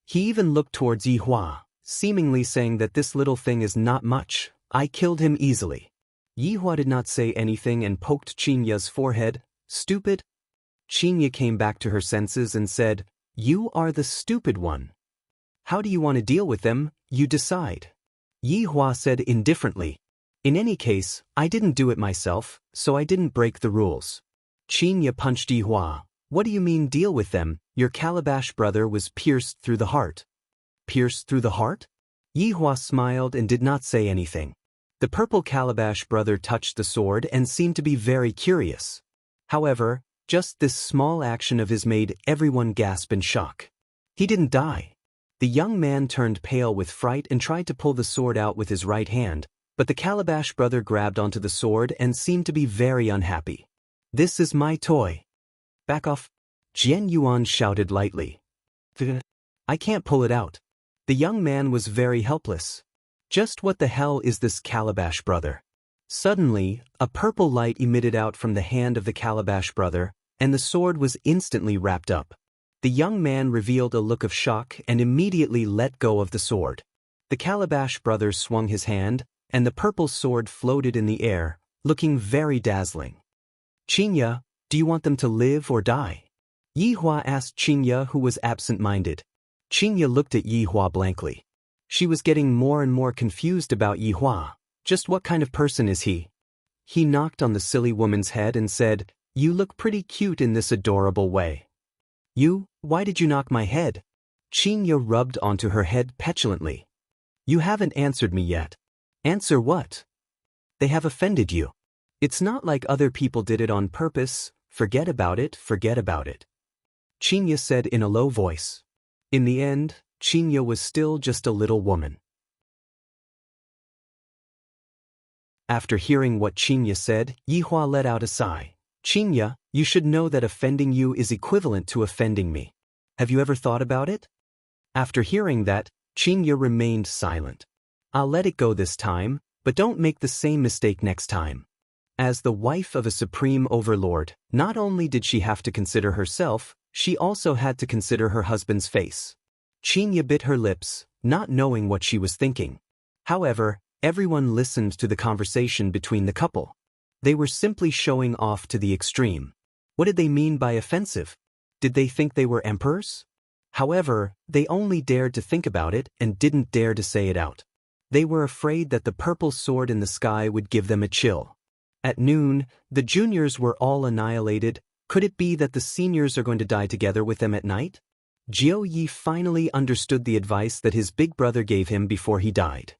He even looked towards Yihua, seemingly saying that this little thing is not much. I killed him easily. Yihua did not say anything and poked Qinya's forehead. Stupid? Qinya came back to her senses and said, you are the stupid one. How do you want to deal with them? You decide. Yihua said indifferently. In any case, I didn't do it myself, so I didn't break the rules. Qinya punched Yihua. What do you mean deal with them? Your Calabash brother was pierced through the heart. Pierced through the heart? Yihua smiled and did not say anything. The purple Calabash brother touched the sword and seemed to be very curious. However, just this small action of his made everyone gasp in shock. He didn't die. The young man turned pale with fright and tried to pull the sword out with his right hand, but the Calabash brother grabbed onto the sword and seemed to be very unhappy. This is my toy. Back off. Jian Yuan shouted lightly. I can't pull it out. The young man was very helpless. Just what the hell is this Calabash brother? Suddenly, a purple light emitted out from the hand of the Calabash brother, and the sword was instantly wrapped up. The young man revealed a look of shock and immediately let go of the sword. The Calabash brother swung his hand, and the purple sword floated in the air, looking very dazzling. Qinya, Do you want them to live or die? Yi Hua asked Qingye, who was absent-minded. Qingye looked at Yi Hua blankly. She was getting more and more confused about Yi Hua. Just what kind of person is he? He knocked on the silly woman's head and said, "You look pretty cute in this adorable way." Why did you knock my head? Qingye rubbed onto her head petulantly. You haven't answered me yet. Answer what? They have offended you. It's not like other people did it on purpose. Forget about it, forget about it. Qingye said in a low voice. In the end, Qingye was still just a little woman. After hearing what Qingye said, Yi Hua let out a sigh. Qingye, you should know that offending you is equivalent to offending me. Have you ever thought about it? After hearing that, Qingye remained silent. I'll let it go this time, but don't make the same mistake next time. As the wife of a supreme overlord, not only did she have to consider herself, she also had to consider her husband's face. Qingye bit her lips, not knowing what she was thinking. However, everyone listened to the conversation between the couple. They were simply showing off to the extreme. What did they mean by offensive? Did they think they were emperors? However, they only dared to think about it and didn't dare to say it out. They were afraid that the purple sword in the sky would give them a chill. At noon, the juniors were all annihilated. Could it be that the seniors are going to die together with them at night? Jiao Yi finally understood the advice that his big brother gave him before he died.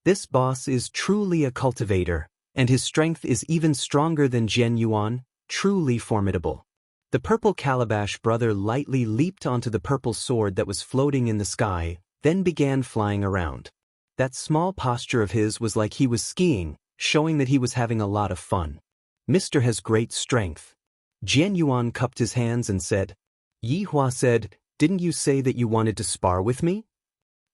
This boss is truly a cultivator, and his strength is even stronger than Jian Yuan, truly formidable. The purple calabash brother lightly leaped onto the purple sword that was floating in the sky, then began flying around. That small posture of his was like he was skiing, showing that he was having a lot of fun. Mr. has great strength. Jian Yuan cupped his hands and said. Yi Hua said, didn't you say that you wanted to spar with me?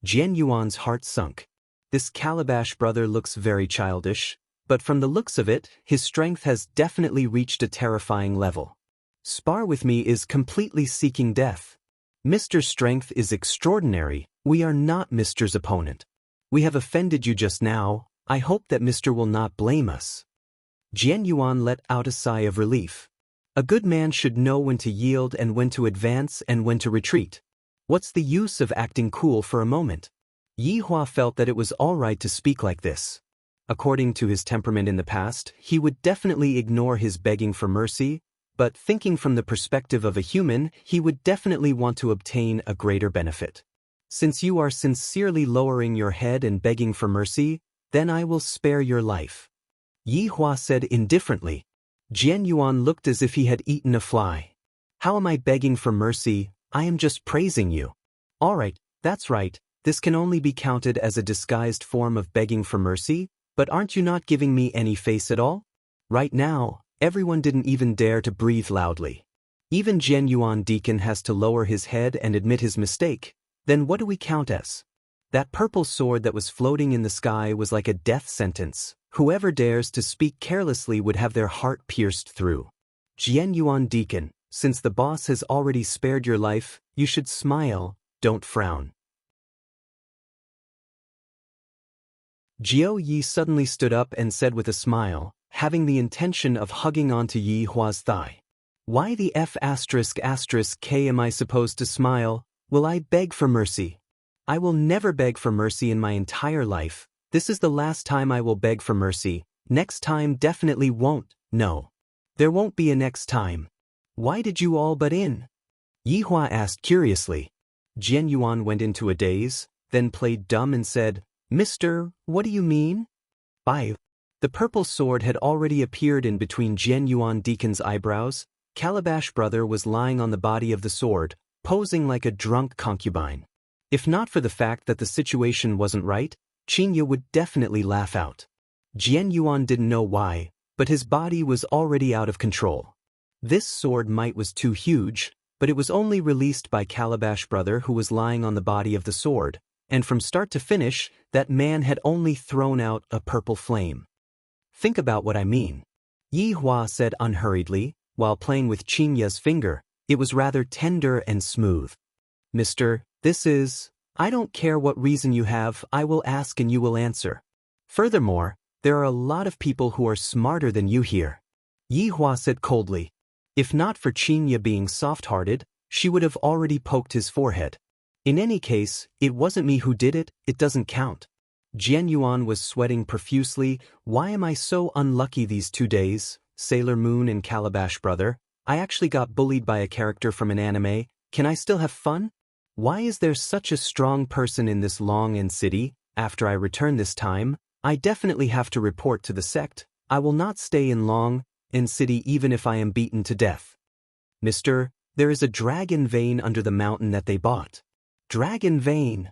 Jian Yuan's heart sunk. This calabash brother looks very childish, but from the looks of it, his strength has definitely reached a terrifying level. Spar with me is completely seeking death. Mr.'s strength is extraordinary. We are not Mr.'s opponent. We have offended you just now. I hope that Mr. will not blame us. Jian Yuan let out a sigh of relief. A good man should know when to yield and when to advance and when to retreat. What's the use of acting cool for a moment? Yi Hua felt that it was all right to speak like this. According to his temperament in the past, he would definitely ignore his begging for mercy, but thinking from the perspective of a human, he would definitely want to obtain a greater benefit. Since you are sincerely lowering your head and begging for mercy, then I will spare your life. Yi Hua said indifferently. Jian Yuan looked as if he had eaten a fly. How am I begging for mercy? I am just praising you. All right, that's right, this can only be counted as a disguised form of begging for mercy, but aren't you not giving me any face at all? Right now, everyone didn't even dare to breathe loudly. Even Jian Yuan Deacon has to lower his head and admit his mistake. Then what do we count as? That purple sword that was floating in the sky was like a death sentence. Whoever dares to speak carelessly would have their heart pierced through. Jian Yuan Deacon, since the boss has already spared your life, you should smile, don't frown. Jiao Yi suddenly stood up and said with a smile, having the intention of hugging onto Yi Hua's thigh. Why the F***K am I supposed to smile? Will I beg for mercy? I will never beg for mercy in my entire life. This is the last time I will beg for mercy. Next time definitely won't. No. There won't be a next time. Why did you all butt in? Yi Hua asked curiously. Jian Yuan went into a daze, then played dumb and said, Mister, what do you mean? 5. The purple sword had already appeared in between Jian Yuan Deacon's eyebrows. Calabash brother was lying on the body of the sword, posing like a drunk concubine. If not for the fact that the situation wasn't right, Qingye would definitely laugh out. Jian Yuan didn't know why, but his body was already out of control. This sword might was too huge, but it was only released by Calabash brother who was lying on the body of the sword, and from start to finish, that man had only thrown out a purple flame. Think about what I mean. Yi Hua said unhurriedly, while playing with Qingye's finger. It was rather tender and smooth. Mister, this is... I don't care what reason you have, I will ask and you will answer. Furthermore, there are a lot of people who are smarter than you here. Yi Hua said coldly. If not for Qinya being soft-hearted, she would have already poked his forehead. In any case, it wasn't me who did it, it doesn't count. Jian Yuan was sweating profusely. Why am I so unlucky these 2 days? Sailor Moon and Calabash Brother. I actually got bullied by a character from an anime. Can I still have fun? Why is there such a strong person in this Long N city? After I return this time, I definitely have to report to the sect. I will not stay in Long N city even if I am beaten to death. Mister, there is a dragon vein under the mountain that they bought. Dragon vein.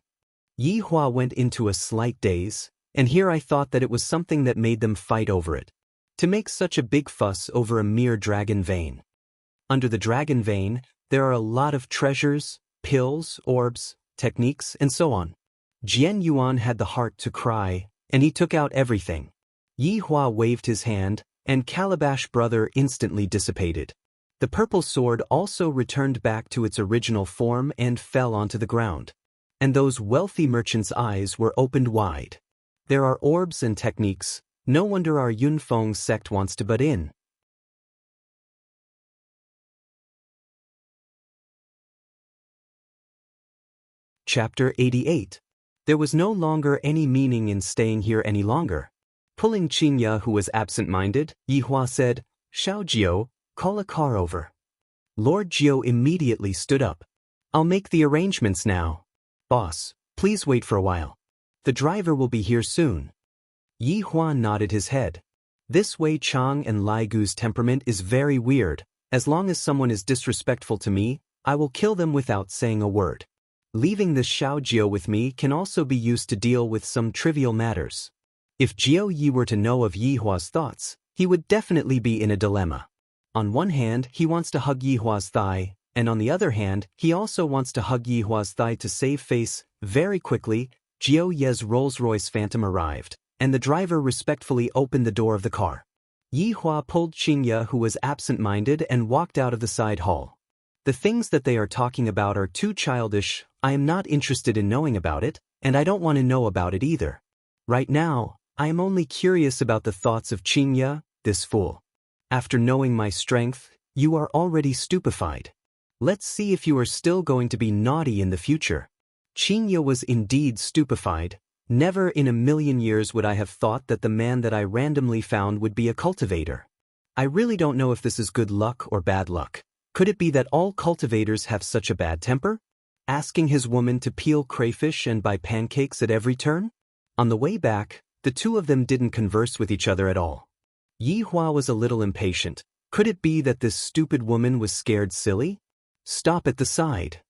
Yi Hua went into a slight daze, and here I thought that it was something that made them fight over it. To make such a big fuss over a mere dragon vein. Under the dragon vein, there are a lot of treasures, pills, orbs, techniques, and so on. Jian Yuan had the heart to cry, and he took out everything. Yi Hua waved his hand, and Calabash Brother instantly dissipated. The purple sword also returned back to its original form and fell onto the ground. And those wealthy merchants' eyes were opened wide. There are orbs and techniques, no wonder our Yunfeng sect wants to butt in. Chapter 88. There was no longer any meaning in staying here any longer. Pulling Qinya, who was absent-minded, Yi Hua said, "Xiao Jiao, call a car over." Lord Jiao immediately stood up. "I'll make the arrangements now." "Boss, please wait for a while. The driver will be here soon." Yi Hua nodded his head. This Wei Chang and Lai Gu's temperament is very weird. As long as someone is disrespectful to me, I will kill them without saying a word. Leaving this Xiao Jiao with me can also be used to deal with some trivial matters. If Jiao Yi were to know of Yi Hua's thoughts, he would definitely be in a dilemma. On one hand, he wants to hug Yi Hua's thigh, and on the other hand, he also wants to hug Yi Hua's thigh to save face. Very quickly, Jiao Ye's Rolls-Royce Phantom arrived, and the driver respectfully opened the door of the car. Yi Hua pulled Qinya, who was absent-minded, and walked out of the side hall. The things that they are talking about are too childish. I am not interested in knowing about it, and I don't want to know about it either. Right now, I am only curious about the thoughts of Qinya, this fool. After knowing my strength, you are already stupefied. Let's see if you are still going to be naughty in the future. Qinya was indeed stupefied. Never in a million years would I have thought that the man that I randomly found would be a cultivator. I really don't know if this is good luck or bad luck. Could it be that all cultivators have such a bad temper? Asking his woman to peel crayfish and buy pancakes at every turn? On the way back, the two of them didn't converse with each other at all. Yi Hua was a little impatient. Could it be that this stupid woman was scared silly? "Stop at the side,"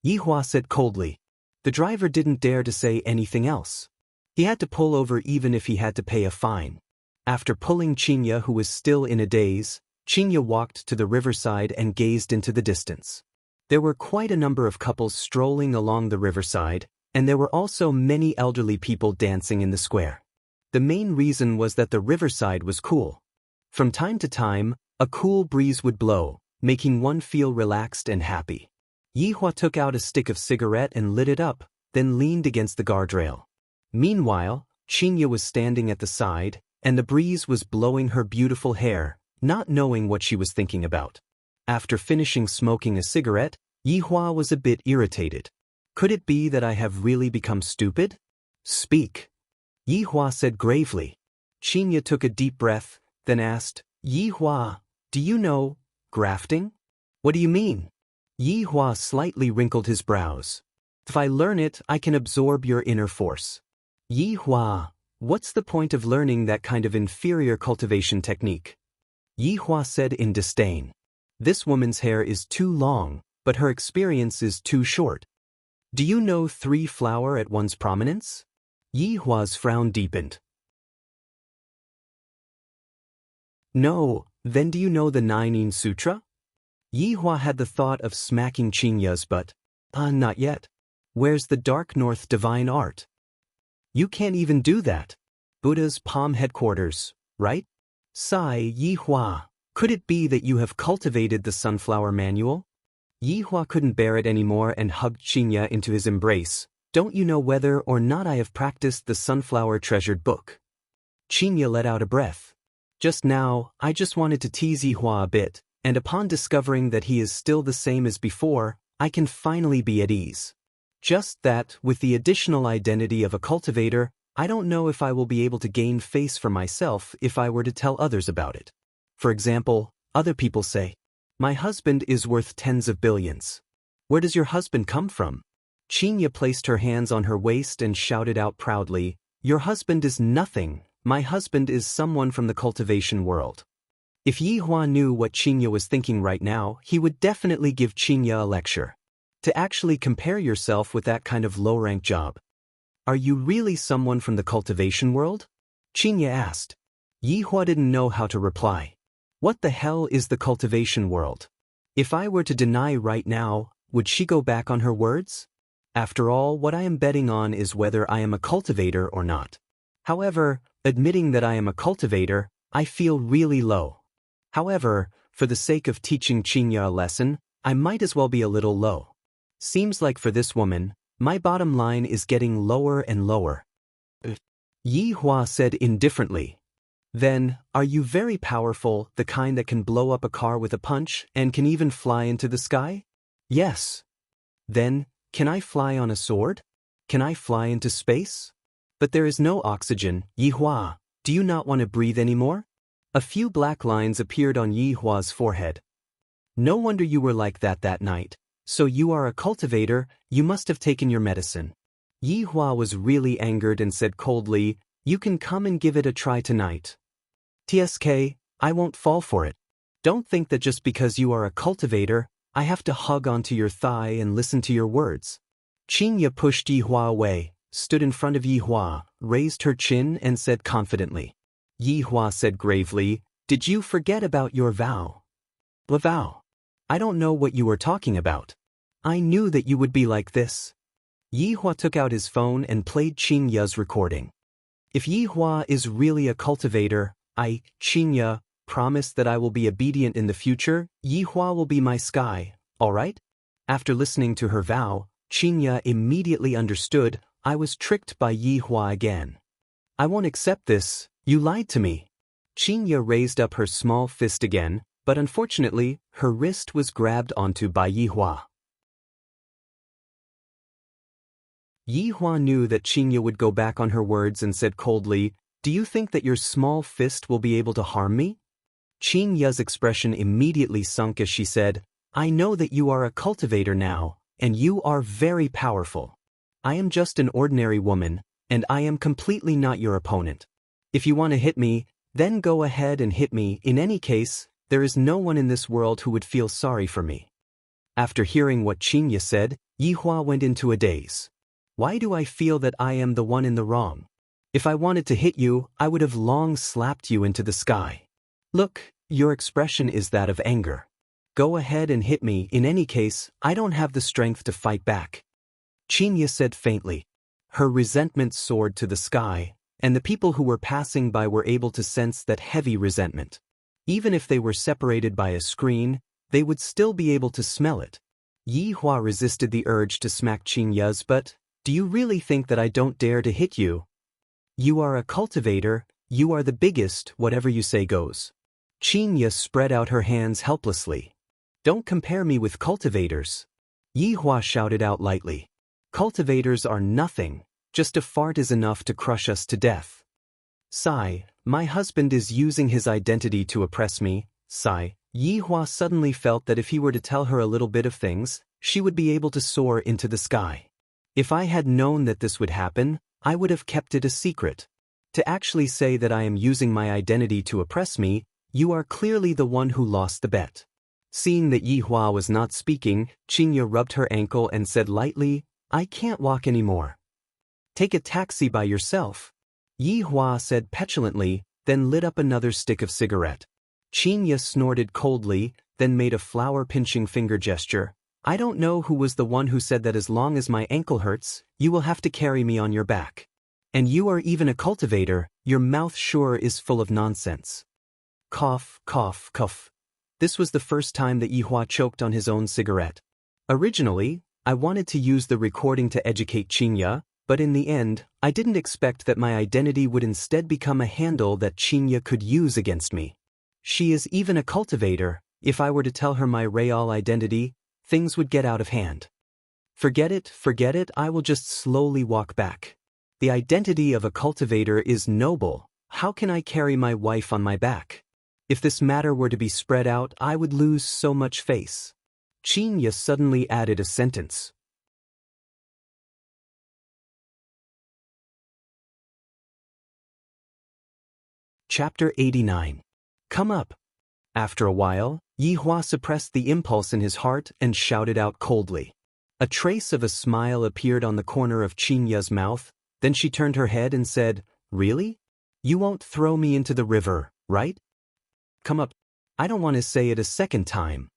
Yi Hua said coldly. The driver didn't dare to say anything else. He had to pull over even if he had to pay a fine. After pulling Qinya, who was still in a daze, Qinya walked to the riverside and gazed into the distance. There were quite a number of couples strolling along the riverside, and there were also many elderly people dancing in the square. The main reason was that the riverside was cool. From time to time, a cool breeze would blow, making one feel relaxed and happy. Yi Hua took out a stick of cigarette and lit it up, then leaned against the guardrail. Meanwhile, Qinya was standing at the side, and the breeze was blowing her beautiful hair, not knowing what she was thinking about. After finishing smoking a cigarette, Yi Hua was a bit irritated. Could it be that I have really become stupid? "Speak," Yi Hua said gravely. Qinya took a deep breath, then asked, "Yi Hua, do you know grafting?" "What do you mean?" Yi Hua slightly wrinkled his brows. "If I learn it, I can absorb your inner force." "Yi Hua, what's the point of learning that kind of inferior cultivation technique?" Yi Hua said in disdain. "This woman's hair is too long, but her experience is too short. Do you know 3 flower at one's prominence?" Yi Hua's frown deepened. "No, then do you know the 9 Sutra?" Yi Hua had the thought of smacking Qinya's butt. Not yet. Where's the Dark North Divine Art?" "You can't even do that. Buddha's palm headquarters, right?" Sigh, Yi Hua. Could it be that you have cultivated the Sunflower Manual? Yi Hua couldn't bear it anymore and hugged Qinya into his embrace. "Don't you know whether or not I have practiced the Sunflower Treasured Book?" Qinya let out a breath. Just now, I just wanted to tease Yi Hua a bit, And upon discovering that he is still the same as before, I can finally be at ease. Just that, with the additional identity of a cultivator, I don't know if I will be able to gain face for myself if I were to tell others about it. For example, other people say, "My husband is worth tens of billions. Where does your husband come from?" Chinya placed her hands on her waist and shouted out proudly, "Your husband is nothing. My husband is someone from the cultivation world." If Yihua knew what Chinya was thinking right now, he would definitely give Chinya a lecture. To actually compare yourself with that kind of low-rank job. "Are you really someone from the cultivation world?" Chinya asked. Yihua didn't know how to reply. What the hell is the cultivation world? If I were to deny right now, would she go back on her words? After all, what I am betting on is whether I am a cultivator or not. However, admitting that I am a cultivator, I feel really low. However, for the sake of teaching Chinya a lesson, I might as well be a little low. Seems like for this woman, my bottom line is getting lower and lower. Yihua said indifferently. Then, are you very powerful, the kind that can blow up a car with a punch and can even fly into the sky? Yes. Then, can I fly on a sword? Can I fly into space? But there is no oxygen, Yihua. Do you not want to breathe anymore? A few black lines appeared on Yihua's forehead. No wonder you were like that night. So you are a cultivator, you must have taken your medicine. Yihua was really angered and said coldly, "You can come and give it a try tonight." "TSK, I won't fall for it. Don't think that just because you are a cultivator, I have to hug onto your thigh and listen to your words." Chinya pushed Yihua away, stood in front of Yihua, raised her chin and said confidently. Yihua said gravely, "Did you forget about your vow?" "The vow? I don't know what you were talking about. I knew that you would be like this." Yihua took out his phone and played Chinya's recording. "If Yihua is really a cultivator, I, Chinya, promise that I will be obedient in the future. Yihua will be my sky, alright?" After listening to her vow, Chinya immediately understood I was tricked by Yihua again. "I won't accept this, you lied to me." Chinya raised up her small fist again, but unfortunately, her wrist was grabbed onto by Yihua. Yihua knew that Chinya would go back on her words and said coldly, "Do you think that your small fist will be able to harm me?" Chinya's expression immediately sunk as she said, "I know that you are a cultivator now, and you are very powerful. I am just an ordinary woman, and I am completely not your opponent. If you want to hit me, then go ahead and hit me. In any case, there is no one in this world who would feel sorry for me." After hearing what Chinya said, Yihua went into a daze. Why do I feel that I am the one in the wrong? If I wanted to hit you, I would have long slapped you into the sky. Look, your expression is that of anger. Go ahead and hit me. In any case, I don't have the strength to fight back. Chinya said faintly. Her resentment soared to the sky, and the people who were passing by were able to sense that heavy resentment. Even if they were separated by a screen, they would still be able to smell it. Yihua resisted the urge to smack Chinya's, "But, do you really think that I don't dare to hit you? You are a cultivator, you are the biggest, whatever you say goes." Chinya spread out her hands helplessly. "Don't compare me with cultivators." Yihua shouted out lightly. "Cultivators are nothing, just a fart is enough to crush us to death." Sigh, my husband is using his identity to oppress me. Sigh, Yihua suddenly felt that if he were to tell her a little bit of things, she would be able to soar into the sky. If I had known that this would happen, I would have kept it a secret. To actually say that I am using my identity to oppress me, you are clearly the one who lost the bet. Seeing that Yihua was not speaking, Chinya rubbed her ankle and said lightly, "I can't walk anymore." "Take a taxi by yourself," Yihua said petulantly, then lit up another stick of cigarette. Chinya snorted coldly, then made a flower-pinching finger gesture. "I don't know who was the one who said that as long as my ankle hurts, you will have to carry me on your back. And you are even a cultivator, your mouth sure is full of nonsense." Cough, cough, cough. This was the first time that Yihua choked on his own cigarette. Originally, I wanted to use the recording to educate Chinya, but in the end, I didn't expect that my identity would instead become a handle that Chinya could use against me. She is even a cultivator, If I were to tell her my real identity, things would get out of hand. Forget it, I will just slowly walk back. The identity of a cultivator is noble. How can I carry my wife on my back? If this matter were to be spread out, I would lose so much face. Chinya suddenly added a sentence. Chapter 89. Come up. After a while, Yihua suppressed the impulse in his heart and shouted out coldly. A trace of a smile appeared on the corner of Chinya's mouth, then she turned her head and said, Really? You won't throw me into the river, right? Come up. I don't want to say it a second time.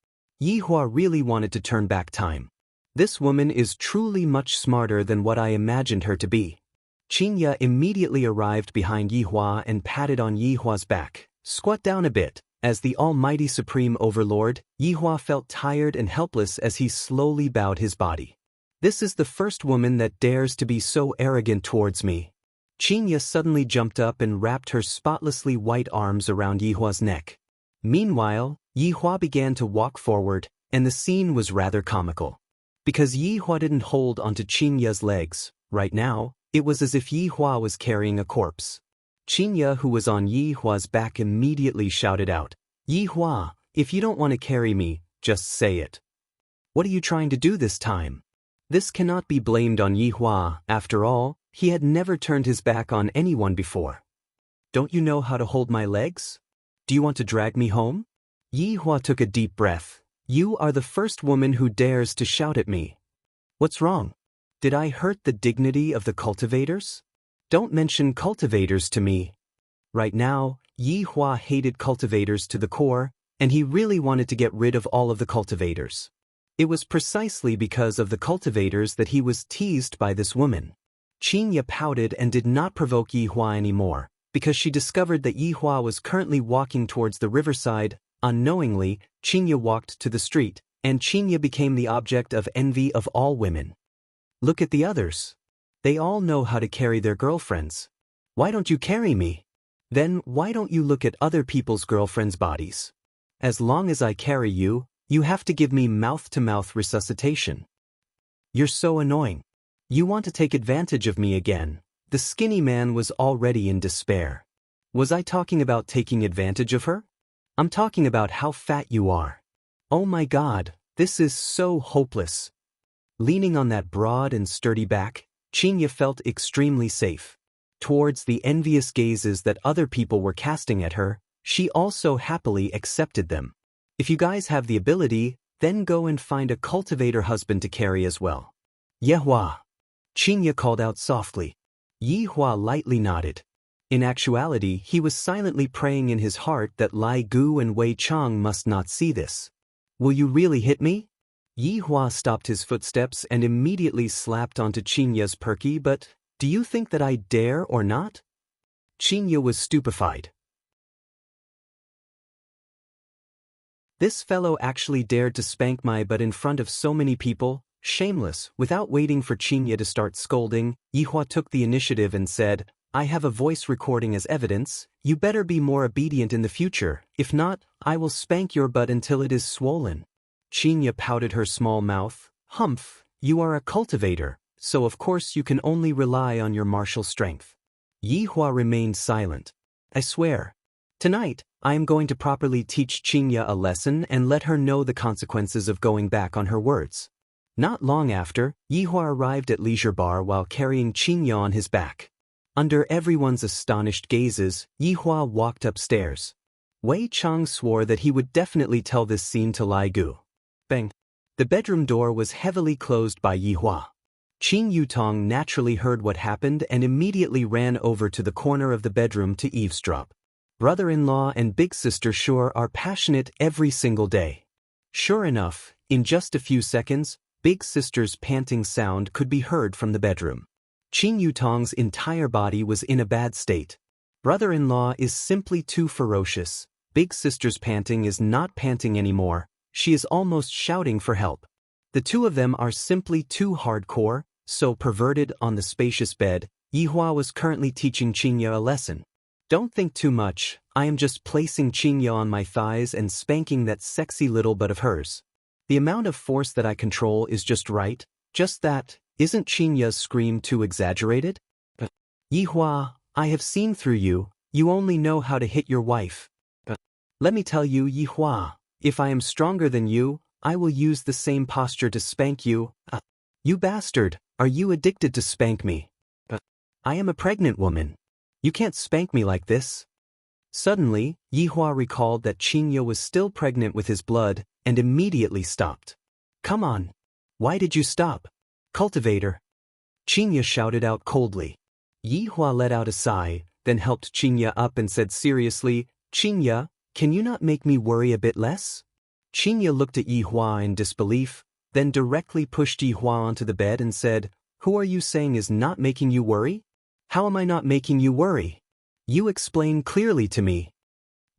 Yihua really wanted to turn back time. This woman is truly much smarter than what I imagined her to be. Chinya immediately arrived behind Yihua and patted on Yihua's back. Squat down a bit. As the almighty supreme overlord, Yihua felt tired and helpless as he slowly bowed his body. This is the first woman that dares to be so arrogant towards me. Chinya suddenly jumped up and wrapped her spotlessly white arms around Yihua's neck. Meanwhile, Yihua began to walk forward, and the scene was rather comical. Because Yihua didn't hold onto Chinya's legs, right now, it was as if Yihua was carrying a corpse. Chinya, who was on Yihua's back, immediately shouted out, Yihua, if you don't want to carry me, just say it. What are you trying to do this time? This cannot be blamed on Yihua. After all, he had never turned his back on anyone before. Don't you know how to hold my legs? Do you want to drag me home? Yihua took a deep breath. You are the first woman who dares to shout at me. What's wrong? Did I hurt the dignity of the cultivators? Don't mention cultivators to me. Right now, Yihua hated cultivators to the core, and he really wanted to get rid of all of the cultivators. It was precisely because of the cultivators that he was teased by this woman. Chinya pouted and did not provoke Yihua anymore, because she discovered that Yihua was currently walking towards the riverside. Unknowingly, Chinya walked to the street, and Chinya became the object of envy of all women. Look at the others. They all know how to carry their girlfriends. Why don't you carry me? Then why don't you look at other people's girlfriends' bodies? As long as I carry you, you have to give me mouth-to-mouth resuscitation. You're so annoying. You want to take advantage of me again. The skinny man was already in despair. Was I talking about taking advantage of her? I'm talking about how fat you are. Oh my God, this is so hopeless. Leaning on that broad and sturdy back, Chinya felt extremely safe. Towards the envious gazes that other people were casting at her, she also happily accepted them. If you guys have the ability, then go and find a cultivator husband to carry as well. Yihua. Chinya called out softly. Yihua lightly nodded. In actuality, he was silently praying in his heart that Lai Gu and Wei Chang must not see this. Will you really hit me? Yihua stopped his footsteps and immediately slapped onto Chinya's perky. But do you think that I dare or not? Chinya was stupefied. This fellow actually dared to spank my butt in front of so many people. Shameless. Without waiting for Chinya to start scolding, Yihua took the initiative and said, I have a voice recording as evidence. You better be more obedient in the future. If not, I will spank your butt until it is swollen. Chinya pouted her small mouth. Humph, you are a cultivator, so of course you can only rely on your martial strength. Yihua remained silent. I swear. Tonight, I am going to properly teach Chinya a lesson and let her know the consequences of going back on her words. Not long after, Yihua arrived at Leisure Bar while carrying Chinya on his back. Under everyone's astonished gazes, Yihua walked upstairs. Wei Chang swore that he would definitely tell this scene to Lai Gu. Bang! The bedroom door was heavily closed by Yihua. Qing Yutong naturally heard what happened and immediately ran over to the corner of the bedroom to eavesdrop. Brother-in-law and big sister sure are passionate every single day. Sure enough, in just a few seconds, big sister's panting sound could be heard from the bedroom. Qing Yutong's entire body was in a bad state. Brother-in-law is simply too ferocious. Big sister's panting is not panting anymore. She is almost shouting for help. The two of them are simply too hardcore, so perverted. On the spacious bed, Yihua was currently teaching Chinya a lesson. Don't think too much, I am just placing Qingya on my thighs and spanking that sexy little butt of hers. The amount of force that I control is just right, just that, isn't Qingya's scream too exaggerated? Yihua, I have seen through you, you only know how to hit your wife. Let me tell you, Yihua, if I am stronger than you, I will use the same posture to spank you. You bastard, are you addicted to spank me? I am a pregnant woman. You can't spank me like this. Suddenly, Yihua recalled that Qingya was still pregnant with his blood, and immediately stopped. Come on. Why did you stop? Cultivator. Qingya shouted out coldly. Yihua let out a sigh, then helped Qingya up and said seriously, Qingya, can you not make me worry a bit less? Qingya looked at Yihua in disbelief, then directly pushed Yihua onto the bed and said, Who are you saying is not making you worry? How am I not making you worry? You explain clearly to me.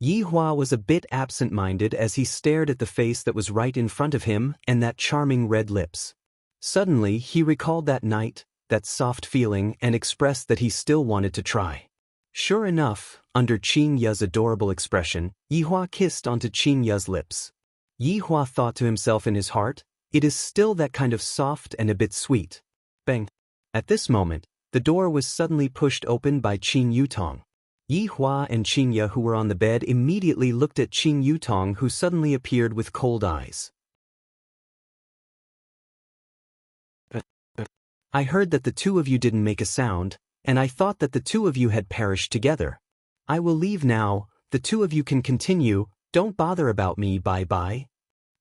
Yihua was a bit absent-minded as he stared at the face that was right in front of him and that charming red lips. Suddenly, he recalled that night, that soft feeling, and expressed that he still wanted to try. Sure enough, under Qingya's adorable expression, Yihua kissed onto Qingya's lips. Yihua thought to himself in his heart, it is still that kind of soft and a bit sweet. Bang! At this moment, the door was suddenly pushed open by Qing Yutong. Yihua and Qingya, who were on the bed, immediately looked at Qing Yutong, who suddenly appeared with cold eyes. I heard that the two of you didn't make a sound, and I thought that the two of you had perished together. I will leave now, the two of you can continue, don't bother about me, bye-bye.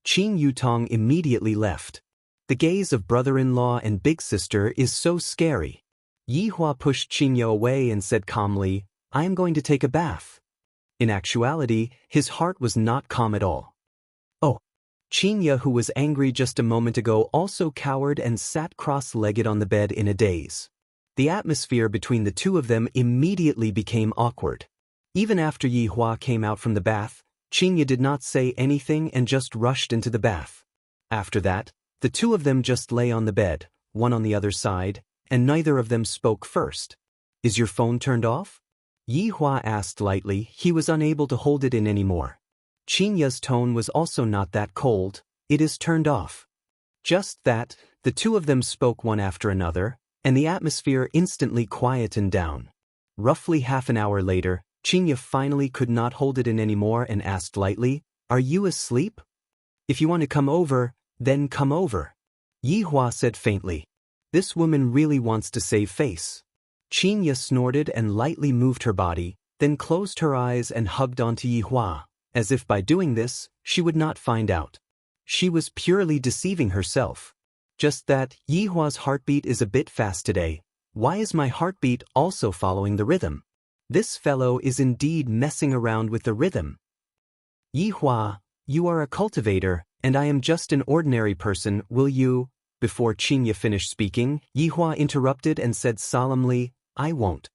Qing Yutong immediately left. The gaze of brother-in-law and big sister is so scary. Yihua pushed Qingya away and said calmly, I am going to take a bath. In actuality, his heart was not calm at all. Oh! Qingya, who was angry just a moment ago, also cowered and sat cross-legged on the bed in a daze. The atmosphere between the two of them immediately became awkward. Even after Yihua came out from the bath, Qingya did not say anything and just rushed into the bath. After that, the two of them just lay on the bed, one on the other side, and neither of them spoke first. Is your phone turned off? Yihua asked lightly. He was unable to hold it in anymore. Qingya's tone was also not that cold. It is turned off. Just that, the two of them spoke one after another, and the atmosphere instantly quietened down. Roughly half an hour later, Qingya finally could not hold it in anymore and asked lightly, Are you asleep? If you want to come over, then come over. Yihua said faintly. This woman really wants to save face. Qingya snorted and lightly moved her body, then closed her eyes and hugged onto Yihua, as if by doing this, she would not find out. She was purely deceiving herself. Just that, Yihua's heartbeat is a bit fast today. Why is my heartbeat also following the rhythm? This fellow is indeed messing around with the rhythm. Yihua, you are a cultivator, and I am just an ordinary person, will you? Before Qingya finished speaking, Yihua interrupted and said solemnly, I won't.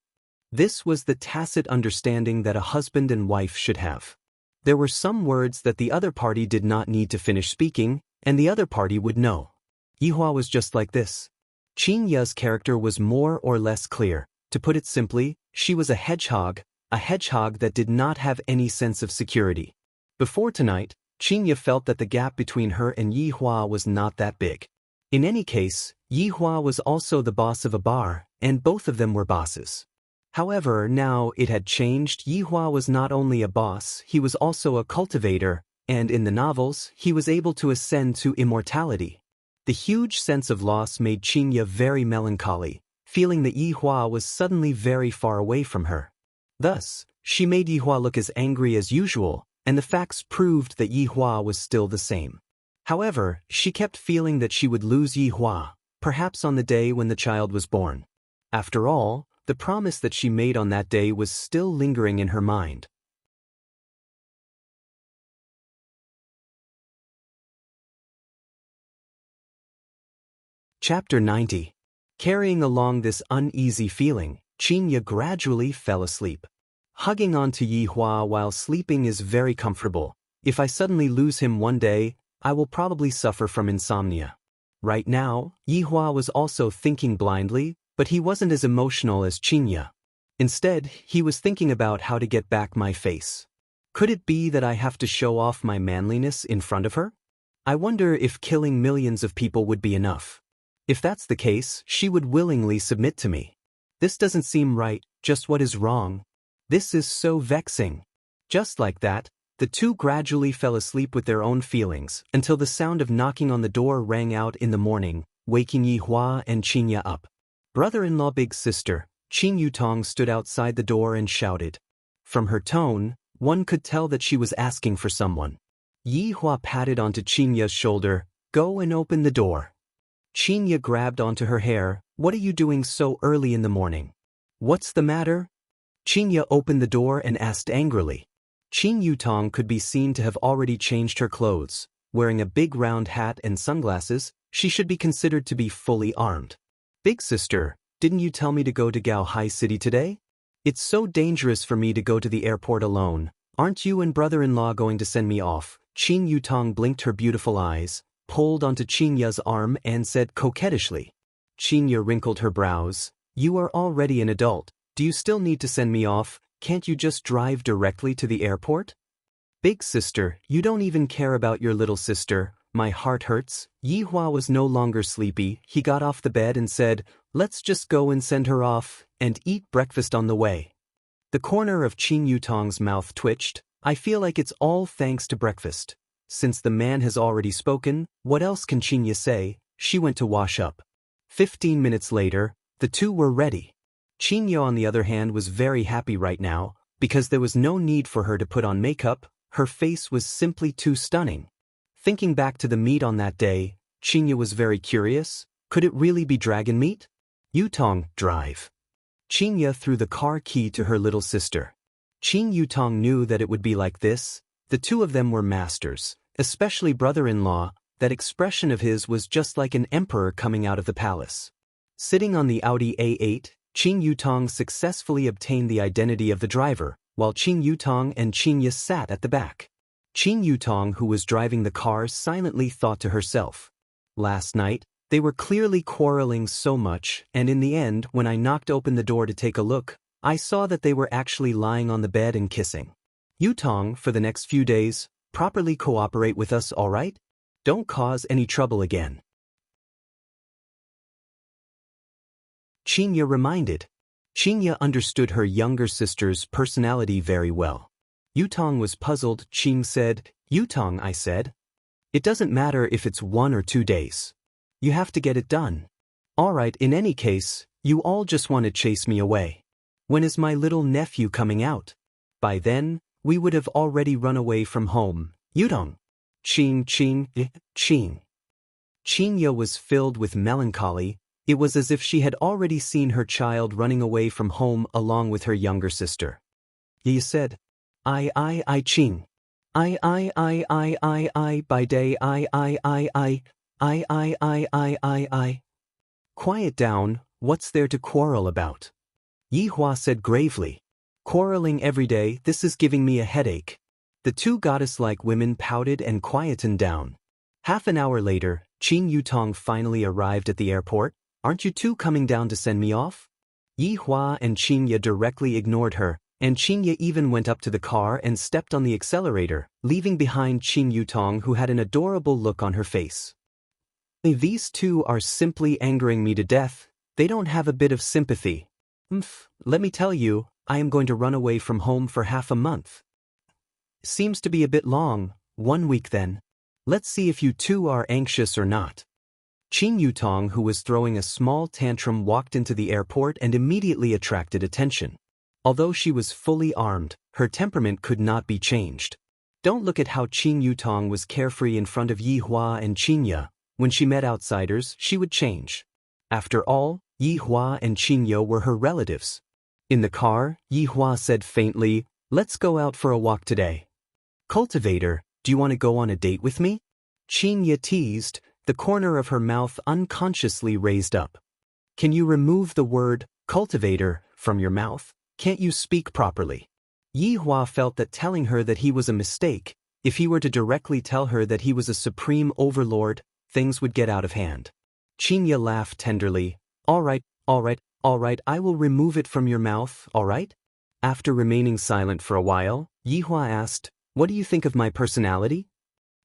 This was the tacit understanding that a husband and wife should have. There were some words that the other party did not need to finish speaking, and the other party would know. Yihua was just like this. Qingya's character was more or less clear. To put it simply, she was a hedgehog that did not have any sense of security. Before tonight, Qingya felt that the gap between her and Yihua was not that big. In any case, Yihua was also the boss of a bar, and both of them were bosses. However, now it had changed. Yihua was not only a boss, he was also a cultivator, and in the novels, he was able to ascend to immortality. The huge sense of loss made Qingya very melancholy, feeling that Yihua was suddenly very far away from her. Thus, she made Yihua look as angry as usual, and the facts proved that Yihua was still the same. However, she kept feeling that she would lose Yihua, perhaps on the day when the child was born. After all, the promise that she made on that day was still lingering in her mind. Chapter 90. Carrying along this uneasy feeling, Qingya gradually fell asleep. Hugging onto Yihua while sleeping is very comfortable. If I suddenly lose him one day, I will probably suffer from insomnia. Right now, Yihua was also thinking blindly, but he wasn't as emotional as Qingya. Instead, he was thinking about how to get back my face. Could it be that I have to show off my manliness in front of her? I wonder if killing millions of people would be enough. If that's the case, she would willingly submit to me. This doesn't seem right, just what is wrong? This is so vexing. Just like that, the two gradually fell asleep with their own feelings until the sound of knocking on the door rang out in the morning, waking Yi Hua and Qingya up. Brother-in-law big sister, Qing Yutong stood outside the door and shouted. From her tone, one could tell that she was asking for someone. Yi Hua patted onto Qingya's shoulder. Go and open the door. Qingya grabbed onto her hair. What are you doing so early in the morning? What's the matter? Qingya opened the door and asked angrily. Qing Yutong could be seen to have already changed her clothes. Wearing a big round hat and sunglasses, she should be considered to be fully armed. Big sister, didn't you tell me to go to Gao Hai City today? It's so dangerous for me to go to the airport alone. Aren't you and brother-in-law going to send me off? Qing Yutong blinked her beautiful eyes, pulled onto Qingya's arm and said coquettishly. Qingya wrinkled her brows. You are already an adult. Do you still need to send me off? Can't you just drive directly to the airport? Big sister, you don't even care about your little sister. My heart hurts. Yi Hua was no longer sleepy. He got off the bed and said, let's just go and send her off, and eat breakfast on the way. The corner of Qing Yutong's mouth twitched. I feel like it's all thanks to breakfast. Since the man has already spoken, what else can Qingya say? She went to wash up. 15 minutes later, the two were ready. Qingya, on the other hand, was very happy right now, because there was no need for her to put on makeup. Her face was simply too stunning. Thinking back to the meat on that day, Qingya was very curious. Could it really be dragon meat? Yutong, drive. Qingya threw the car key to her little sister. Qing Yutong knew that it would be like this. The two of them were masters, especially brother-in-law. That expression of his was just like an emperor coming out of the palace. Sitting on the Audi A8, Qing Yutong successfully obtained the identity of the driver, while Qing Yutong and Qingya sat at the back. Qing Yutong, who was driving the car, silently thought to herself. Last night, they were clearly quarreling so much, and in the end, when I knocked open the door to take a look, I saw that they were actually lying on the bed and kissing. Yutong, for the next few days, properly cooperate with us, all right? Don't cause any trouble again. Qingya reminded. Qingya understood her younger sister's personality very well. Yutong was puzzled. Qing said, Yutong, I said. It doesn't matter if it's 1 or 2 days. You have to get it done. All right, in any case, you all just want to chase me away. When is my little nephew coming out? By then, we would have already run away from home. Yutong. Qing. Qingya was filled with melancholy. It was as if she had already seen her child running away from home along with her younger sister. Yi said, I, Qing. I, by day, I. Quiet down, what's there to quarrel about? Yi Hua said gravely. Quarreling every day, this is giving me a headache. The two goddess-like women pouted and quietened down. Half an hour later, Qing Yutong finally arrived at the airport. Aren't you two coming down to send me off? Yi Hua and Qingya directly ignored her, and Qingya even went up to the car and stepped on the accelerator, leaving behind Qing Yutong, who had an adorable look on her face. These two are simply angering me to death. They don't have a bit of sympathy. Let me tell you, I am going to run away from home for half a month. Seems to be a bit long. 1 week then. Let's see if you two are anxious or not. Qing Yutong, who was throwing a small tantrum, walked into the airport and immediately attracted attention. Although she was fully armed, her temperament could not be changed. Don't look at how Qing Yutong was carefree in front of Yi Hua and Qingya. When she met outsiders, she would change. After all, Yi Hua and Qingya were her relatives. In the car, Yi Hua said faintly, let's go out for a walk today. Cultivator, do you want to go on a date with me? Qingya teased, the corner of her mouth unconsciously raised up. Can you remove the word cultivator from your mouth? Can't you speak properly? Yi Hua felt that telling her that he was a mistake. If he were to directly tell her that he was a supreme overlord, things would get out of hand. Qingya laughed tenderly. All right, Alright, I will remove it from your mouth, alright? After remaining silent for a while, Yihua asked, what do you think of my personality?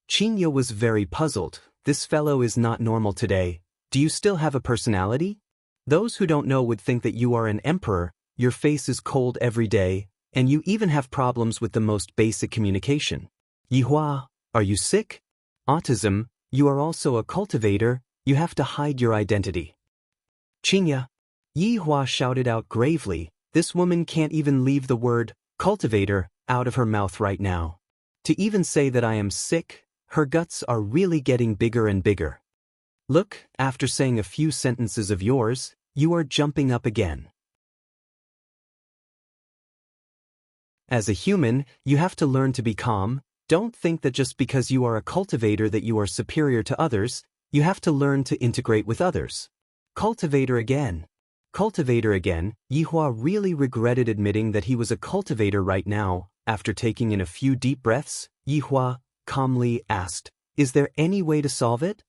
Qinya was very puzzled. This fellow is not normal today. Do you still have a personality? Those who don't know would think that you are an emperor, your face is cold every day, and you even have problems with the most basic communication. Yihua, are you sick? Autism, you are also a cultivator, you have to hide your identity. Qinya. Yihua shouted out gravely, this woman can't even leave the word cultivator out of her mouth right now. To even say that I am sick, her guts are really getting bigger and bigger. Look, after saying a few sentences of yours, you are jumping up again. As a human, you have to learn to be calm. Don't think that just because you are a cultivator that you are superior to others. You have to learn to integrate with others. Cultivator again. Cultivator again. Yihua really regretted admitting that he was a cultivator right now. After taking in a few deep breaths, Yihua calmly asked, is there any way to solve it?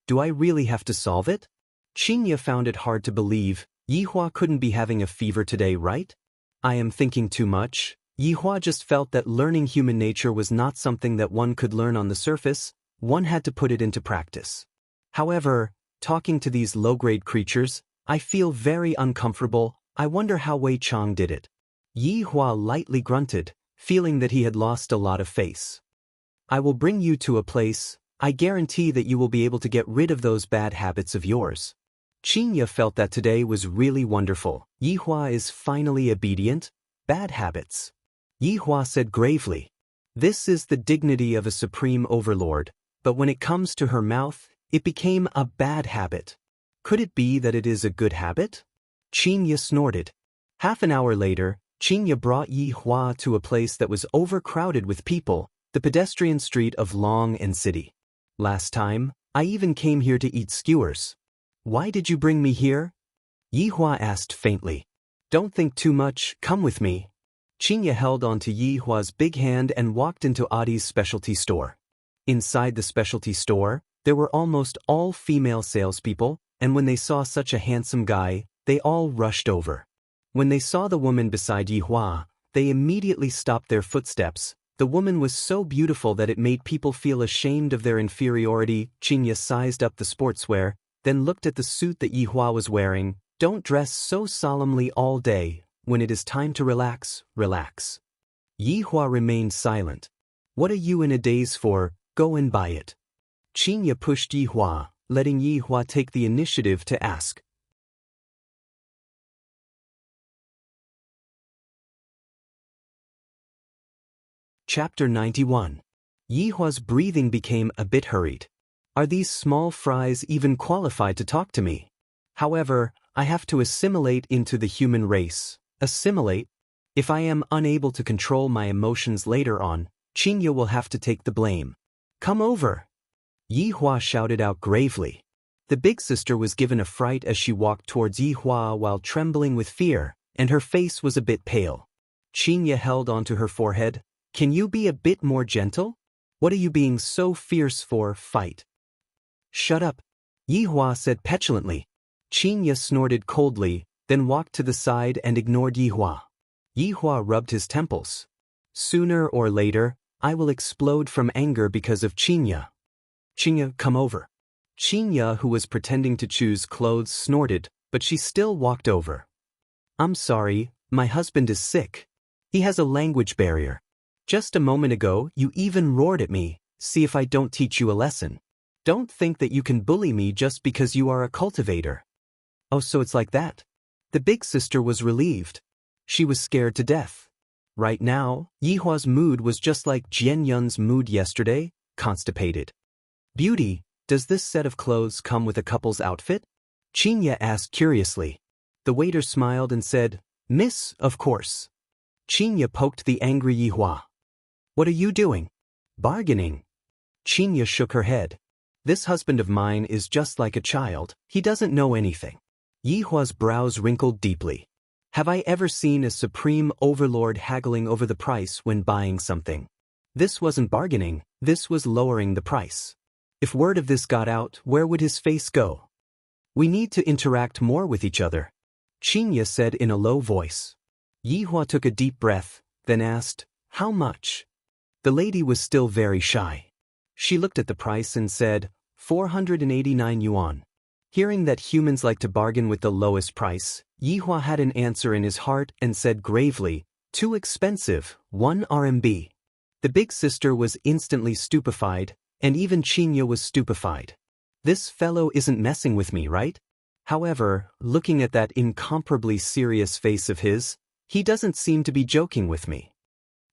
Do I really have to solve it? Qinya found it hard to believe. Yihua couldn't be having a fever today, right? I am thinking too much. Yihua just felt that learning human nature was not something that one could learn on the surface. One had to put it into practice. However, talking to these low-grade creatures, I feel very uncomfortable. I wonder how Wei Chang did it. Yihua lightly grunted, feeling that he had lost a lot of face. I will bring you to a place. I guarantee that you will be able to get rid of those bad habits of yours. Qinya felt that today was really wonderful. Yihua is finally obedient. Bad habits. Yihua said gravely. This is the dignity of a supreme overlord, but when it comes to her mouth, it became a bad habit. Could it be that it is a good habit? Qinya snorted. Half an hour later, Qinya brought Yihua to a place that was overcrowded with people, the pedestrian street of Long and City. Last time, I even came here to eat skewers. Why did you bring me here? Yihua asked faintly. Don't think too much, come with me. Qinya held onto Yihua's big hand and walked into Adi's specialty store. Inside the specialty store, there were almost all female salespeople, and when they saw such a handsome guy, they all rushed over. When they saw the woman beside Yihua, they immediately stopped their footsteps. The woman was so beautiful that it made people feel ashamed of their inferiority. Qinya sized up the sportswear, then looked at the suit that Yihua was wearing. Don't dress so solemnly all day. When it is time to relax, relax. Yihua remained silent. What are you in a daze for? Go and buy it. Qinya pushed Yihua, letting Yihua take the initiative to ask. Chapter 91. Yihua's breathing became a bit hurried. Are these small fries even qualified to talk to me? However, I have to assimilate into the human race. Assimilate? If I am unable to control my emotions later on, Qinya will have to take the blame. Come over! Yihua shouted out gravely. The big sister was given a fright as she walked towards Yihua while trembling with fear, and her face was a bit pale. Qinya held onto her forehead. Can you be a bit more gentle? What are you being so fierce for? Fight. Shut up, Yihua said petulantly. Qinya snorted coldly, then walked to the side and ignored Yihua. Yihua rubbed his temples. Sooner or later, I will explode from anger because of Qinya. Qinya, come over. Qinya, who was pretending to choose clothes, snorted, but she still walked over. I'm sorry, my husband is sick. He has a language barrier. Just a moment ago, you even roared at me. See if I don't teach you a lesson. Don't think that you can bully me just because you are a cultivator. Oh, so it's like that. The big sister was relieved. She was scared to death. Right now, Yihua's mood was just like Jian Yun's mood yesterday, constipated. Beauty, does this set of clothes come with a couple's outfit? Qinya asked curiously. The waiter smiled and said, Miss, of course. Qinya poked the angry Yihua. What are you doing? Bargaining. Qinya shook her head. This husband of mine is just like a child, he doesn't know anything. Yihua's brows wrinkled deeply. Have I ever seen a supreme overlord haggling over the price when buying something? This wasn't bargaining, this was lowering the price. If word of this got out, where would his face go? We need to interact more with each other. Qinya said in a low voice. Yihua took a deep breath, then asked, "How much?" The lady was still very shy. She looked at the price and said, 489 yuan. Hearing that humans like to bargain with the lowest price, Yihua had an answer in his heart and said gravely, "Too expensive, 1 RMB. The big sister was instantly stupefied, and even Qinya was stupefied. This fellow isn't messing with me, right? However, looking at that incomparably serious face of his, he doesn't seem to be joking with me.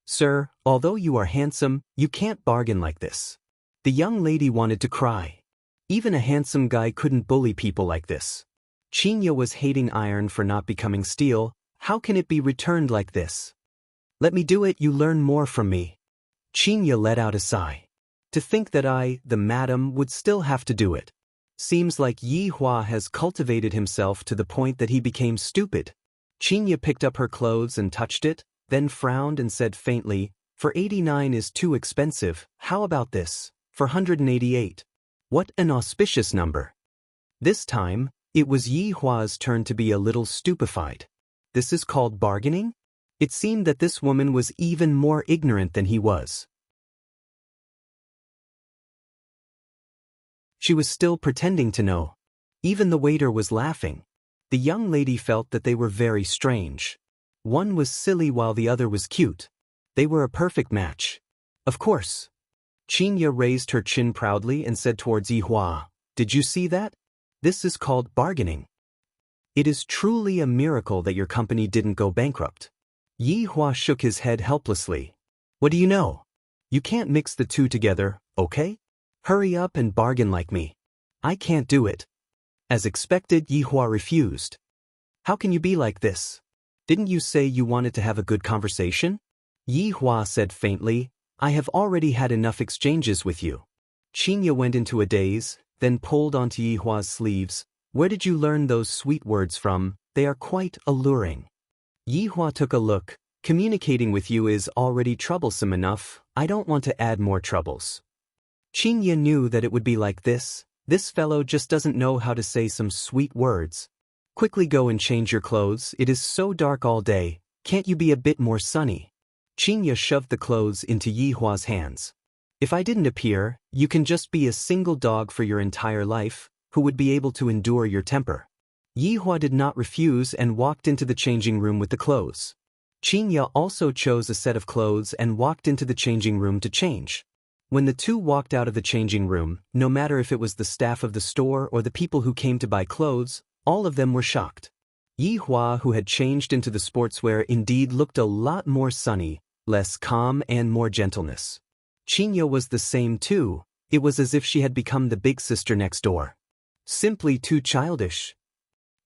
Sir, although you are handsome, you can't bargain like this." The young lady wanted to cry. Even a handsome guy couldn't bully people like this. Qinya was hating iron for not becoming steel. How can it be returned like this? "Let me do it, you learn more from me." Qinya let out a sigh. To think that I, the madam, would still have to do it. Seems like Yihua has cultivated himself to the point that he became stupid. Qinya picked up her clothes and touched it, then frowned and said faintly, "For 89 is too expensive, how about this, for 188? What an auspicious number." This time, it was Yihua's turn to be a little stupefied. This is called bargaining? It seemed that this woman was even more ignorant than he was. She was still pretending to know. Even the waiter was laughing. The young lady felt that they were very strange. One was silly while the other was cute. They were a perfect match. Of course. Qinya raised her chin proudly and said towards Yihua, "Did you see that? This is called bargaining. It is truly a miracle that your company didn't go bankrupt." Yihua shook his head helplessly. "What do you know? You can't mix the two together, okay? Hurry up and bargain like me." "I can't do it." As expected, Yihua refused. "How can you be like this? Didn't you say you wanted to have a good conversation?" Yihua said faintly, "I have already had enough exchanges with you." Qinya went into a daze, then pulled onto Yihua's sleeves. "Where did you learn those sweet words from? They are quite alluring." Yihua took a look. "Communicating with you is already troublesome enough. I don't want to add more troubles." Qinya knew that it would be like this. This fellow just doesn't know how to say some sweet words. "Quickly go and change your clothes. It is so dark all day. Can't you be a bit more sunny?" Qinya shoved the clothes into Yihua's hands. "If I didn't appear, you can just be a single dog for your entire life, who would be able to endure your temper." Yihua did not refuse and walked into the changing room with the clothes. Qinya also chose a set of clothes and walked into the changing room to change. When the two walked out of the changing room, no matter if it was the staff of the store or the people who came to buy clothes, all of them were shocked. Yihua, who had changed into the sportswear, indeed looked a lot more sunny, less calm and more gentleness. Qinya was the same too. It was as if she had become the big sister next door. Simply too childish.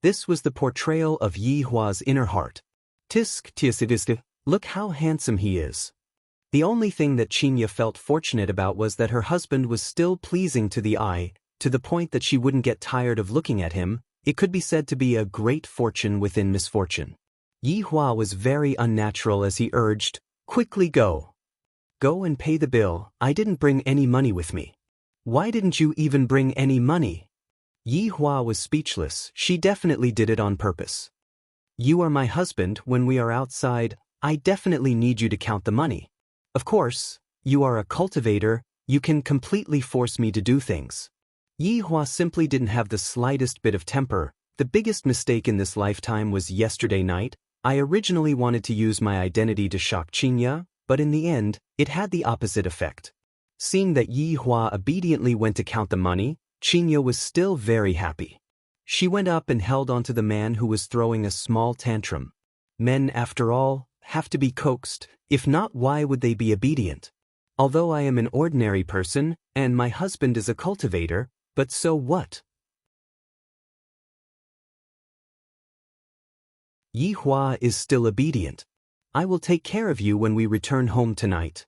This was the portrayal of Yihua's inner heart. Tisk tisidist, look how handsome he is. The only thing that Qinya felt fortunate about was that her husband was still pleasing to the eye, to the point that she wouldn't get tired of looking at him. It could be said to be a great fortune within misfortune. Yihua was very unnatural as he urged, "Quickly go. Go and pay the bill. I didn't bring any money with me." "Why didn't you even bring any money?" Yihua was speechless. She definitely did it on purpose. "You are my husband. When we are outside, I definitely need you to count the money. Of course, you are a cultivator. You can completely force me to do things." Yihua simply didn't have the slightest bit of temper. "The biggest mistake in this lifetime was yesterday night. I originally wanted to use my identity to shock Qinya, but in the end, it had the opposite effect." Seeing that Yihua obediently went to count the money, Qinya was still very happy. She went up and held onto the man who was throwing a small tantrum. Men, after all, have to be coaxed. If not, why would they be obedient? Although I am an ordinary person, and my husband is a cultivator, but so what? Yihua is still obedient. "I will take care of you when we return home tonight,"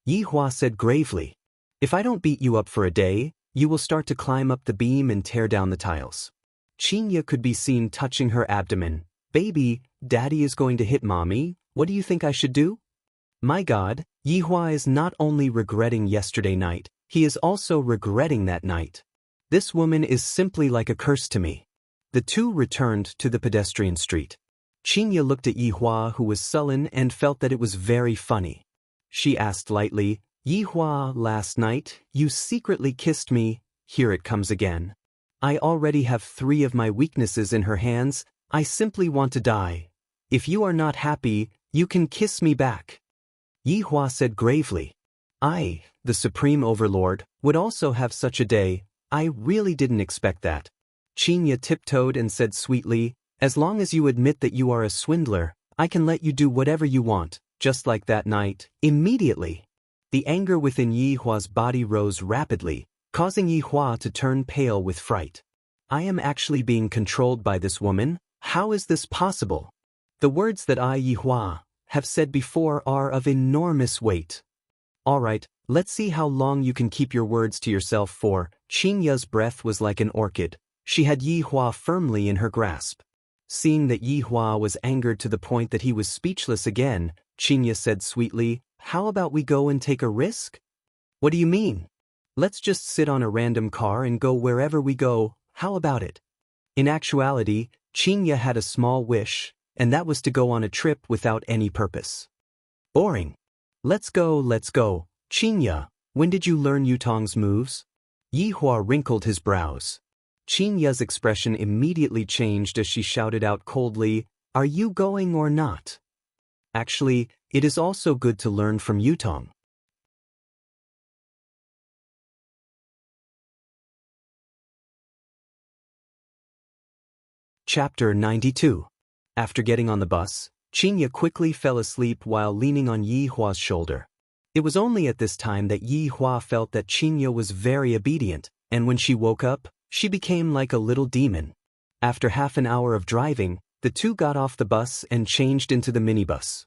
Yihua said gravely. "If I don't beat you up for a day, you will start to climb up the beam and tear down the tiles." Qinya could be seen touching her abdomen. "Baby, Daddy is going to hit Mommy. What do you think I should do?" My God, Yihua is not only regretting yesterday night, he is also regretting that night. This woman is simply like a curse to me. The two returned to the pedestrian street. Qinya looked at Yihua, who was sullen and felt that it was very funny. She asked lightly, "Yihua, last night, you secretly kissed me, here it comes again. I already have 3 of my weaknesses in her hands, I simply want to die. If you are not happy, you can kiss me back." Yihua said gravely, "I, the Supreme Overlord, would also have such a day, I really didn't expect that." Qinya tiptoed and said sweetly, "As long as you admit that you are a swindler, I can let you do whatever you want." Just like that night, immediately, the anger within Yihua's body rose rapidly, causing Yihua to turn pale with fright. "I am actually being controlled by this woman? How is this possible? The words that I, Yihua, have said before are of enormous weight. Alright, let's see how long you can keep your words to yourself for." Qinya's breath was like an orchid. She had Yihua firmly in her grasp. Seeing that Yihua was angered to the point that he was speechless again, Qinya said sweetly, "How about we go and take a risk?" "What do you mean?" "Let's just sit on a random car and go wherever we go, how about it?" In actuality, Qinya had a small wish, and that was to go on a trip without any purpose. "Boring. Let's go, let's go." "Qinya, when did you learn Yutong's moves?" Yihua wrinkled his brows. Qinya's expression immediately changed as she shouted out coldly, "Are you going or not? Actually, it is also good to learn from Yutong." Chapter 92. After getting on the bus, Qinya quickly fell asleep while leaning on Yihua's shoulder. It was only at this time that Yihua felt that Qinya was very obedient, and when she woke up, she became like a little demon. After half an hour of driving, the two got off the bus and changed into the minibus.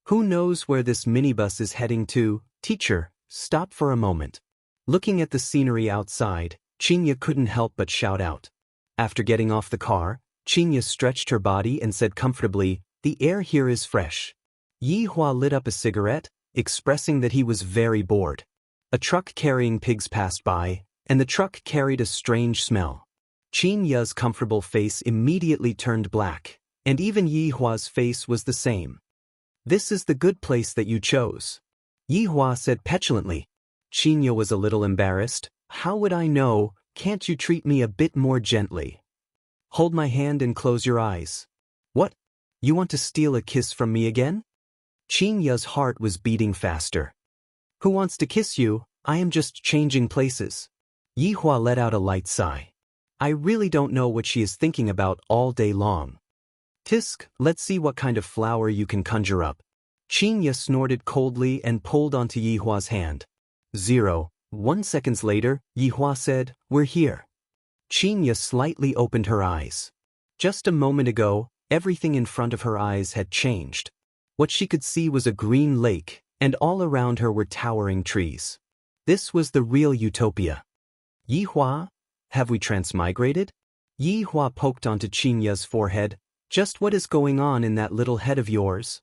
"Who knows where this minibus is heading to?" "Teacher, stop for a moment." Looking at the scenery outside, Qinya couldn't help but shout out. After getting off the car, Qinya stretched her body and said comfortably, "The air here is fresh." Yihua lit up a cigarette, expressing that he was very bored. A truck carrying pigs passed by, and the truck carried a strange smell. Qinya's comfortable face immediately turned black, and even Yihua's face was the same. "This is the good place that you chose," Yihua said petulantly. Qinya was a little embarrassed. "How would I know? Can't you treat me a bit more gently? Hold my hand and close your eyes." "What? You want to steal a kiss from me again?" Qinya's heart was beating faster. "Who wants to kiss you? I am just changing places." Yihua let out a light sigh. "I really don't know what she is thinking about all day long." "Tisk, let's see what kind of flower you can conjure up." Qinya snorted coldly and pulled onto Yihua's hand. 1 seconds later, Yihua said, "We're here." Qinya slightly opened her eyes. Just a moment ago, everything in front of her eyes had changed. What she could see was a green lake, and all around her were towering trees. This was the real utopia. "Yihua, have we transmigrated?" Yihua poked onto Qinya's forehead. "Just what is going on in that little head of yours?"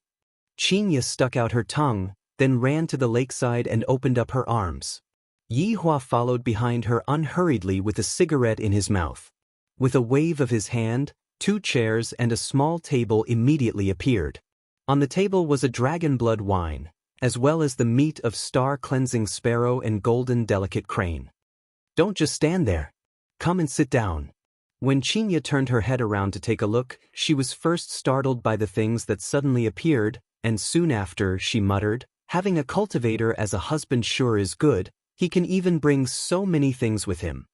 Qinya stuck out her tongue, then ran to the lakeside and opened up her arms. Yihua followed behind her unhurriedly with a cigarette in his mouth. With a wave of his hand, 2 chairs and a small table immediately appeared. On the table was a dragon blood wine, as well as the meat of star-cleansing sparrow and golden delicate crane. "Don't just stand there. Come and sit down." When Qinya turned her head around to take a look, she was first startled by the things that suddenly appeared, and soon after she muttered, "Having a cultivator as a husband sure is good, he can even bring so many things with him."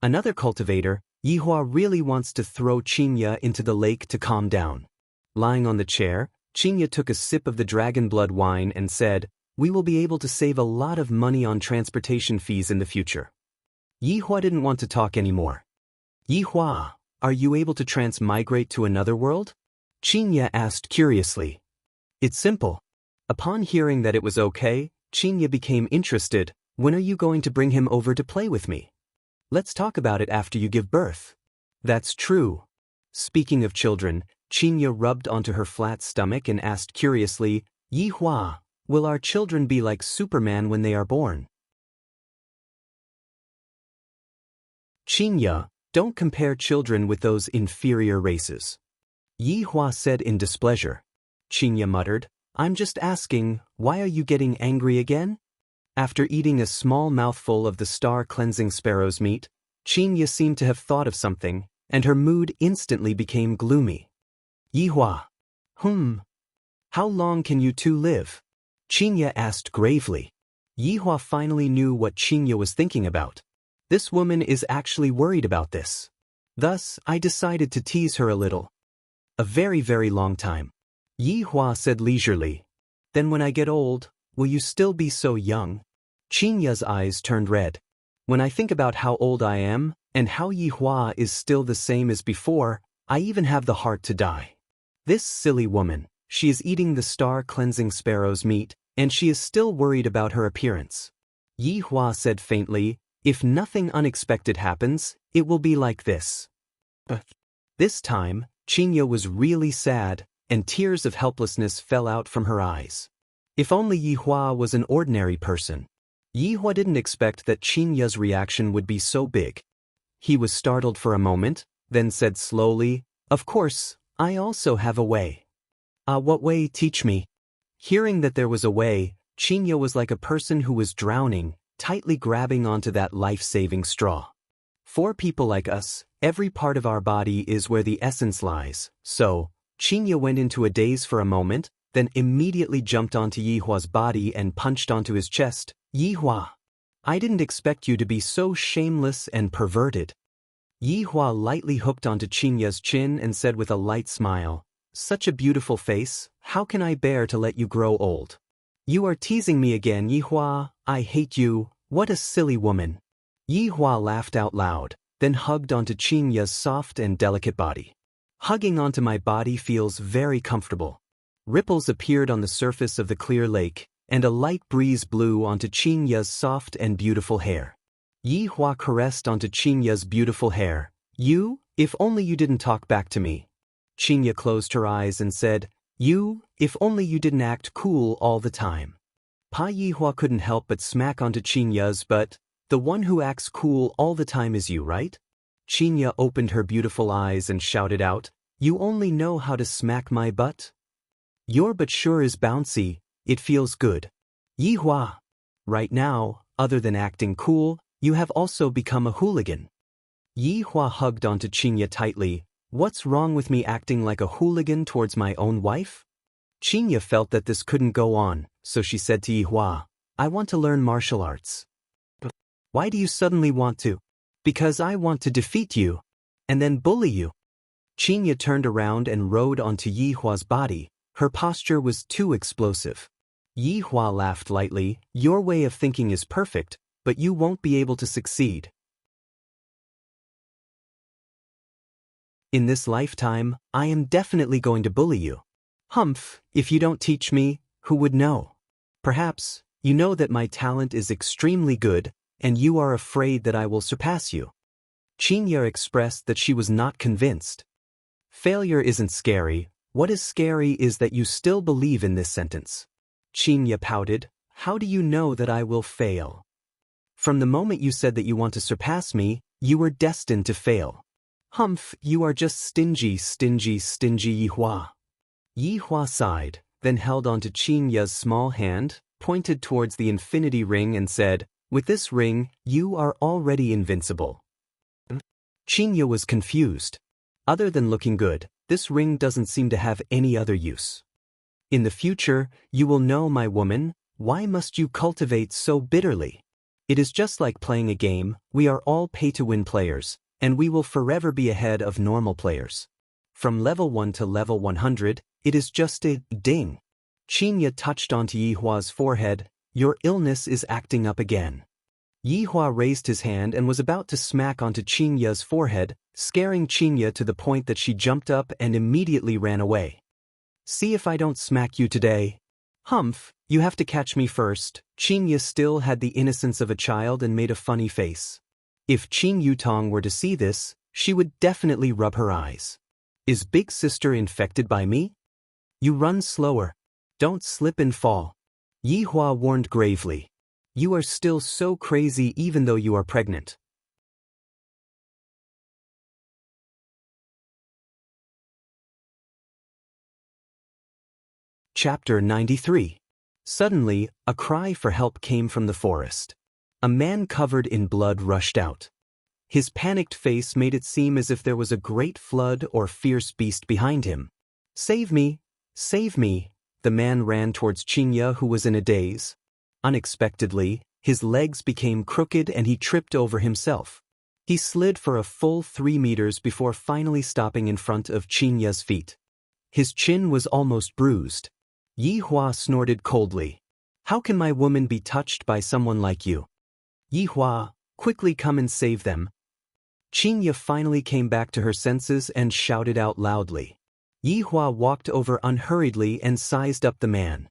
Another cultivator, Yihua really wants to throw Qinya into the lake to calm down. Lying on the chair, Qinya took a sip of the dragon blood wine and said, "We will be able to save a lot of money on transportation fees in the future." Yihua didn't want to talk anymore. "Yihua, are you able to transmigrate to another world?" Qinya asked curiously. "It's simple." Upon hearing that it was okay, Qinya became interested. "When are you going to bring him over to play with me?" "Let's talk about it after you give birth." "That's true." Speaking of children, Qinya rubbed onto her flat stomach and asked curiously, "Yihua, will our children be like Superman when they are born?" Qinya, Don't compare children with those inferior races. Yi Hua said in displeasure. Qinya muttered, I'm just asking, why are you getting angry again? After eating a small mouthful of the star-cleansing sparrow's meat, Qinya seemed to have thought of something, and her mood instantly became gloomy. Yi Hua. How long can you two live? Qinya asked gravely. Yi Hua finally knew what Qinya was thinking about. This woman is actually worried about this. Thus, I decided to tease her a little. A very, very long time. Yi Hua said leisurely. Then when I get old, will you still be so young? Qinya's eyes turned red. When I think about how old I am, and how Yi Hua is still the same as before, I even have the heart to die. This silly woman, she is eating the star-cleansing sparrow's meat, and she is still worried about her appearance. Yi Hua said faintly, if nothing unexpected happens, it will be like this. But this time, Qinya was really sad, and tears of helplessness fell out from her eyes. If only Yi Hua was an ordinary person. Yi Hua didn't expect that Qinya's reaction would be so big. He was startled for a moment, then said slowly, of course, I also have a way. What way? Teach me. Hearing that there was a way, Qinya was like a person who was drowning, tightly grabbing onto that life-saving straw. For people like us, every part of our body is where the essence lies, so, Qinya went into a daze for a moment, then immediately jumped onto Yi Hua's body and punched onto his chest. Yi Hua. I didn't expect you to be so shameless and perverted. Yi Hua lightly hooked onto Qinya's chin and said with a light smile, such a beautiful face, how can I bear to let you grow old? You are teasing me again, Yi Hua, I hate you, what a silly woman. Yi Hua laughed out loud, then hugged onto Qinya's soft and delicate body. Hugging onto my body feels very comfortable. Ripples appeared on the surface of the clear lake, and a light breeze blew onto Qinya's soft and beautiful hair. Yi Hua caressed onto Qinya's beautiful hair. You, if only you didn't talk back to me. Qinya closed her eyes and said, you, if only you didn't act cool all the time. Yi Hua couldn't help but smack onto Qinya's butt. The one who acts cool all the time is you, right? Qinya opened her beautiful eyes and shouted out, you only know how to smack my butt? Your butt sure is bouncy, it feels good. Yi Hua. Right now, other than acting cool, you have also become a hooligan. Yi Hua hugged onto Qinya tightly. What's wrong with me acting like a hooligan towards my own wife? Qinya felt that this couldn't go on, so she said to Yi Hua, I want to learn martial arts. Why do you suddenly want to? Because I want to defeat you. And then bully you. Qinya turned around and rode onto Yi Hua's body. Her posture was too explosive. Yi Hua laughed lightly, your way of thinking is perfect, but you won't be able to succeed. In this lifetime, I am definitely going to bully you. Humph, if you don't teach me, who would know? Perhaps, you know that my talent is extremely good, and you are afraid that I will surpass you. Qinya expressed that she was not convinced. Failure isn't scary, what is scary is that you still believe in this sentence. Qinya pouted, how do you know that I will fail? From the moment you said that you want to surpass me, you were destined to fail. Humph, you are just stingy, Yi Hua. Yi Hua sighed, then held onto Qinya's small hand, pointed towards the infinity ring and said, with this ring, you are already invincible. Qinya was confused. Other than looking good, this ring doesn't seem to have any other use. In the future, you will know, my woman, why must you cultivate so bitterly? It is just like playing a game, we are all pay-to-win players, and we will forever be ahead of normal players. From level 1 to level 100, it is just a ding. Qinya touched onto Yi Hua's forehead, your illness is acting up again. Yi Hua raised his hand and was about to smack onto Qinya's forehead, scaring Qinya to the point that she jumped up and immediately ran away. See if I don't smack you today. Humph, you have to catch me first. Qinya still had the innocence of a child and made a funny face. If Qin Yutong were to see this, she would definitely rub her eyes. Is big sister infected by me? You run slower. Don't slip and fall. Yi Hua warned gravely. You are still so crazy even though you are pregnant. Chapter 93. Suddenly, a cry for help came from the forest. A man covered in blood rushed out. His panicked face made it seem as if there was a great flood or fierce beast behind him. "Save me! Save me!" The man ran towards Chinya, who was in a daze. Unexpectedly, his legs became crooked and he tripped over himself. He slid for a full 3 meters before finally stopping in front of Chinya's feet. His chin was almost bruised. Yi Hua snorted coldly. "How can my woman be touched by someone like you? Yi Hua, quickly come and save them." Chinya finally came back to her senses and shouted out loudly. Yi Hua walked over unhurriedly and sized up the man.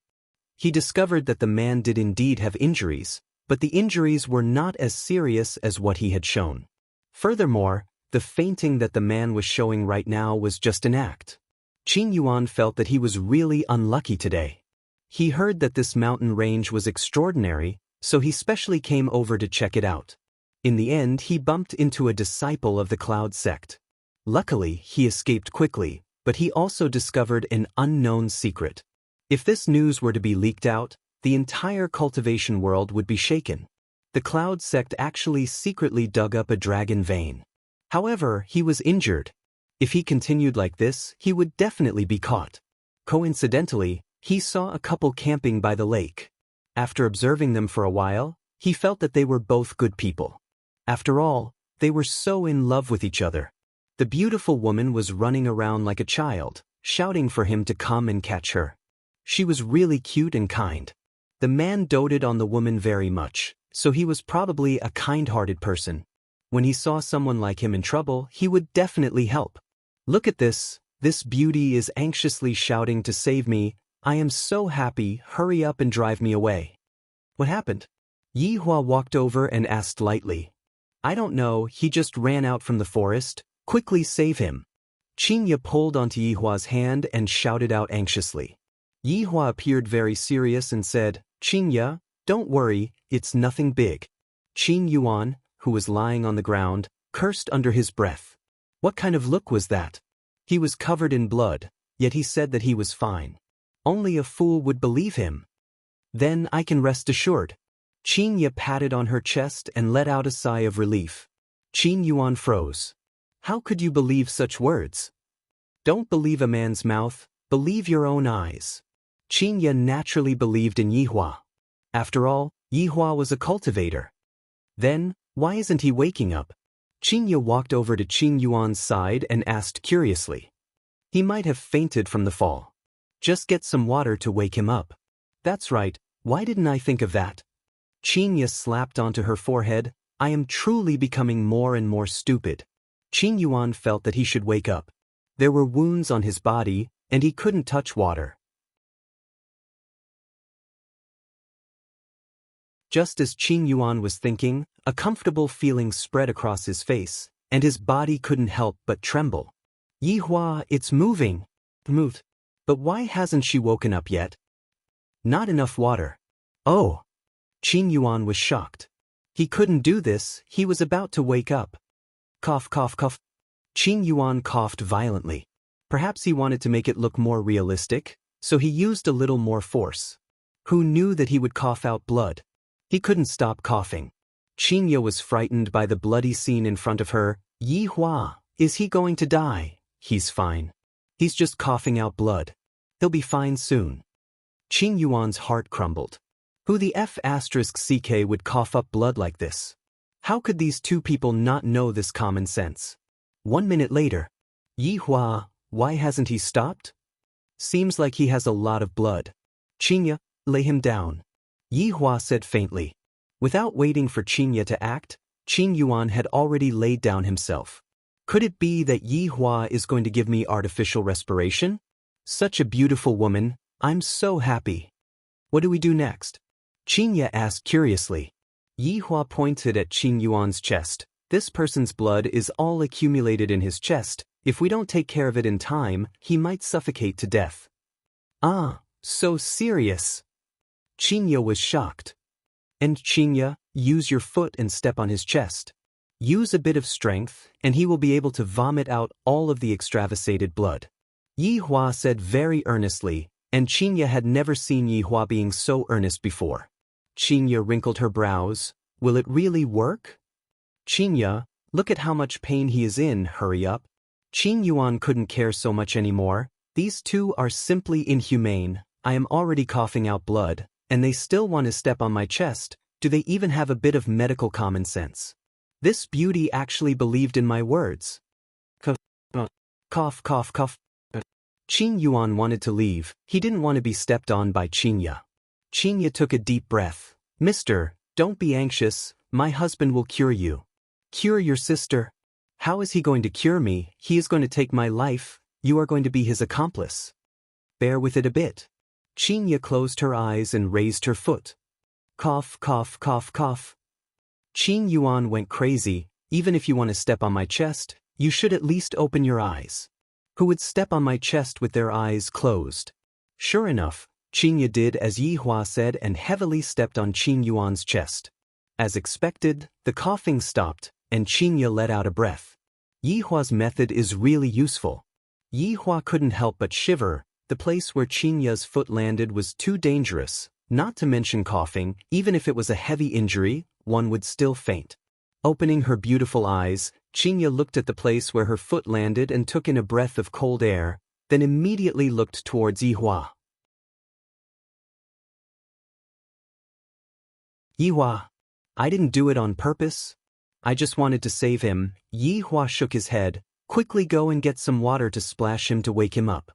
He discovered that the man did indeed have injuries, but the injuries were not as serious as what he had shown. Furthermore, the fainting that the man was showing right now was just an act. Qin Yuan felt that he was really unlucky today. He heard that this mountain range was extraordinary, so he specially came over to check it out. In the end, he bumped into a disciple of the Cloud sect. Luckily, he escaped quickly, but he also discovered an unknown secret. If this news were to be leaked out, the entire cultivation world would be shaken. The Cloud sect actually secretly dug up a dragon vein. However, he was injured. If he continued like this, he would definitely be caught. Coincidentally, he saw a couple camping by the lake. After observing them for a while, he felt that they were both good people. After all, they were so in love with each other. The beautiful woman was running around like a child, shouting for him to come and catch her. She was really cute and kind. The man doted on the woman very much, so he was probably a kind-hearted person. When he saw someone like him in trouble, he would definitely help. "Look at this beauty is anxiously shouting to save me. I am so happy, hurry up and drive me away." "What happened?" Yi Hua walked over and asked lightly. "I don't know, he just ran out from the forest. Quickly save him." Chinya pulled onto Yi Hua's hand and shouted out anxiously. Yi Hua appeared very serious and said, "Chinya, don't worry, it's nothing big." Qin Yuan, who was lying on the ground, cursed under his breath. What kind of look was that? He was covered in blood, yet he said that he was fine. Only a fool would believe him. "Then I can rest assured." Chinya patted on her chest and let out a sigh of relief. Qin Yuan froze. "How could you believe such words?" "Don't believe a man's mouth, believe your own eyes." Chinya naturally believed in Yi Hua. After all, Yi Hua was a cultivator. Then, why isn't he waking up? Chinya walked over to Qin Yuan's side and asked curiously. "He might have fainted from the fall. Just get some water to wake him up." "That's right, why didn't I think of that?" Chinya slapped onto her forehead. "I am truly becoming more and more stupid." Qin Yuan felt that he should wake up. There were wounds on his body, and he couldn't touch water. Just as Qin Yuan was thinking, a comfortable feeling spread across his face, and his body couldn't help but tremble. "Yi Hua, it's moving." "Moved? But why hasn't she woken up yet?" "Not enough water." "Oh." Qin Yuan was shocked. He couldn't do this, he was about to wake up. Cough, cough, cough. Qin Yuan coughed violently. Perhaps he wanted to make it look more realistic, so he used a little more force. Who knew that he would cough out blood? He couldn't stop coughing. Chinya was frightened by the bloody scene in front of her. "Yi Hua, is he going to die?" "He's fine. He's just coughing out blood. He'll be fine soon." Qin Yuan's heart crumbled. Who the F***ck would cough up blood like this? How could these two people not know this common sense? 1 minute later. "Yi Hua, why hasn't he stopped?" "Seems like he has a lot of blood." "Chinya, lay him down," Yi Hua said faintly. Without waiting for Chinya to act, Qin Yuan had already laid down himself. Could it be that Yi Hua is going to give me artificial respiration? Such a beautiful woman, I'm so happy. What do we do next? Chinya asked curiously. Yi Hua pointed at Qin Yuan's chest. This person's blood is all accumulated in his chest. If we don't take care of it in time, he might suffocate to death. Ah, so serious. Chinya was shocked. And Chinya, use your foot and step on his chest. Use a bit of strength, and he will be able to vomit out all of the extravasated blood. Yi Hua said very earnestly, and Qinya had never seen Yi Hua being so earnest before. Qinya wrinkled her brows. Will it really work? Qinya, look at how much pain he is in, hurry up. Qin Yuan couldn't care so much anymore. These two are simply inhumane. I am already coughing out blood, and they still want to step on my chest. Do they even have a bit of medical common sense? This beauty actually believed in my words. Cough, cough, cough. Qin Yuan wanted to leave. He didn't want to be stepped on by Qinya. Qinya took a deep breath. Mister, don't be anxious. My husband will cure you. Cure your sister? How is he going to cure me? He is going to take my life. You are going to be his accomplice. Bear with it a bit. Qinya closed her eyes and raised her foot. Cough, cough, cough, cough. Qin Yuan went crazy. Even if you want to step on my chest, you should at least open your eyes. Who would step on my chest with their eyes closed? Sure enough, Qinya did as Yi Hua said and heavily stepped on Qin Yuan's chest. As expected, the coughing stopped, and Qinya let out a breath. Yi Hua's method is really useful. Yi Hua couldn't help but shiver. The place where Qinya's foot landed was too dangerous, not to mention coughing. Even if it was a heavy injury, one would still faint. Opening her beautiful eyes, Qinya looked at the place where her foot landed and took in a breath of cold air, then immediately looked towards Yi Hua. Yi Hua, I didn't do it on purpose. I just wanted to save him. Yi Hua shook his head. Quickly go and get some water to splash him to wake him up.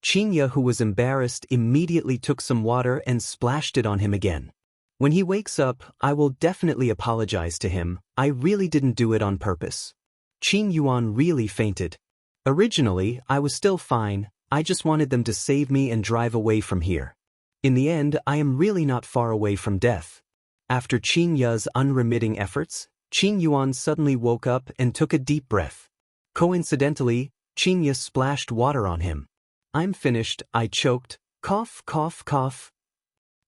Qinya, who was embarrassed, immediately took some water and splashed it on him again. When he wakes up, I will definitely apologize to him. I really didn't do it on purpose. Qin Yuan really fainted. Originally, I was still fine. I just wanted them to save me and drive away from here. In the end, I am really not far away from death. After Qin Ya's unremitting efforts, Qin Yuan suddenly woke up and took a deep breath. Coincidentally, Qin Ya splashed water on him. I'm finished, I choked. Cough, cough, cough.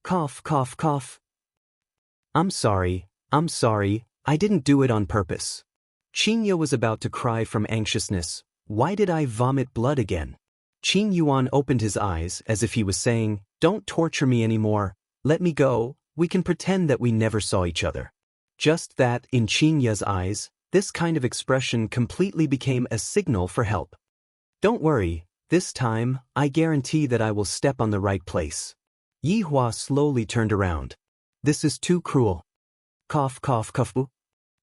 Cough, cough, cough. I'm sorry, I didn't do it on purpose. Qin Ya was about to cry from anxiousness. Why did I vomit blood again? Qin Yuan opened his eyes as if he was saying, don't torture me anymore. Let me go, we can pretend that we never saw each other. Just that, in Qin Ya's eyes, this kind of expression completely became a signal for help. Don't worry, this time, I guarantee that I will step on the right place. Yi Hua slowly turned around. This is too cruel. Cough, cough, cough.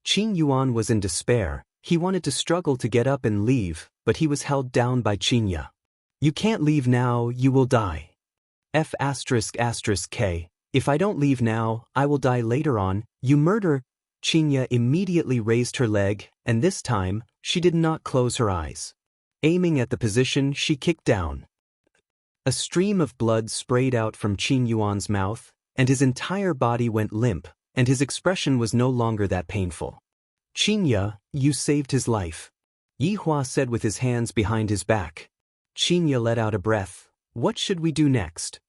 Qin Yuan was in despair. He wanted to struggle to get up and leave, but he was held down by Qin Ya. You can't leave now, you will die. F***K. If I don't leave now, I will die later on. You murder. Qin Ya immediately raised her leg, and this time, she did not close her eyes. Aiming at the position, she kicked down. A stream of blood sprayed out from Qin Yuan's mouth, and his entire body went limp, and his expression was no longer that painful. Qin Ya, you saved his life. Yi Hua said with his hands behind his back. Qin Ya let out a breath. What should we do next?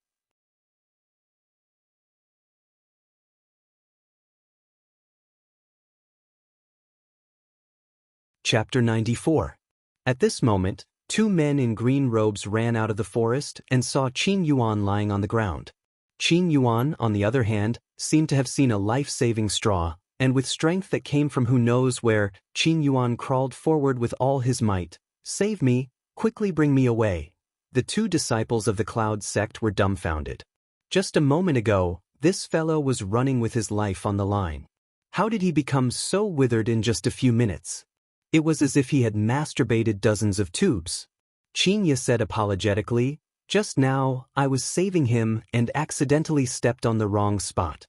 Chapter 94. At this moment, two men in green robes ran out of the forest and saw Qin Yuan lying on the ground. Qin Yuan, on the other hand, seemed to have seen a life-saving straw, and with strength that came from who knows where, Qin Yuan crawled forward with all his might. Save me, quickly bring me away. The two disciples of the Cloud sect were dumbfounded. Just a moment ago, this fellow was running with his life on the line. How did he become so withered in just a few minutes? It was as if he had masturbated dozens of tubes. Qin Ya said apologetically, just now, I was saving him and accidentally stepped on the wrong spot.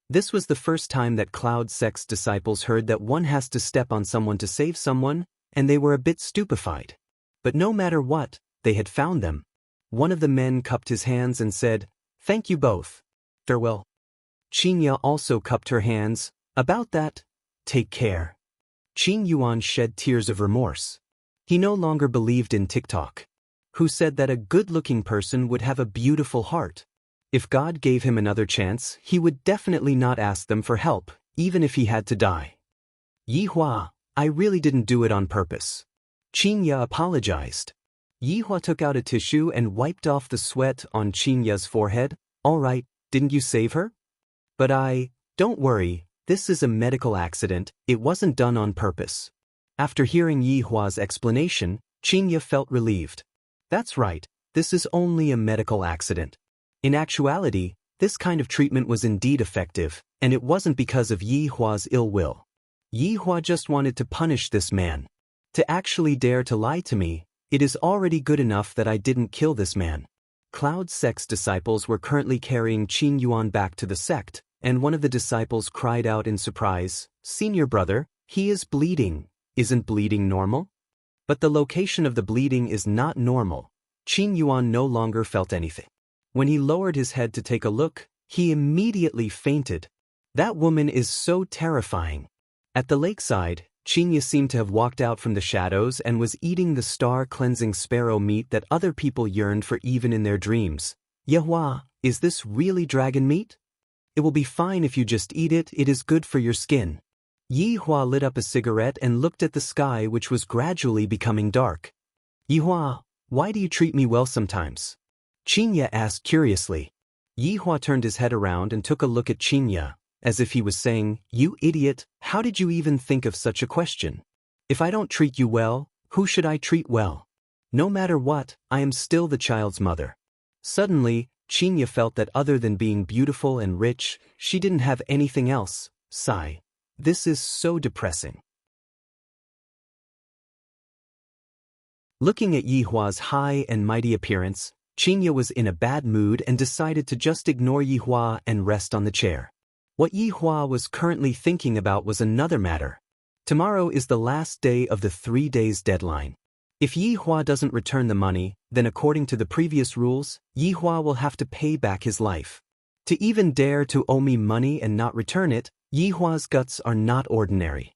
This was the first time that Cloud sect's disciples heard that one has to step on someone to save someone, and they were a bit stupefied. But no matter what, they had found them. One of the men cupped his hands and said, thank you both. Farewell. Qin Ya also cupped her hands. About that, take care. Qin Yuan shed tears of remorse. He no longer believed in TikTok. Who said that a good-looking person would have a beautiful heart? If God gave him another chance, he would definitely not ask them for help, even if he had to die. Yi Hua, I really didn't do it on purpose. Qin Ya apologized. Yi Hua took out a tissue and wiped off the sweat on Qin Ye's forehead. All right, didn't you save her? But don't worry, this is a medical accident, it wasn't done on purpose. After hearing Yi Hua's explanation, Qin Ye felt relieved. That's right, this is only a medical accident. In actuality, this kind of treatment was indeed effective, and it wasn't because of Yi Hua's ill will. Yi Hua just wanted to punish this man. To actually dare to lie to me, it is already good enough that I didn't kill this man. Cloud sect's disciples were currently carrying Qin Yuan back to the sect, and one of the disciples cried out in surprise, "Senior brother, he is bleeding. Isn't bleeding normal?" But the location of the bleeding is not normal. Qin Yuan no longer felt anything. When he lowered his head to take a look, he immediately fainted. That woman is so terrifying. At the lakeside, Qin Ye seemed to have walked out from the shadows and was eating the star-cleansing sparrow meat that other people yearned for even in their dreams. "Yehua, is this really dragon meat? It will be fine if you just eat it, it is good for your skin." Yi Hua lit up a cigarette and looked at the sky, which was gradually becoming dark. "Yi Hua, why do you treat me well sometimes?" Qin Ye asked curiously. Yi Hua turned his head around and took a look at Qin Ye, as if he was saying, "You idiot, how did you even think of such a question? If I don't treat you well, who should I treat well? No matter what, I am still the child's mother." Suddenly, Qin Ye felt that other than being beautiful and rich, she didn't have anything else. Sigh. This is so depressing. Looking at Yi Hua's high and mighty appearance, Qin Ye was in a bad mood and decided to just ignore Yi Hua and rest on the chair. What Yi Hua was currently thinking about was another matter. Tomorrow is the last day of the 3 days deadline. If Yi Hua doesn't return the money, then according to the previous rules, Yi Hua will have to pay back his life. To even dare to owe me money and not return it, Yi Hua's guts are not ordinary.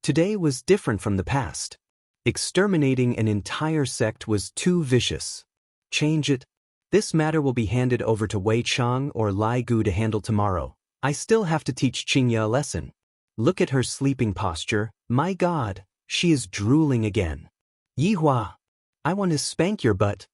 Today was different from the past. Exterminating an entire sect was too vicious. Change it. This matter will be handed over to Wei Chang or Lai Gu to handle tomorrow. I still have to teach Qin Ye a lesson. Look at her sleeping posture, my God, she is drooling again. Yi Hua, I want to spank your butt.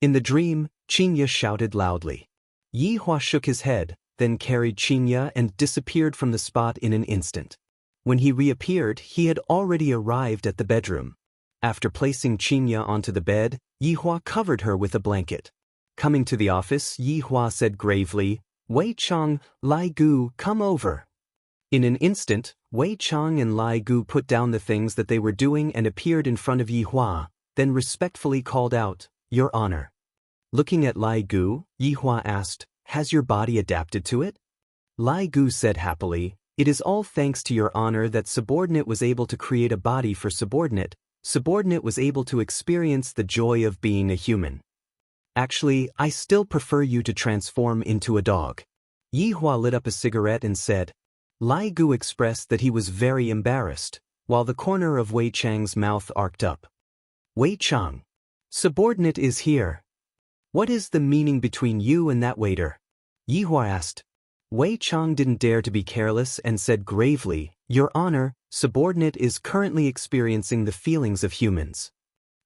In the dream, Qin Ye shouted loudly. Yi Hua shook his head, then carried Qin Ye and disappeared from the spot in an instant. When he reappeared, he had already arrived at the bedroom. After placing Qin Ye onto the bed, Yi Hua covered her with a blanket. Coming to the office, Yi Hua said gravely, "Wei Chang, Lai Gu, come over." In an instant, Wei Chang and Lai Gu put down the things that they were doing and appeared in front of Yi Hua, then respectfully called out, "Your Honor." Looking at Lai Gu, Yi Hua asked, "Has your body adapted to it?" Lai Gu said happily, "It is all thanks to Your Honor that Subordinate was able to create a body for Subordinate. Subordinate was able to experience the joy of being a human. Actually, I still prefer you to transform into a dog." Yi Hua lit up a cigarette and said. Lai Gu expressed that he was very embarrassed, while the corner of Wei Chang's mouth arced up. "Wei Chang, Subordinate is here. What is the meaning between you and that waiter?" Yi Hua asked. Wei Chang didn't dare to be careless and said gravely, "Your Honor, Subordinate is currently experiencing the feelings of humans."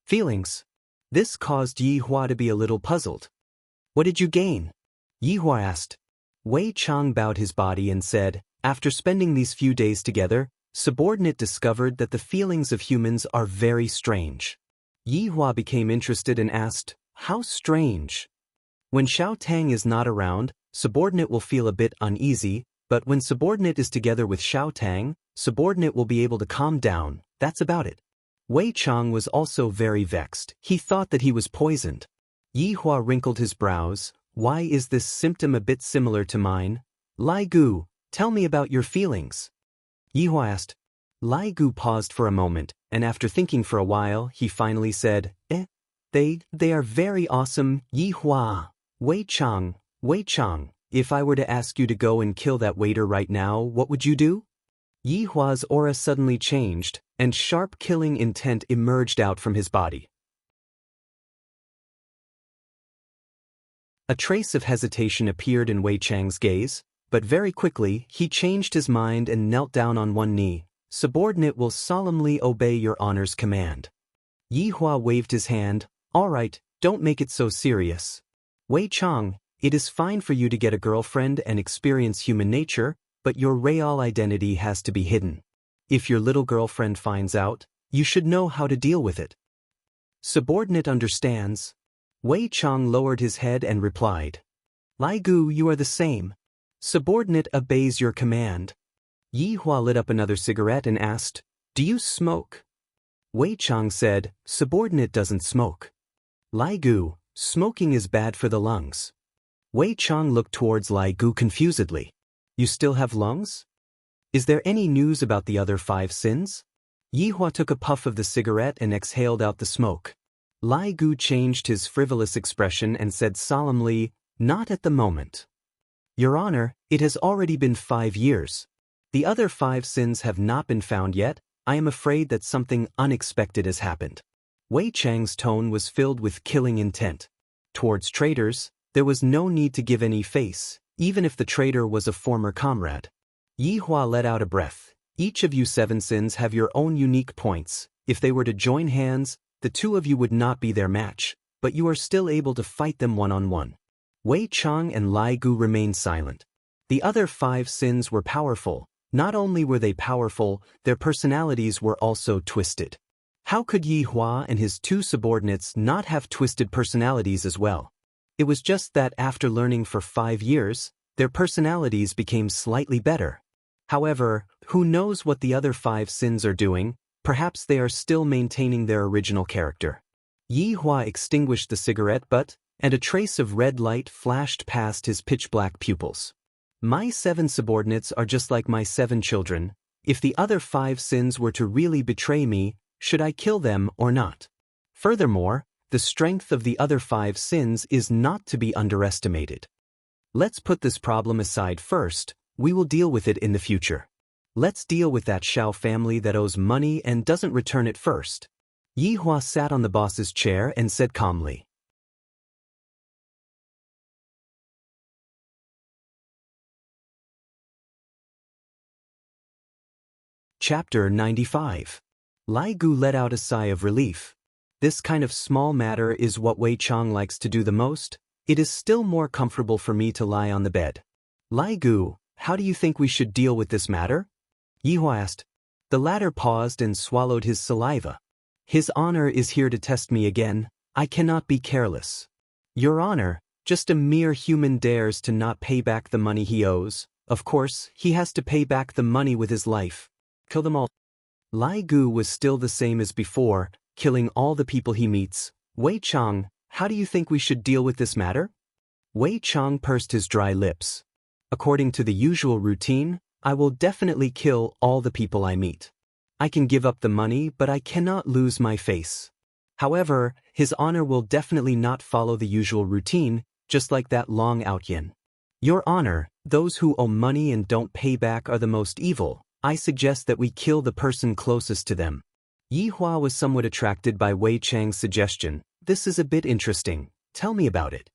Feelings? This caused Yi Hua to be a little puzzled. "What did you gain?" Yi Hua asked. Wei Chang bowed his body and said, "After spending these few days together, Subordinate discovered that the feelings of humans are very strange." Yi Hua became interested and asked, "How strange?" "When Xiao Tang is not around, Subordinate will feel a bit uneasy, but when Subordinate is together with Xiao Tang, Subordinate will be able to calm down, that's about it." Wei Chang was also very vexed. He thought that he was poisoned. Yi Hua wrinkled his brows. "Why is this symptom a bit similar to mine?" "Lai Gu, tell me about your feelings." Yi Hua asked. Lai Gu paused for a moment, and after thinking for a while, he finally said, They are very awesome, Yi Hua. Wei Chang, if I were to ask you to go and kill that waiter right now, what would you do?" Yi Hua's aura suddenly changed, and sharp killing intent emerged out from his body. A trace of hesitation appeared in Wei Chang's gaze, but very quickly he changed his mind and knelt down on one knee. "Subordinate will solemnly obey Your Honor's command." Yi Hua waved his hand. All right, don't make it so serious. Wei Chang, it is fine for you to get a girlfriend and experience human nature, but your real identity has to be hidden. If your little girlfriend finds out, you should know how to deal with it. Subordinate understands. Wei Chang lowered his head and replied. Lai Gu, you are the same. Subordinate obeys your command. Yi Hua lit up another cigarette and asked, Do you smoke? Wei Chang said, Subordinate doesn't smoke. Lai Gu, smoking is bad for the lungs. Wei Chang looked towards Lai Gu confusedly. You still have lungs? Is there any news about the other 5 sins? Yi Hua took a puff of the cigarette and exhaled out the smoke. Lai Gu changed his frivolous expression and said solemnly, Not at the moment. Your Honor, it has already been 5 years. The other 5 sins have not been found yet. I am afraid that something unexpected has happened. Wei Chang's tone was filled with killing intent. Towards traitors, there was no need to give any face, even if the traitor was a former comrade. Yi Hua let out a breath. Each of you 7 sins have your own unique points. If they were to join hands, the 2 of you would not be their match, but you are still able to fight them one-on-one. Wei Chang and Lai Gu remained silent. The other 5 sins were powerful. Not only were they powerful, their personalities were also twisted. How could Yi Hua and his 2 subordinates not have twisted personalities as well? It was just that after learning for 5 years, their personalities became slightly better. However, who knows what the other 5 sins are doing? Perhaps they are still maintaining their original character. Yi Hua extinguished the cigarette butt, and a trace of red light flashed past his pitch-black pupils. My 7 subordinates are just like my 7 children. If the other 5 sins were to really betray me, should I kill them or not? Furthermore, the strength of the other 5 sins is not to be underestimated. Let's put this problem aside first. We will deal with it in the future. Let's deal with that Shao family that owes money and doesn't return it first. Yi Hua sat on the boss's chair and said calmly. Chapter 95. Lai Gu let out a sigh of relief. This kind of small matter is what Wei Chang likes to do the most. It is still more comfortable for me to lie on the bed. Lai Gu, how do you think we should deal with this matter? Yi Hua asked. The latter paused and swallowed his saliva. His Honor is here to test me again. I cannot be careless. Your Honor, just a mere human dares to not pay back the money he owes. Of course, he has to pay back the money with his life. Kill them all. Lai Gu was still the same as before, killing all the people he meets. Wei Chang, how do you think we should deal with this matter? Wei Chang pursed his dry lips. According to the usual routine, I will definitely kill all the people I meet. I can give up the money, but I cannot lose my face. However, His Honor will definitely not follow the usual routine, just like that Long Outyin. Your Honor, those who owe money and don't pay back are the most evil. I suggest that we kill the person closest to them. Yi Hua was somewhat attracted by Wei Chang's suggestion. This is a bit interesting. Tell me about it.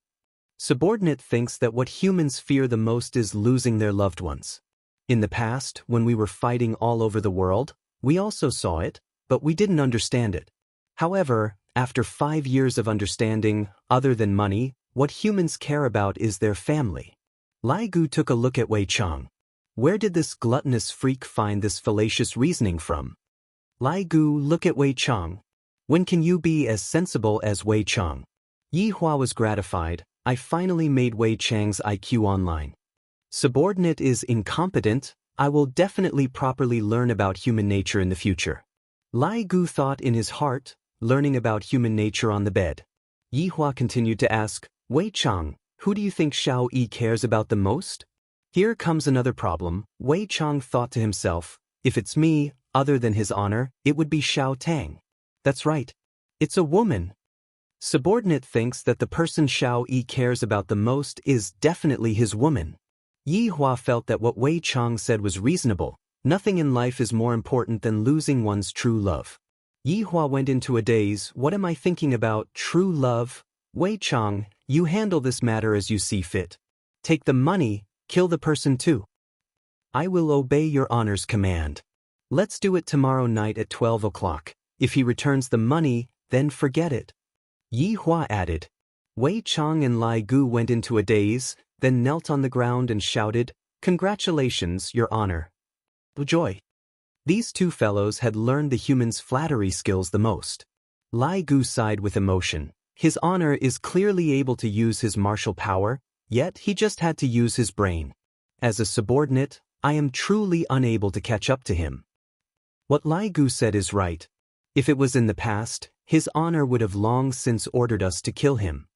Subordinate thinks that what humans fear the most is losing their loved ones. In the past, when we were fighting all over the world, we also saw it, but we didn't understand it. However, after 5 years of understanding, other than money, what humans care about is their family. Lai Gu took a look at Wei Chang. Where did this gluttonous freak find this fallacious reasoning from? Lai Gu, look at Wei Chang. When can you be as sensible as Wei Chang? Yi Hua was gratified. I finally made Wei Chang's IQ online. Subordinate is incompetent. I will definitely properly learn about human nature in the future. Lai Gu thought in his heart, learning about human nature on the bed. Yi Hua continued to ask, Wei Chang, who do you think Shao Yi cares about the most? Here comes another problem. Wei Chang thought to himself, if it's me, other than His Honor, it would be Shao Tang. That's right. It's a woman. Subordinate thinks that the person Shao Yi cares about the most is definitely his woman. Yi Hua felt that what Wei Chang said was reasonable. Nothing in life is more important than losing one's true love. Yi Hua went into a daze. What am I thinking about? True love? Wei Chang, you handle this matter as you see fit. Take the money, kill the person too. I will obey your Honor's command. Let's do it tomorrow night at 12 o'clock. If he returns the money, then forget it. Yi Hua added. Wei Chang and Lai Gu went into a daze, then knelt on the ground and shouted, "Congratulations, Your Honor." Joy. These two fellows had learned the human's flattery skills the most. Lai Gu sighed with emotion. His honor is clearly able to use his martial power, yet he just had to use his brain. As a subordinate, I am truly unable to catch up to him. What Lai Gu said is right. If it was in the past, his honor would have long since ordered us to kill him.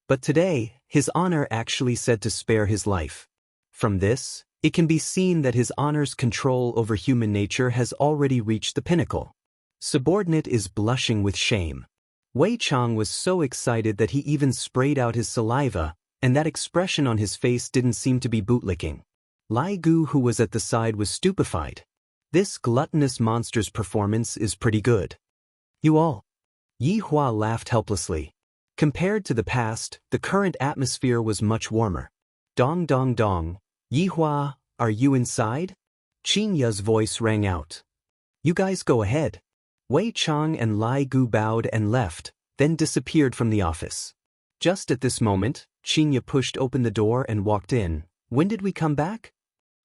But today, his honor actually said to spare his life. From this, it can be seen that his honor's control over human nature has already reached the pinnacle. Subordinate is blushing with shame. Wei Chang was so excited that he even sprayed out his saliva, and that expression on his face didn't seem to be bootlicking. Lai Gu, who was at the side, was stupefied. This gluttonous monster's performance is pretty good. You all. Yi Hua laughed helplessly. Compared to the past, the current atmosphere was much warmer. Dong dong dong. Yi Hua, are you inside? Qin Ya's voice rang out. You guys go ahead. Wei Chang and Lai Gu bowed and left, then disappeared from the office. Just at this moment, Qin Ya pushed open the door and walked in. When did we come back?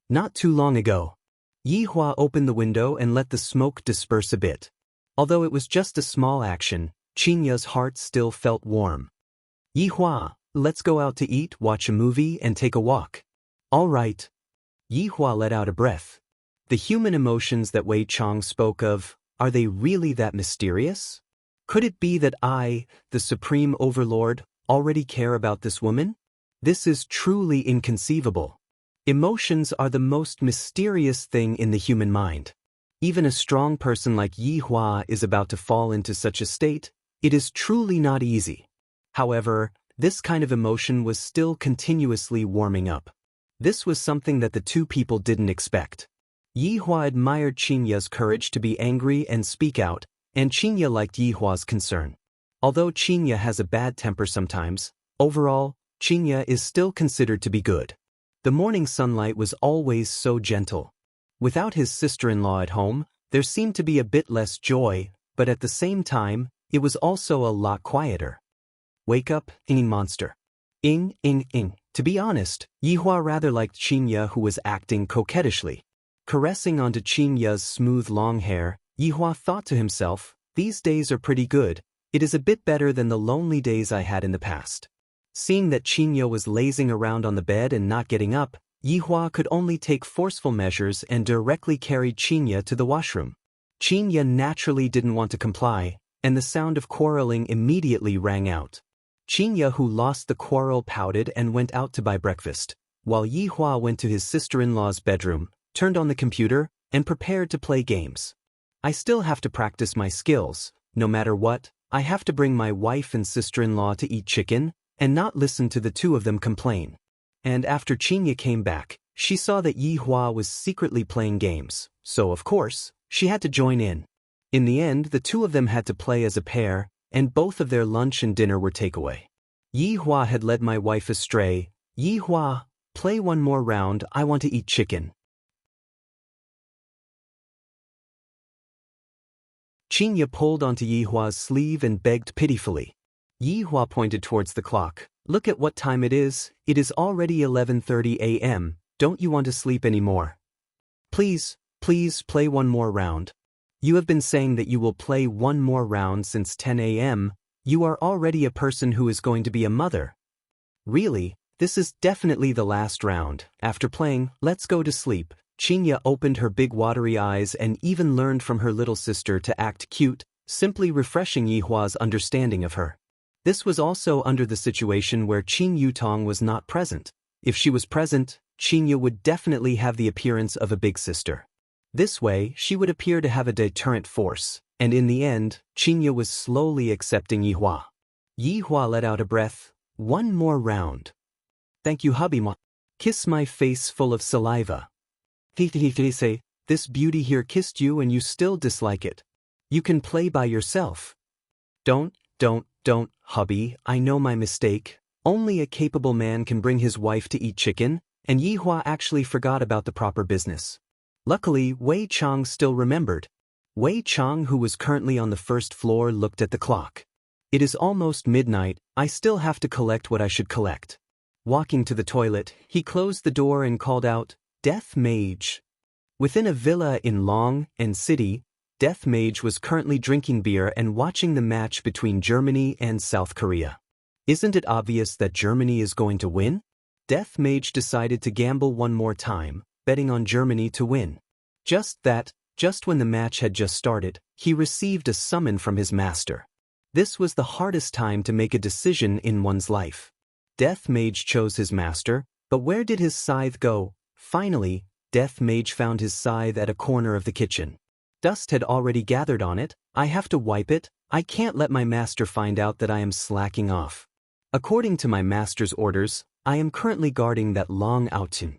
Not too long ago. Yi Hua opened the window and let the smoke disperse a bit. Although it was just a small action, Qin Ya's heart still felt warm. Yi Hua, let's go out to eat, watch a movie, and take a walk. All right. Yi Hua let out a breath. The human emotions that Wei Chang spoke of, are they really that mysterious? Could it be that I, the Supreme Overlord, already care about this woman? This is truly inconceivable. Emotions are the most mysterious thing in the human mind. Even a strong person like Yi Hua is about to fall into such a state. It is truly not easy. However, this kind of emotion was still continuously warming up. This was something that the two people didn't expect. Yi Hua admired Qin Ya's courage to be angry and speak out, and Qin Ya liked Yi Hua's concern. Although Qin Ya has a bad temper sometimes, overall, Qin Ya is still considered to be good. The morning sunlight was always so gentle. Without his sister-in-law at home, there seemed to be a bit less joy, but at the same time, it was also a lot quieter. Wake up, monster. Ing. To be honest, Yi Hua rather liked Qin Ya, who was acting coquettishly. Caressing onto Qin Ya's smooth long hair, Yi Hua thought to himself, these days are pretty good. It is a bit better than the lonely days I had in the past. Seeing that Qin Ya was lazing around on the bed and not getting up, Yi Hua could only take forceful measures and directly carried Qin Ya to the washroom. Qin Ya naturally didn't want to comply, and the sound of quarreling immediately rang out. Qin Ya, who lost the quarrel, pouted and went out to buy breakfast, while Yi Hua went to his sister-in-law's bedroom, turned on the computer, and prepared to play games. I still have to practice my skills. No matter what, I have to bring my wife and sister-in-law to eat chicken, and not listen to the two of them complain. And after Qin Ya came back, she saw that Yi Hua was secretly playing games, so of course, she had to join in. In the end, the two of them had to play as a pair, and both of their lunch and dinner were takeaway. Yi Hua had led my wife astray. Yi Hua, play one more round, I want to eat chicken. Qin Ya pulled onto Yi Hua's sleeve and begged pitifully. Yi Hua pointed towards the clock. Look at what time it is already 11:30 a.m., don't you want to sleep anymore? Please play one more round. You have been saying that you will play one more round since 10 a.m., you are already a person who is going to be a mother. Really, this is definitely the last round. After playing, let's go to sleep. Qin Ya opened her big watery eyes and even learned from her little sister to act cute, simply refreshing Yi Hua's understanding of her. This was also under the situation where Qin Yutong was not present. If she was present, Qin Ya would definitely have the appearance of a big sister. This way, she would appear to have a deterrent force, and in the end, Qin Ya was slowly accepting Yi Hua. Yi Hua let out a breath. One more round. Thank you, hubby. Kiss my face full of saliva. Say, this beauty here kissed you and you still dislike it. You can play by yourself. Don't, hubby, I know my mistake. Only a capable man can bring his wife to eat chicken, and Yi Hua actually forgot about the proper business. Luckily, Wei Chang still remembered. Wei Chang, who was currently on the first floor, looked at the clock. It is almost midnight, I still have to collect what I should collect. Walking to the toilet, he closed the door and called out, "Death Mage." Within a villa in Long and City, Death Mage was currently drinking beer and watching the match between Germany and South Korea. Isn't it obvious that Germany is going to win? Death Mage decided to gamble one more time, betting on Germany to win. Just when the match had just started, he received a summon from his master. This was the hardest time to make a decision in one's life. Death Mage chose his master, but where did his scythe go? Finally, Death Mage found his scythe at a corner of the kitchen. Dust had already gathered on it. I have to wipe it. I can't let my master find out that I am slacking off. According to my master's orders, I am currently guarding that long outing.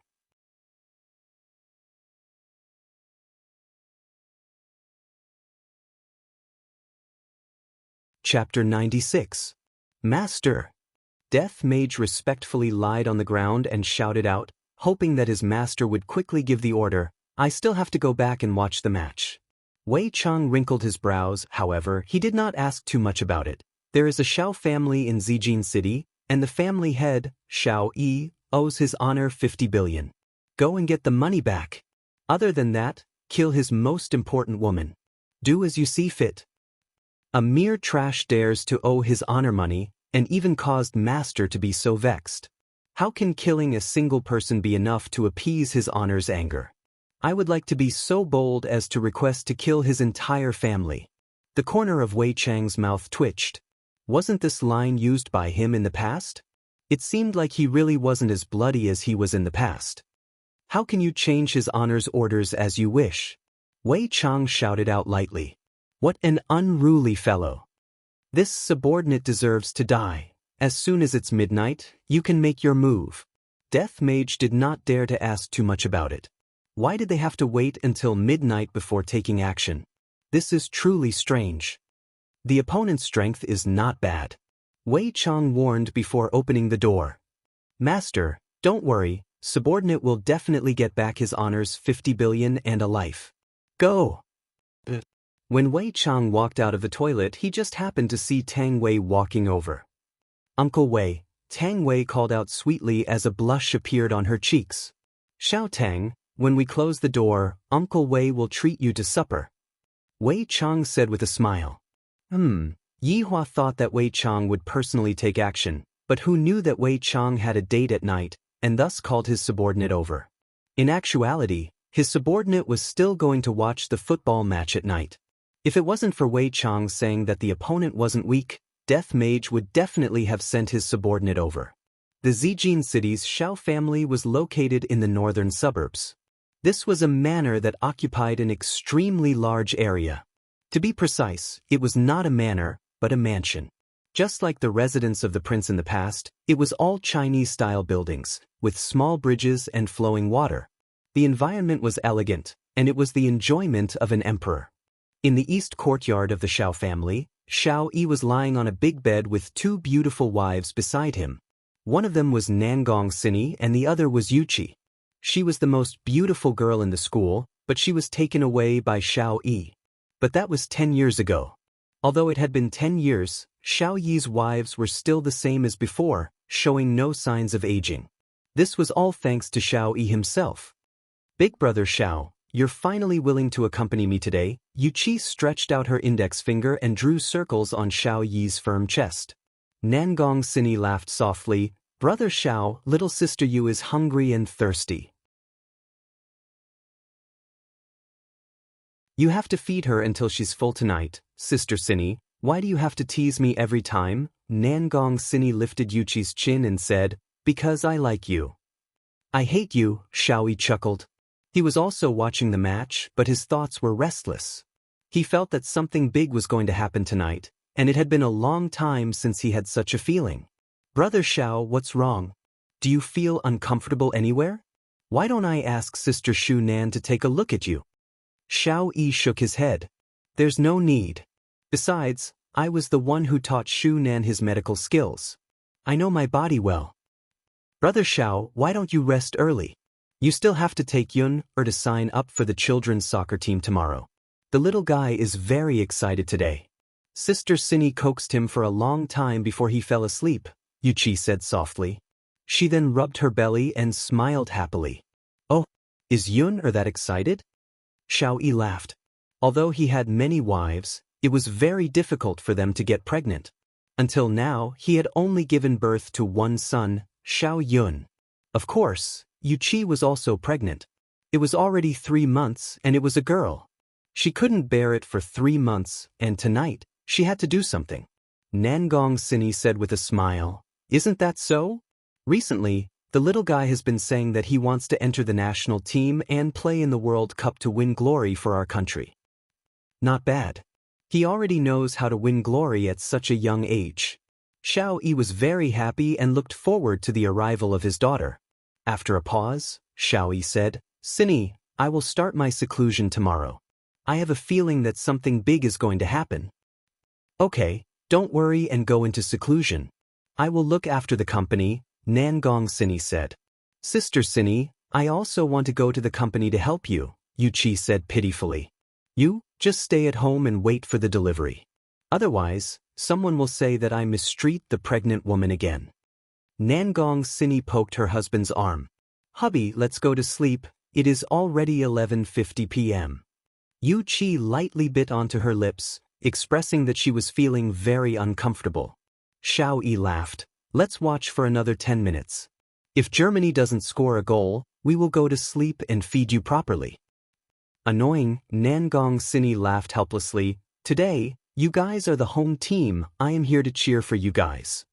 Chapter 96. Master. Death Mage respectfully lied on the ground and shouted out, hoping that his master would quickly give the order, "I still have to go back and watch the match." Wei Chang wrinkled his brows. However, he did not ask too much about it. There is a Shao family in Zijin City, and the family head, Shao Yi, owes his honor 50 billion. Go and get the money back. Other than that, kill his most important woman. Do as you see fit. A mere trash dares to owe his honor money, and even caused master to be so vexed. How can killing a single person be enough to appease his honor's anger? I would like to be so bold as to request to kill his entire family. The corner of Wei Chang's mouth twitched. Wasn't this line used by him in the past? It seemed like he really wasn't as bloody as he was in the past. How can you change his honor's orders as you wish? Wei Chang shouted out lightly. What an unruly fellow. This subordinate deserves to die. As soon as it's midnight, you can make your move. Death Mage did not dare to ask too much about it. Why did they have to wait until midnight before taking action? This is truly strange. The opponent's strength is not bad. Wei Chang warned before opening the door. Master, don't worry, subordinate will definitely get back his honors 50 billion and a life. Go! When Wei Chang walked out of the toilet, he just happened to see Tang Wei walking over. Uncle Wei, Tang Wei called out sweetly as a blush appeared on her cheeks. Xiao Tang, when we close the door, Uncle Wei will treat you to supper. Wei Chang said with a smile. Yi Hua thought that Wei Chang would personally take action, but who knew that Wei Chang had a date at night, and thus called his subordinate over. In actuality, his subordinate was still going to watch the football match at night. If it wasn't for Wei Chang saying that the opponent wasn't weak, Death Mage would definitely have sent his subordinate over. The Zijin City's Shao family was located in the northern suburbs. This was a manor that occupied an extremely large area. To be precise, it was not a manor, but a mansion. Just like the residence of the prince in the past, it was all Chinese-style buildings, with small bridges and flowing water. The environment was elegant, and it was the enjoyment of an emperor. In the east courtyard of the Shao family, Shao Yi was lying on a big bed with two beautiful wives beside him. One of them was Nangong Sini and the other was Yuqi. She was the most beautiful girl in the school, but she was taken away by Shao Yi. But that was 10 years ago. Although it had been 10 years, Shao Yi's wives were still the same as before, showing no signs of aging. This was all thanks to Shao Yi himself. Big brother Shao, you're finally willing to accompany me today. Yuqi stretched out her index finger and drew circles on Shao Yi's firm chest. Nangong Sini laughed softly. Brother Shao, little sister Yu is hungry and thirsty. You have to feed her until she's full tonight, Sister Sini. Why do you have to tease me every time? Nangong Sini lifted Yuqi's chin and said, because I like you. I hate you, Shao Yi chuckled. He was also watching the match, but his thoughts were restless. He felt that something big was going to happen tonight, and it had been a long time since he had such a feeling. Brother Shao, what's wrong? Do you feel uncomfortable anywhere? Why don't I ask Sister Shu Nan to take a look at you? Shao Yi shook his head. There's no need. Besides, I was the one who taught Shu Nan his medical skills. I know my body well. Brother Shao, why don't you rest early? You still have to take Yun to sign up for the children's soccer team tomorrow. The little guy is very excited today. Sister Cindy coaxed him for a long time before he fell asleep, Yuchi said softly. She then rubbed her belly and smiled happily. Oh, is Yun that excited? Xiao Yi laughed. Although he had many wives, it was very difficult for them to get pregnant. Until now, he had only given birth to one son, Xiao Yun. Of course, Yuchi was also pregnant. It was already 3 months and it was a girl. She couldn't bear it for 3 months, and tonight, she had to do something. Nangong Sini said with a smile, Isn't that so? Recently, the little guy has been saying that he wants to enter the national team and play in the World Cup to win glory for our country. Not bad. He already knows how to win glory at such a young age. Xiao Yi was very happy and looked forward to the arrival of his daughter. After a pause, Xiao Yi said, Sini, I will start my seclusion tomorrow. I have a feeling that something big is going to happen. Okay, don't worry and go into seclusion. I will look after the company, Nangong Sini said. Sister Sini, I also want to go to the company to help you, Yuchi said pitifully. You, just stay at home and wait for the delivery. Otherwise, someone will say that I mistreat the pregnant woman again. Nangong Sini poked her husband's arm. Hubby, let's go to sleep, it is already 11:50 p.m. Yuchi lightly bit onto her lips, expressing that she was feeling very uncomfortable. Xiao Yi laughed. Let's watch for another 10 minutes. If Germany doesn't score a goal, we will go to sleep and feed you properly. Annoying, Nangong Sini laughed helplessly. Today, you guys are the home team, I am here to cheer for you guys.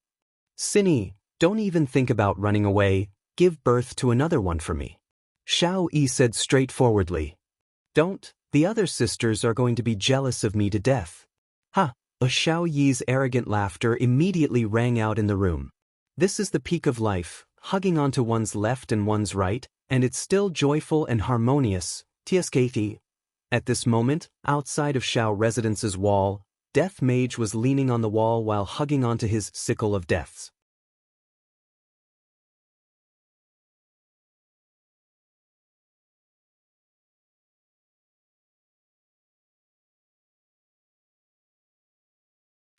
Sini, don't even think about running away, give birth to another one for me. Xiao Yi said straightforwardly. Don't, the other sisters are going to be jealous of me to death. Ha! Xiao Yi's arrogant laughter immediately rang out in the room. This is the peak of life, hugging onto one's left and one's right, and it's still joyful and harmonious, TSKT. At this moment, outside of Xiao Residence's wall, Death Mage was leaning on the wall while hugging onto his sickle of deaths.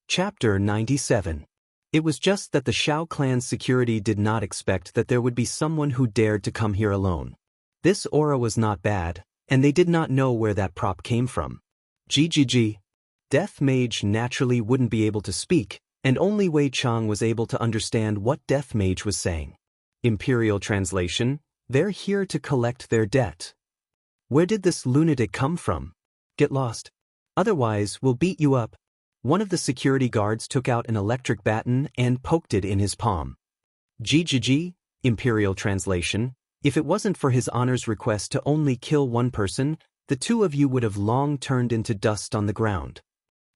Chapter 97. It was just that the Xiao clan's security did not expect that there would be someone who dared to come here alone. This aura was not bad, and they did not know where that prop came from. GGG. Death Mage naturally wouldn't be able to speak, and only Wei Chang was able to understand what Death Mage was saying. Imperial translation, they're here to collect their debt. Where did this lunatic come from? Get lost. Otherwise, we'll beat you up. One of the security guards took out an electric baton and poked it in his palm. GGG, Imperial translation, if it wasn't for His Honor's request to only kill one person, the two of you would have long turned into dust on the ground.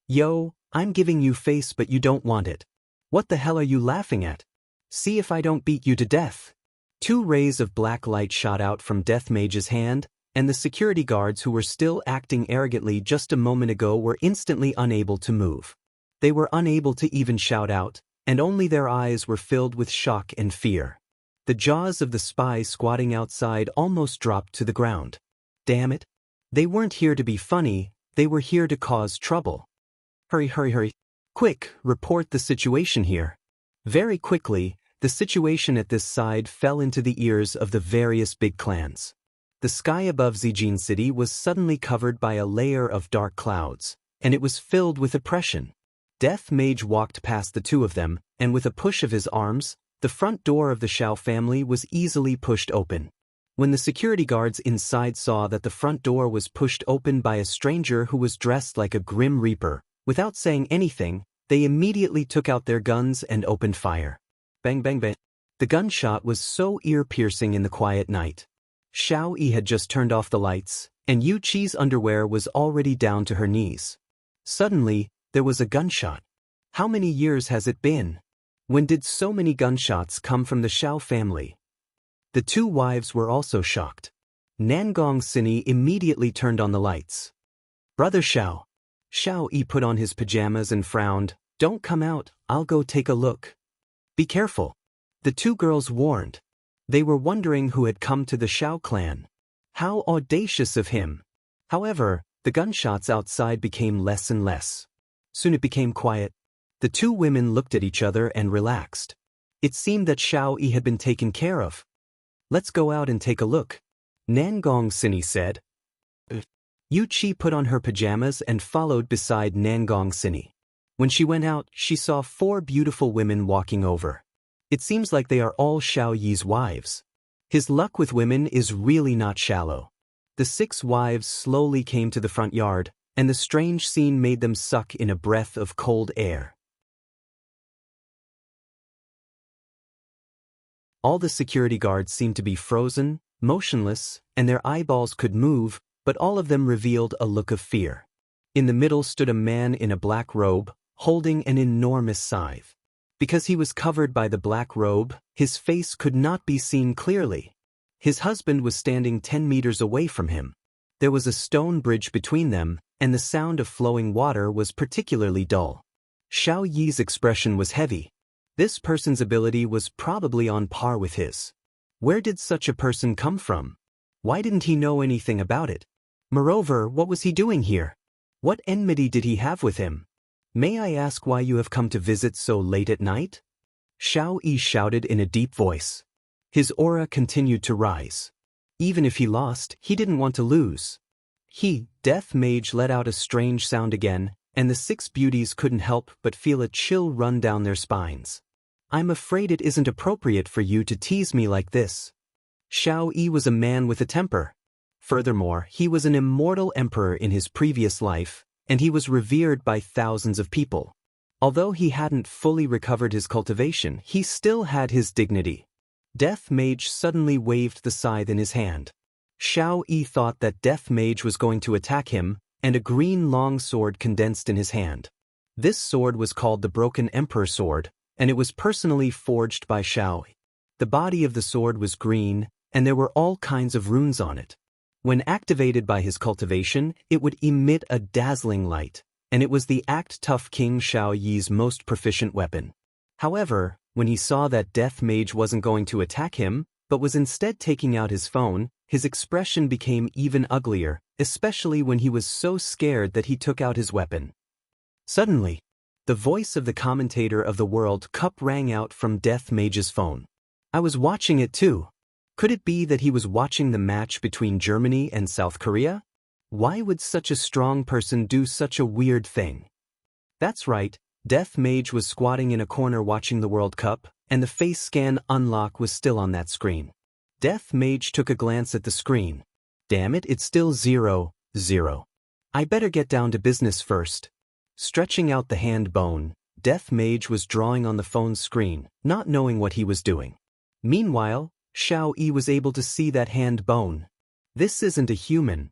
Yo, I'm giving you face but you don't want it. What the hell are you laughing at? See if I don't beat you to death. 2 rays of black light shot out from Death Mage's hand, and the security guards who were still acting arrogantly just a moment ago were instantly unable to move. They were unable to even shout out, and only their eyes were filled with shock and fear. The jaws of the spy squatting outside almost dropped to the ground. Damn it. They weren't here to be funny, they were here to cause trouble. Hurry, hurry, hurry. Quick, report the situation here. Very quickly, the situation at this side fell into the ears of the various big clans. The sky above Zijin City was suddenly covered by a layer of dark clouds, and it was filled with oppression. Death Mage walked past the two of them, and with a push of his arms, the front door of the Xiao family was easily pushed open. When the security guards inside saw that the front door was pushed open by a stranger who was dressed like a grim reaper, without saying anything, they immediately took out their guns and opened fire. Bang bang bang. The gunshot was so ear-piercing in the quiet night. Xiao Yi had just turned off the lights, and Yu Qi's underwear was already down to her knees. Suddenly, there was a gunshot. How many years has it been? When did so many gunshots come from the Xiao family? The two wives were also shocked. Nangong Sini immediately turned on the lights. Brother Xiao. Xiao Yi put on his pajamas and frowned. Don't come out, I'll go take a look. Be careful. The two girls warned. They were wondering who had come to the Xiao clan. How audacious of him! However, the gunshots outside became less and less. Soon it became quiet. The two women looked at each other and relaxed. It seemed that Xiao Yi had been taken care of. Let's go out and take a look, Nangong Sini said. Yu Qi put on her pajamas and followed beside Nangong Sini. When she went out, she saw 4 beautiful women walking over. It seems like they are all Xiao Yi's wives. His luck with women is really not shallow. The 6 wives slowly came to the front yard, and the strange scene made them suck in a breath of cold air. All the security guards seemed to be frozen, motionless, and their eyeballs could move, but all of them revealed a look of fear. In the middle stood a man in a black robe, holding an enormous scythe. Because he was covered by the black robe, his face could not be seen clearly. His husband was standing 10 meters away from him. There was a stone bridge between them, and the sound of flowing water was particularly dull. Xiao Yi's expression was heavy. This person's ability was probably on par with his. Where did such a person come from? Why didn't he know anything about it? Moreover, what was he doing here? What enmity did he have with him? May I ask why you have come to visit so late at night? Xiao Yi shouted in a deep voice. His aura continued to rise. Even if he lost, he didn't want to lose. Death Mage let out a strange sound again, and the 6 beauties couldn't help but feel a chill run down their spines. I'm afraid it isn't appropriate for you to tease me like this. Xiao Yi was a man with a temper. Furthermore, he was an immortal emperor in his previous life, and he was revered by thousands of people. Although he hadn't fully recovered his cultivation, he still had his dignity. Death Mage suddenly waved the scythe in his hand. Xiao Yi thought that Death Mage was going to attack him, and a green long sword condensed in his hand. This sword was called the Broken Emperor Sword, and it was personally forged by Xiao Yi. The body of the sword was green, and there were all kinds of runes on it. When activated by his cultivation, it would emit a dazzling light, and it was the Act Tough King Xiao Yi's most proficient weapon. However, when he saw that Death Mage wasn't going to attack him, but was instead taking out his phone, his expression became even uglier, especially when he was so scared that he took out his weapon. Suddenly, the voice of the commentator of the World Cup rang out from Death Mage's phone. I was watching it too. Could it be that he was watching the match between Germany and South Korea? Why would such a strong person do such a weird thing? That's right, Death Mage was squatting in a corner watching the World Cup, and the face scan unlock was still on that screen. Death Mage took a glance at the screen. Damn it, it's still 0, 0. I better get down to business first. Stretching out the hand bone, Death Mage was drawing on the phone's screen, not knowing what he was doing. Meanwhile, Xiao Yi was able to see that hand bone. This isn't a human.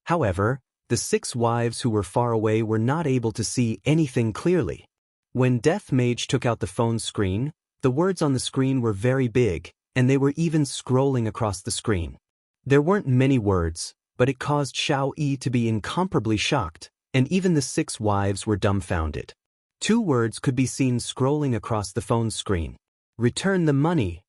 However, the 6 wives who were far away were not able to see anything clearly. When Death Mage took out the phone's screen, the words on the screen were very big, and they were even scrolling across the screen. There weren't many words, but it caused Xiao Yi to be incomparably shocked, and even the 6 wives were dumbfounded. 2 words could be seen scrolling across the phone's screen. Return the money.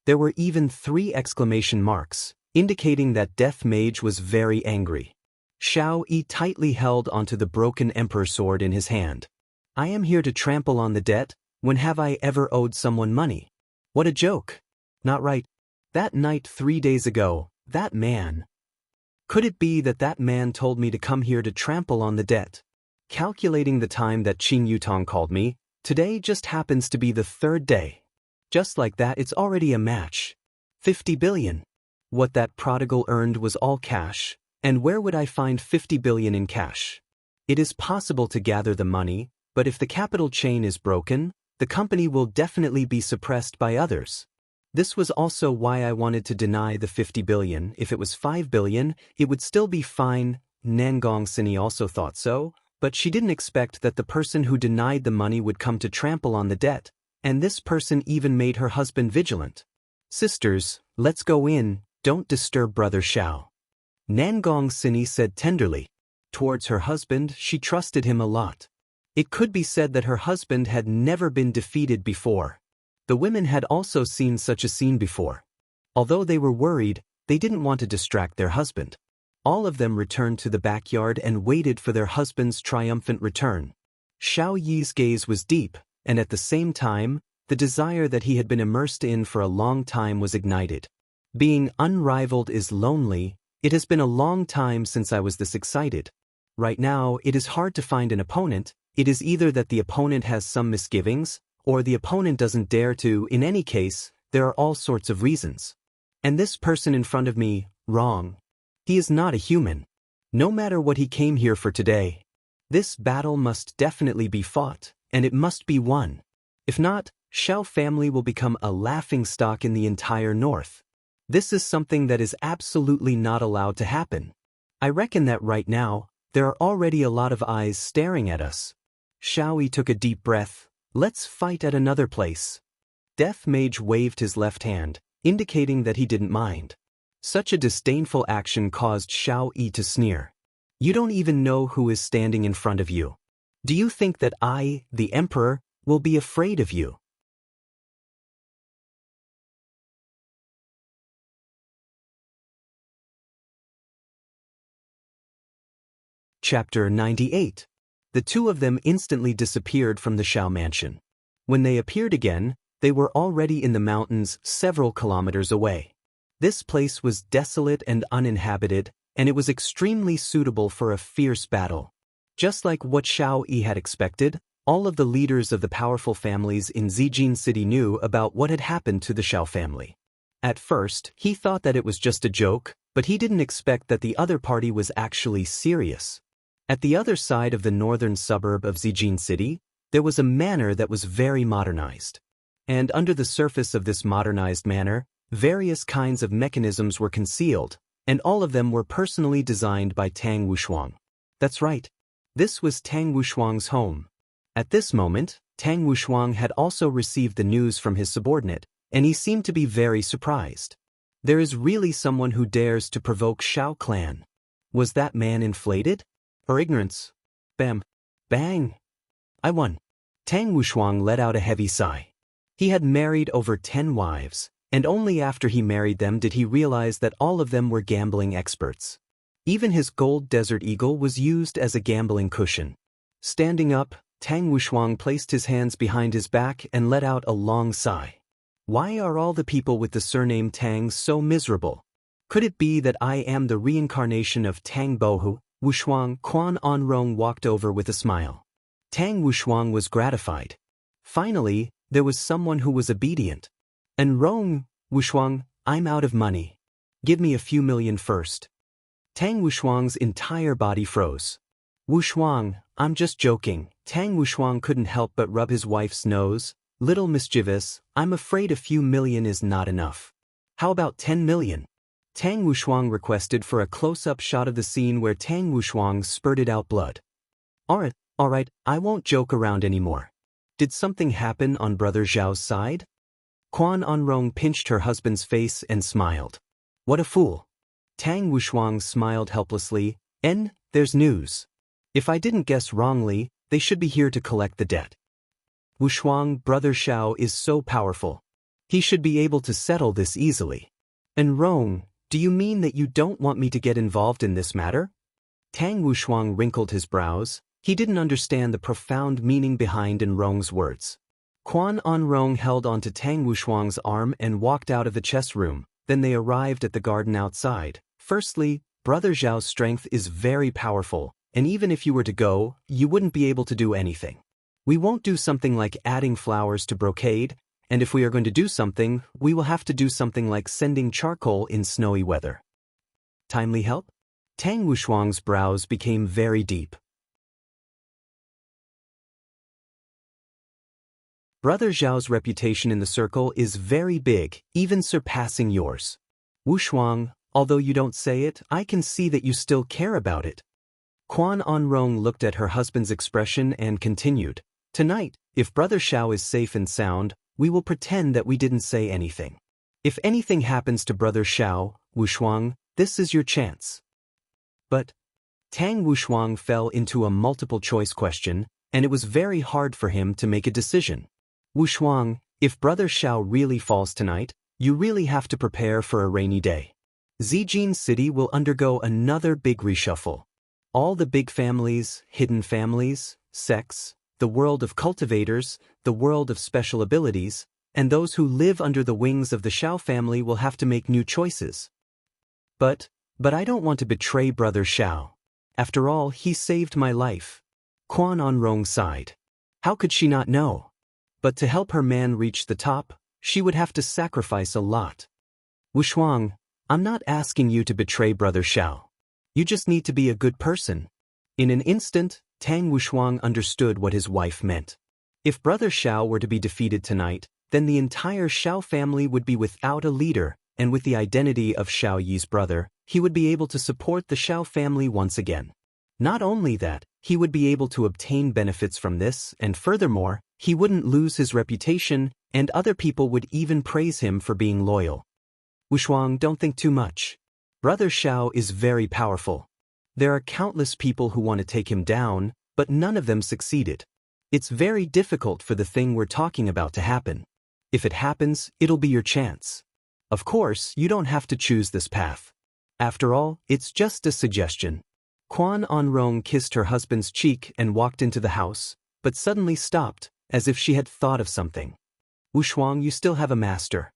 There were even 3 exclamation marks, indicating that Death Mage was very angry. Xiao Yi tightly held onto the Broken Emperor Sword in his hand. I am here to trample on the debt. When have I ever owed someone money? What a joke. Not right. That night 3 days ago, that man. Could it be that that man told me to come here to trample on the debt? Calculating the time that Qing Yutong called me, today just happens to be the 3rd day. Just like that, it's already a match. 50 billion. What that prodigal earned was all cash, and where would I find 50 billion in cash? It is possible to gather the money, but if the capital chain is broken, the company will definitely be suppressed by others. This was also why I wanted to deny the 50 billion. If it was 5 billion, it would still be fine. Nangong Sini also thought so, but she didn't expect that the person who denied the money would come to trample on the debt, and this person even made her husband vigilant. Sisters, let's go in, don't disturb Brother Xiao. Nangong Sini said tenderly. Towards her husband, she trusted him a lot. It could be said that her husband had never been defeated before. The women had also seen such a scene before. Although they were worried, they didn't want to distract their husband. All of them returned to the backyard and waited for their husband's triumphant return. Xiao Yi's gaze was deep, and at the same time, the desire that he had been immersed in for a long time was ignited. Being unrivaled is lonely. It has been a long time since I was this excited. Right now, it is hard to find an opponent. It is either that the opponent has some misgivings, or the opponent doesn't dare to. In any case, there are all sorts of reasons. And this person in front of me, wrong. He is not a human. No matter what he came here for today. This battle must definitely be fought, and it must be won. If not, Xiao family will become a laughingstock in the entire north. This is something that is absolutely not allowed to happen. I reckon that right now, there are already a lot of eyes staring at us. Xiao Yi took a deep breath. Let's fight at another place. Death Mage waved his left hand, indicating that he didn't mind. Such a disdainful action caused Xiao Yi to sneer. You don't even know who is standing in front of you. Do you think that I, the Emperor, will be afraid of you? Chapter 98. The two of them instantly disappeared from the Xiao mansion. When they appeared again, they were already in the mountains several kilometers away. This place was desolate and uninhabited, and it was extremely suitable for a fierce battle. Just like what Xiao Yi had expected, all of the leaders of the powerful families in Zijin City knew about what had happened to the Xiao family. At first, he thought that it was just a joke, but he didn't expect that the other party was actually serious. At the other side of the northern suburb of Zijin City, there was a manor that was very modernized. And under the surface of this modernized manor, various kinds of mechanisms were concealed, and all of them were personally designed by Tang Wushuang. That's right. This was Tang Wushuang's home. At this moment, Tang Wushuang had also received the news from his subordinate, and he seemed to be very surprised. There is really someone who dares to provoke Xiao clan. Was that man inflated? Or ignorance? Bam. Bang. I won. Tang Wushuang let out a heavy sigh. He had married over 10 wives, and only after he married them did he realize that all of them were gambling experts. Even his gold desert eagle was used as a gambling cushion. Standing up, Tang Wushuang placed his hands behind his back and let out a long sigh. Why are all the people with the surname Tang so miserable? Could it be that I am the reincarnation of Tang Bohu? Wushuang Quan Onrong walked over with a smile. Tang Wushuang was gratified. Finally, there was someone who was obedient. Enrong, Wushuang, I'm out of money. Give me a few million first. Tang Wushuang's entire body froze. Wushuang, I'm just joking. Tang Wushuang couldn't help but rub his wife's nose. Little mischievous, I'm afraid a few million is not enough. How about 10 million? Tang Wushuang requested for a close-up shot of the scene where Tang Wushuang spurted out blood. Alright, I won't joke around anymore. Did something happen on Brother Zhao's side? Quan Onrong pinched her husband's face and smiled. What a fool. Tang Wushuang smiled helplessly. There's news. If I didn't guess wrongly, they should be here to collect the debt. Wushuang, Brother Xiao is so powerful. He should be able to settle this easily. Enrong, do you mean that you don't want me to get involved in this matter? Tang Wushuang wrinkled his brows. He didn't understand the profound meaning behind Enrong's words. Quan Onrong held onto Tang Wushuang's arm and walked out of the chess room. Then they arrived at the garden outside. Firstly, Brother Zhao's strength is very powerful, and even if you were to go, you wouldn't be able to do anything. We won't do something like adding flowers to brocade, and if we are going to do something, we will have to do something like sending charcoal in snowy weather. Timely help? Tang Wushuang's brows became very deep. Brother Zhao's reputation in the circle is very big, even surpassing yours. Wushuang, although you don't say it, I can see that you still care about it. Quan Onrong looked at her husband's expression and continued. Tonight, if Brother Xiao is safe and sound, we will pretend that we didn't say anything. If anything happens to Brother Xiao, Wushuang, this is your chance. But Tang Wushuang fell into a multiple-choice question. and it was very hard for him to make a decision. Wushuang, if Brother Xiao really falls tonight, you really have to prepare for a rainy day. Zijin City will undergo another big reshuffle. All the big families, hidden families, sects, the world of cultivators, the world of special abilities, and those who live under the wings of the Xiao family will have to make new choices. But I don't want to betray Brother Xiao. After all, he saved my life. Quan Onrong sighed. How could she not know? But to help her man reach the top, she would have to sacrifice a lot. Wushuang, I'm not asking you to betray Brother Xiao. You just need to be a good person. In an instant, Tang Wushuang understood what his wife meant. If Brother Xiao were to be defeated tonight, then the entire Xiao family would be without a leader, and with the identity of Xiao Yi's brother, he would be able to support the Xiao family once again. Not only that, he would be able to obtain benefits from this, and furthermore, he wouldn't lose his reputation, and other people would even praise him for being loyal. Wushuang, don't think too much. Brother Xiao is very powerful. There are countless people who want to take him down, but none of them succeeded. It's very difficult for the thing we're talking about to happen. If it happens, it'll be your chance. Of course, you don't have to choose this path. After all, it's just a suggestion. Quan Onrong kissed her husband's cheek and walked into the house, but suddenly stopped, as if she had thought of something. Wushuang, you still have a master.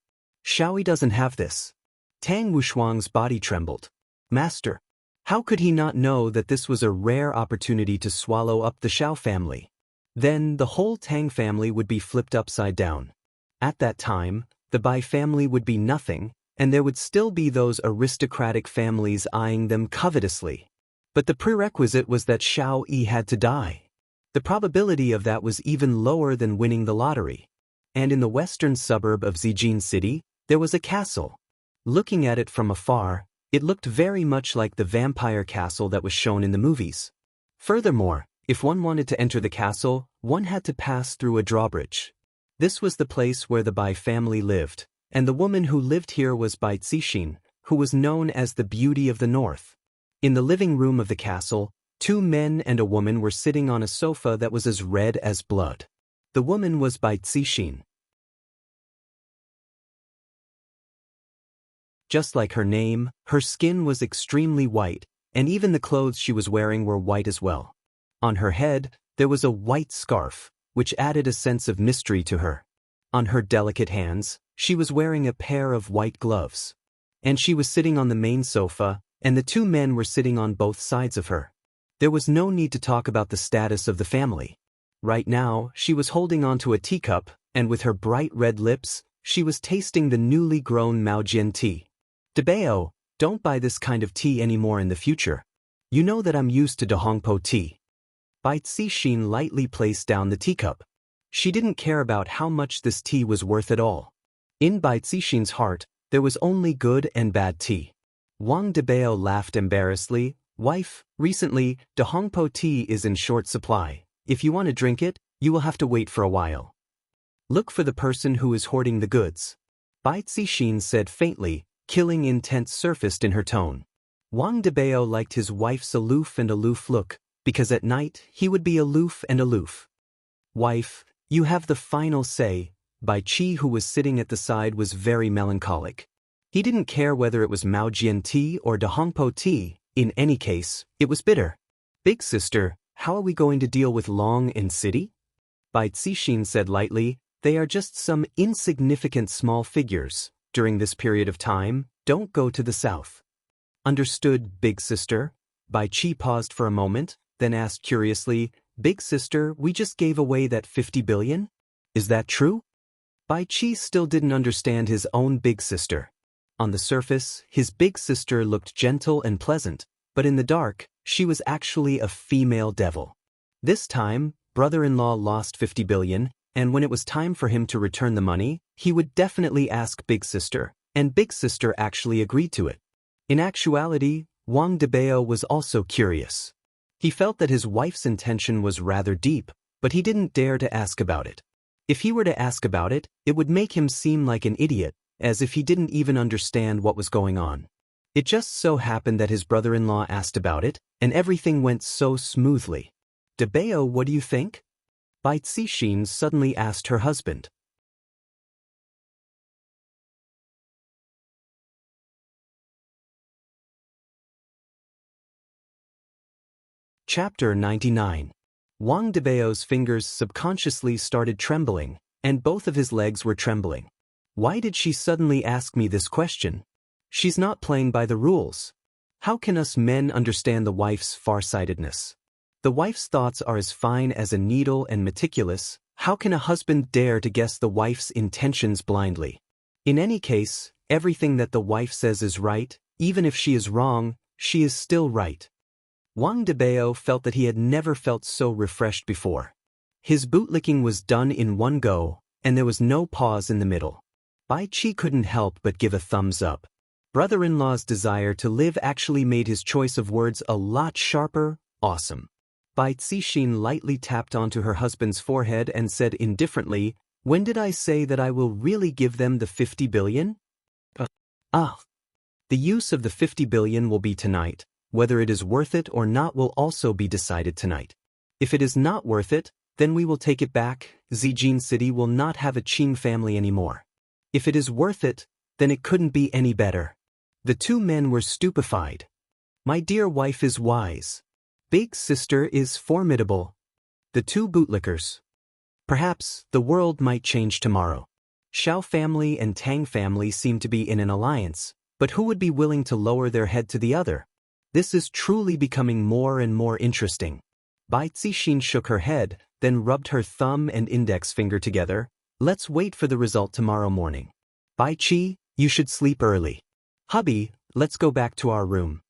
Xiaoyi doesn't have this. Tang Wushuang's body trembled. Master. How could he not know that this was a rare opportunity to swallow up the Xiao family? Then the whole Tang family would be flipped upside down. At that time, the Bai family would be nothing, and there would still be those aristocratic families eyeing them covetously. But the prerequisite was that Xiao Yi had to die. The probability of that was even lower than winning the lottery. And in the western suburb of Zijin City, there was a castle. Looking at it from afar, it looked very much like the vampire castle that was shown in the movies. Furthermore, if one wanted to enter the castle, one had to pass through a drawbridge. This was the place where the Bai family lived, and the woman who lived here was Bai Cixin, who was known as the Beauty of the North. In the living room of the castle, 2 men and a woman were sitting on a sofa that was as red as blood. The woman was Bai Cixin. Just like her name, her skin was extremely white, and even the clothes she was wearing were white as well. On her head, there was a white scarf, which added a sense of mystery to her. On her delicate hands, she was wearing a pair of white gloves. And she was sitting on the main sofa, and the 2 men were sitting on both sides of her. There was no need to talk about the status of the family. Right now, she was holding onto a teacup, and with her bright red lips, she was tasting the newly grown Maojian tea. Debao, don't buy this kind of tea anymore in the future. You know that I'm used to Dahongpo tea. Bai Cixin lightly placed down the teacup. She didn't care about how much this tea was worth at all. In Bai Cixin's heart, there was only good and bad tea. Wang Debao laughed embarrassedly. Wife, recently, Dahongpo tea is in short supply. If you want to drink it, you will have to wait for a while. Look for the person who is hoarding the goods. Bai Cixin said faintly, killing intent surfaced in her tone. Wang Debao liked his wife's aloof look, because at night he would be aloof and aloof. Wife, you have the final say. Bai Qi, who was sitting at the side, was very melancholic. He didn't care whether it was Maojian tea or Dahongpo tea. In any case, it was bitter. Big sister, how are we going to deal with Long in city? Bai Cixin said lightly, they are just some insignificant small figures. During this period of time, don't go to the south. Understood, big sister? Bai Qi paused for a moment, then asked curiously, Big sister, we just gave away that 50 billion? Is that true? Bai Qi still didn't understand his own big sister. On the surface, his big sister looked gentle and pleasant, but in the dark, she was actually a female devil. This time, brother-in-law lost 50 billion, and when it was time for him to return the money, he would definitely ask big sister, and big sister actually agreed to it. In actuality, Wang Debao was also curious. He felt that his wife's intention was rather deep, but he didn't dare to ask about it. If he were to ask about it, it would make him seem like an idiot, as if he didn't even understand what was going on. It just so happened that his brother-in-law asked about it, and everything went so smoothly. Debao, what do you think? Bai Cixin suddenly asked her husband. Chapter 99. Wang Debao's fingers subconsciously started trembling, and both of his legs were trembling. Why did she suddenly ask me this question? She's not playing by the rules. How can us men understand the wife's farsightedness? The wife's thoughts are as fine as a needle and meticulous. How can a husband dare to guess the wife's intentions blindly? In any case, everything that the wife says is right. Even if she is wrong, she is still right. Wang Debao felt that he had never felt so refreshed before. His bootlicking was done in one go, and there was no pause in the middle. Bai Qi couldn't help but give a thumbs up. Brother-in-law's desire to live actually made his choice of words a lot sharper. Awesome. Bai Cixin lightly tapped onto her husband's forehead and said indifferently, "When did I say that I will really give them the 50 billion? The use of the 50 billion will be tonight. Whether it is worth it or not will also be decided tonight. If it is not worth it, then we will take it back. Zijin City will not have a Qing family anymore. If it is worth it, then it couldn't be any better." The two men were stupefied. My dear wife is wise. Big sister is formidable. The two bootlickers. Perhaps the world might change tomorrow. Xiao family and Tang family seem to be in an alliance, but who would be willing to lower their head to the other? This is truly becoming more and more interesting. Bai Cixin shook her head, then rubbed her thumb and index finger together. Let's wait for the result tomorrow morning. Bai Qi, you should sleep early. Hubby, let's go back to our room.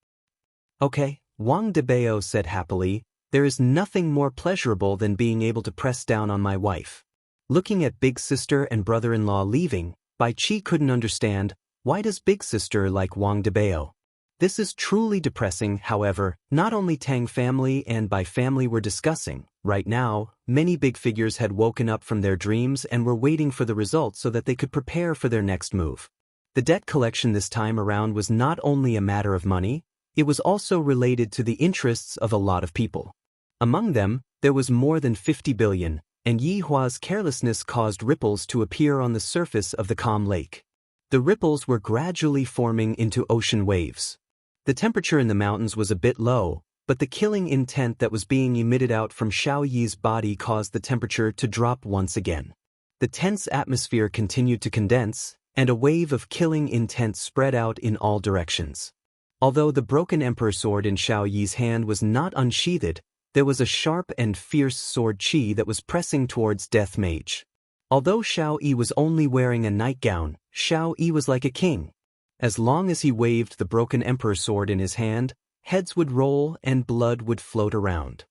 Okay, Wang Debao said happily. There is nothing more pleasurable than being able to press down on my wife. Looking at big sister and brother-in-law leaving, Bai Qi couldn't understand, why does big sister like Wang Debao? This is truly depressing. However, not only Tang family and Bai family were discussing. Right now, many big figures had woken up from their dreams and were waiting for the result so that they could prepare for their next move. The debt collection this time around was not only a matter of money, it was also related to the interests of a lot of people. Among them, there was more than 50 billion, and Yi Hua's carelessness caused ripples to appear on the surface of the calm lake. The ripples were gradually forming into ocean waves. The temperature in the mountains was a bit low, but the killing intent that was being emitted out from Xiao Yi's body caused the temperature to drop once again. The tense atmosphere continued to condense, and a wave of killing intent spread out in all directions. Although the broken emperor sword in Xiao Yi's hand was not unsheathed, there was a sharp and fierce sword qi that was pressing towards Death Mage. Although Xiao Yi was only wearing a nightgown, Xiao Yi was like a king. As long as he waved the broken emperor sword in his hand, heads would roll and blood would float around.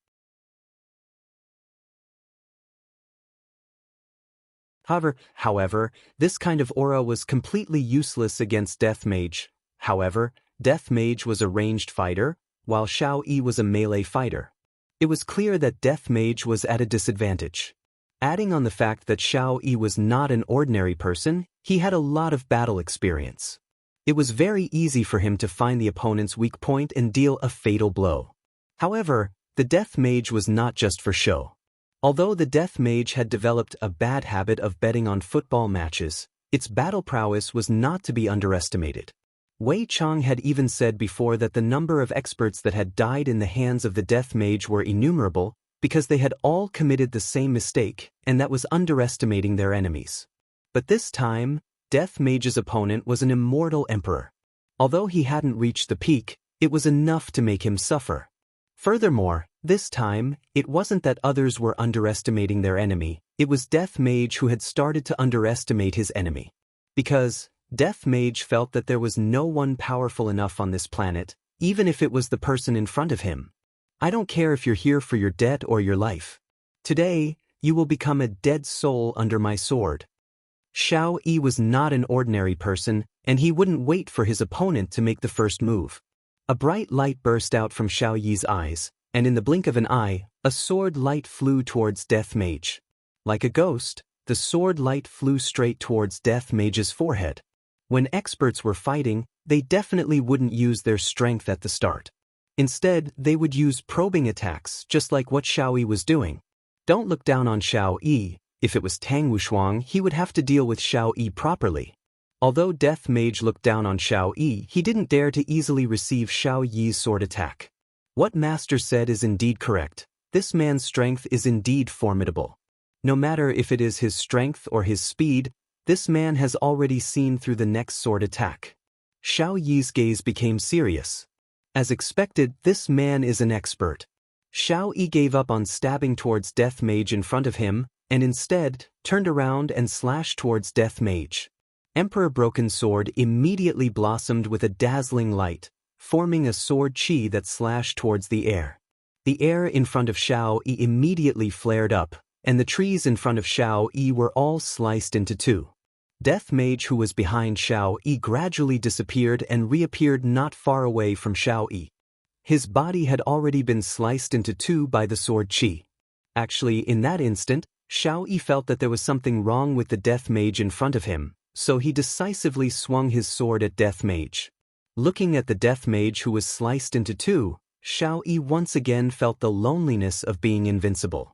However, this kind of aura was completely useless against Death Mage. However, Death Mage was a ranged fighter, while Xiao Yi was a melee fighter. It was clear that Death Mage was at a disadvantage. Adding on the fact that Xiao Yi was not an ordinary person, he had a lot of battle experience. It was very easy for him to find the opponent's weak point and deal a fatal blow. However, the Death Mage was not just for show. Although the Death Mage had developed a bad habit of betting on football matches, its battle prowess was not to be underestimated. Wei Chang had even said before that the number of experts that had died in the hands of the Death Mage were innumerable, because they had all committed the same mistake, and that was underestimating their enemies. But this time, Death Mage's opponent was an immortal emperor. Although he hadn't reached the peak, it was enough to make him suffer. Furthermore, this time, it wasn't that others were underestimating their enemy, it was Death Mage who had started to underestimate his enemy. Because Death Mage felt that there was no one powerful enough on this planet, even if it was the person in front of him. I don't care if you're here for your debt or your life. Today, you will become a dead soul under my sword. Xiao Yi was not an ordinary person, and he wouldn't wait for his opponent to make the first move. A bright light burst out from Xiao Yi's eyes, and in the blink of an eye, a sword light flew towards Death Mage. Like a ghost, the sword light flew straight towards Death Mage's forehead. When experts were fighting, they definitely wouldn't use their strength at the start. Instead, they would use probing attacks, just like what Xiao Yi was doing. Don't look down on Xiao Yi. If it was Tang Wushuang, he would have to deal with Xiao Yi properly. Although Death Mage looked down on Xiao Yi, he didn't dare to easily receive Xiao Yi's sword attack. What Master said is indeed correct. This man's strength is indeed formidable. No matter if it is his strength or his speed, this man has already seen through the next sword attack. Xiao Yi's gaze became serious. As expected, this man is an expert. Xiao Yi gave up on stabbing towards Death Mage in front of him, and instead, turned around and slashed towards Death Mage. Emperor Broken Sword immediately blossomed with a dazzling light, forming a sword chi that slashed towards the air. The air in front of Xiao Yi immediately flared up, and the trees in front of Xiao Yi were all sliced into two. Death Mage, who was behind Xiao Yi, gradually disappeared and reappeared not far away from Xiao Yi. His body had already been sliced into two by the sword chi. Actually, in that instant, Xiao Yi felt that there was something wrong with the Death Mage in front of him, so he decisively swung his sword at Death Mage. Looking at the Death Mage who was sliced into two, Xiao Yi once again felt the loneliness of being invincible.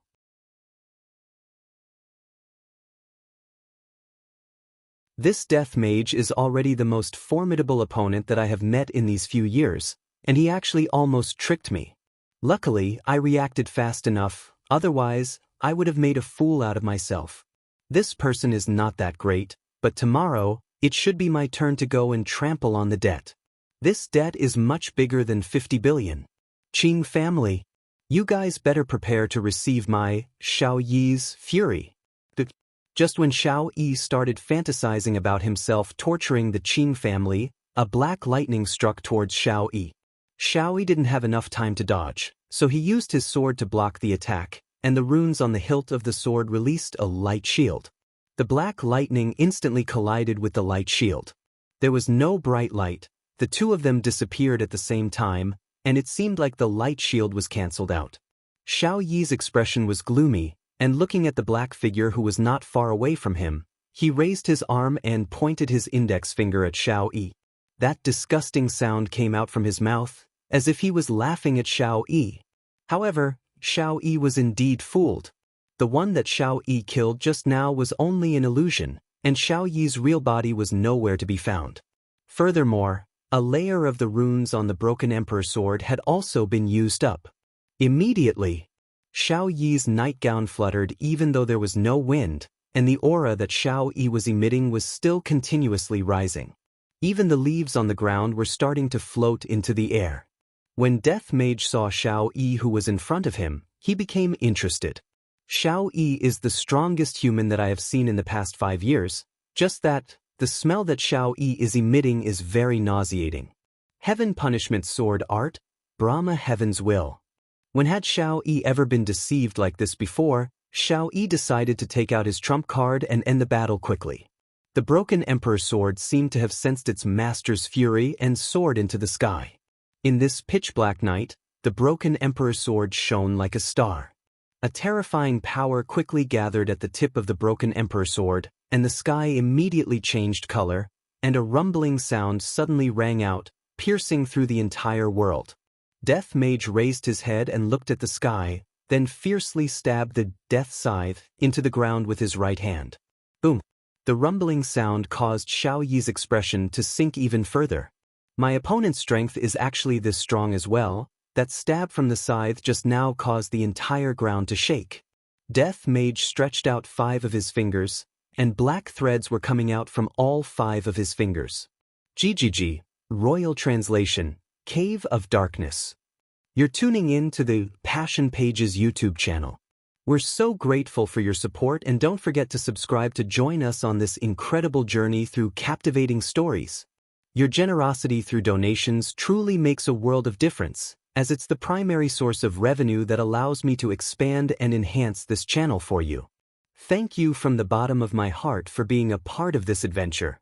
This Death Mage is already the most formidable opponent that I have met in these few years, and he actually almost tricked me. Luckily, I reacted fast enough, otherwise, I would have made a fool out of myself. This person is not that great, but tomorrow, it should be my turn to go and trample on the debt. This debt is much bigger than 50 billion. Qing family, you guys better prepare to receive my Xiao Yi's fury. Just when Xiao Yi started fantasizing about himself torturing the Qing family, a black lightning struck towards Xiao Yi. Xiao Yi didn't have enough time to dodge, so he used his sword to block the attack, and the runes on the hilt of the sword released a light shield. The black lightning instantly collided with the light shield. There was no bright light, the two of them disappeared at the same time, and it seemed like the light shield was cancelled out. Xiao Yi's expression was gloomy, and looking at the black figure who was not far away from him, he raised his arm and pointed his index finger at Xiao Yi. That disgusting sound came out from his mouth, as if he was laughing at Xiao Yi. However, Xiao Yi was indeed fooled. The one that Xiao Yi killed just now was only an illusion, and Xiao Yi's real body was nowhere to be found. Furthermore, a layer of the runes on the broken Emperor sword had also been used up. Immediately, Xiao Yi's nightgown fluttered even though there was no wind, and the aura that Xiao Yi was emitting was still continuously rising. Even the leaves on the ground were starting to float into the air. When Death Mage saw Xiao Yi who was in front of him, he became interested. Xiao Yi is the strongest human that I have seen in the past 5 years, just that, the smell that Xiao Yi is emitting is very nauseating. Heaven Punishment Sword Art, Brahma Heaven's Will. When had Xiao Yi ever been deceived like this before, Xiao Yi decided to take out his trump card and end the battle quickly. The broken Emperor sword seemed to have sensed its master's fury and soared into the sky. In this pitch-black night, the broken Emperor sword shone like a star. A terrifying power quickly gathered at the tip of the broken Emperor sword, and the sky immediately changed color, and a rumbling sound suddenly rang out, piercing through the entire world. Death Mage raised his head and looked at the sky, then fiercely stabbed the death scythe into the ground with his right hand. Boom! The rumbling sound caused Xiao Yi's expression to sink even further. My opponent's strength is actually this strong as well. That stab from the scythe just now caused the entire ground to shake. Death Mage stretched out 5 of his fingers, and black threads were coming out from all 5 of his fingers. GGG, Royal Translation, Cave of Darkness. You're tuning in to the Passion Pages YouTube channel. We're so grateful for your support, and don't forget to subscribe to join us on this incredible journey through captivating stories. Your generosity through donations truly makes a world of difference, as it's the primary source of revenue that allows me to expand and enhance this channel for you. Thank you from the bottom of my heart for being a part of this adventure.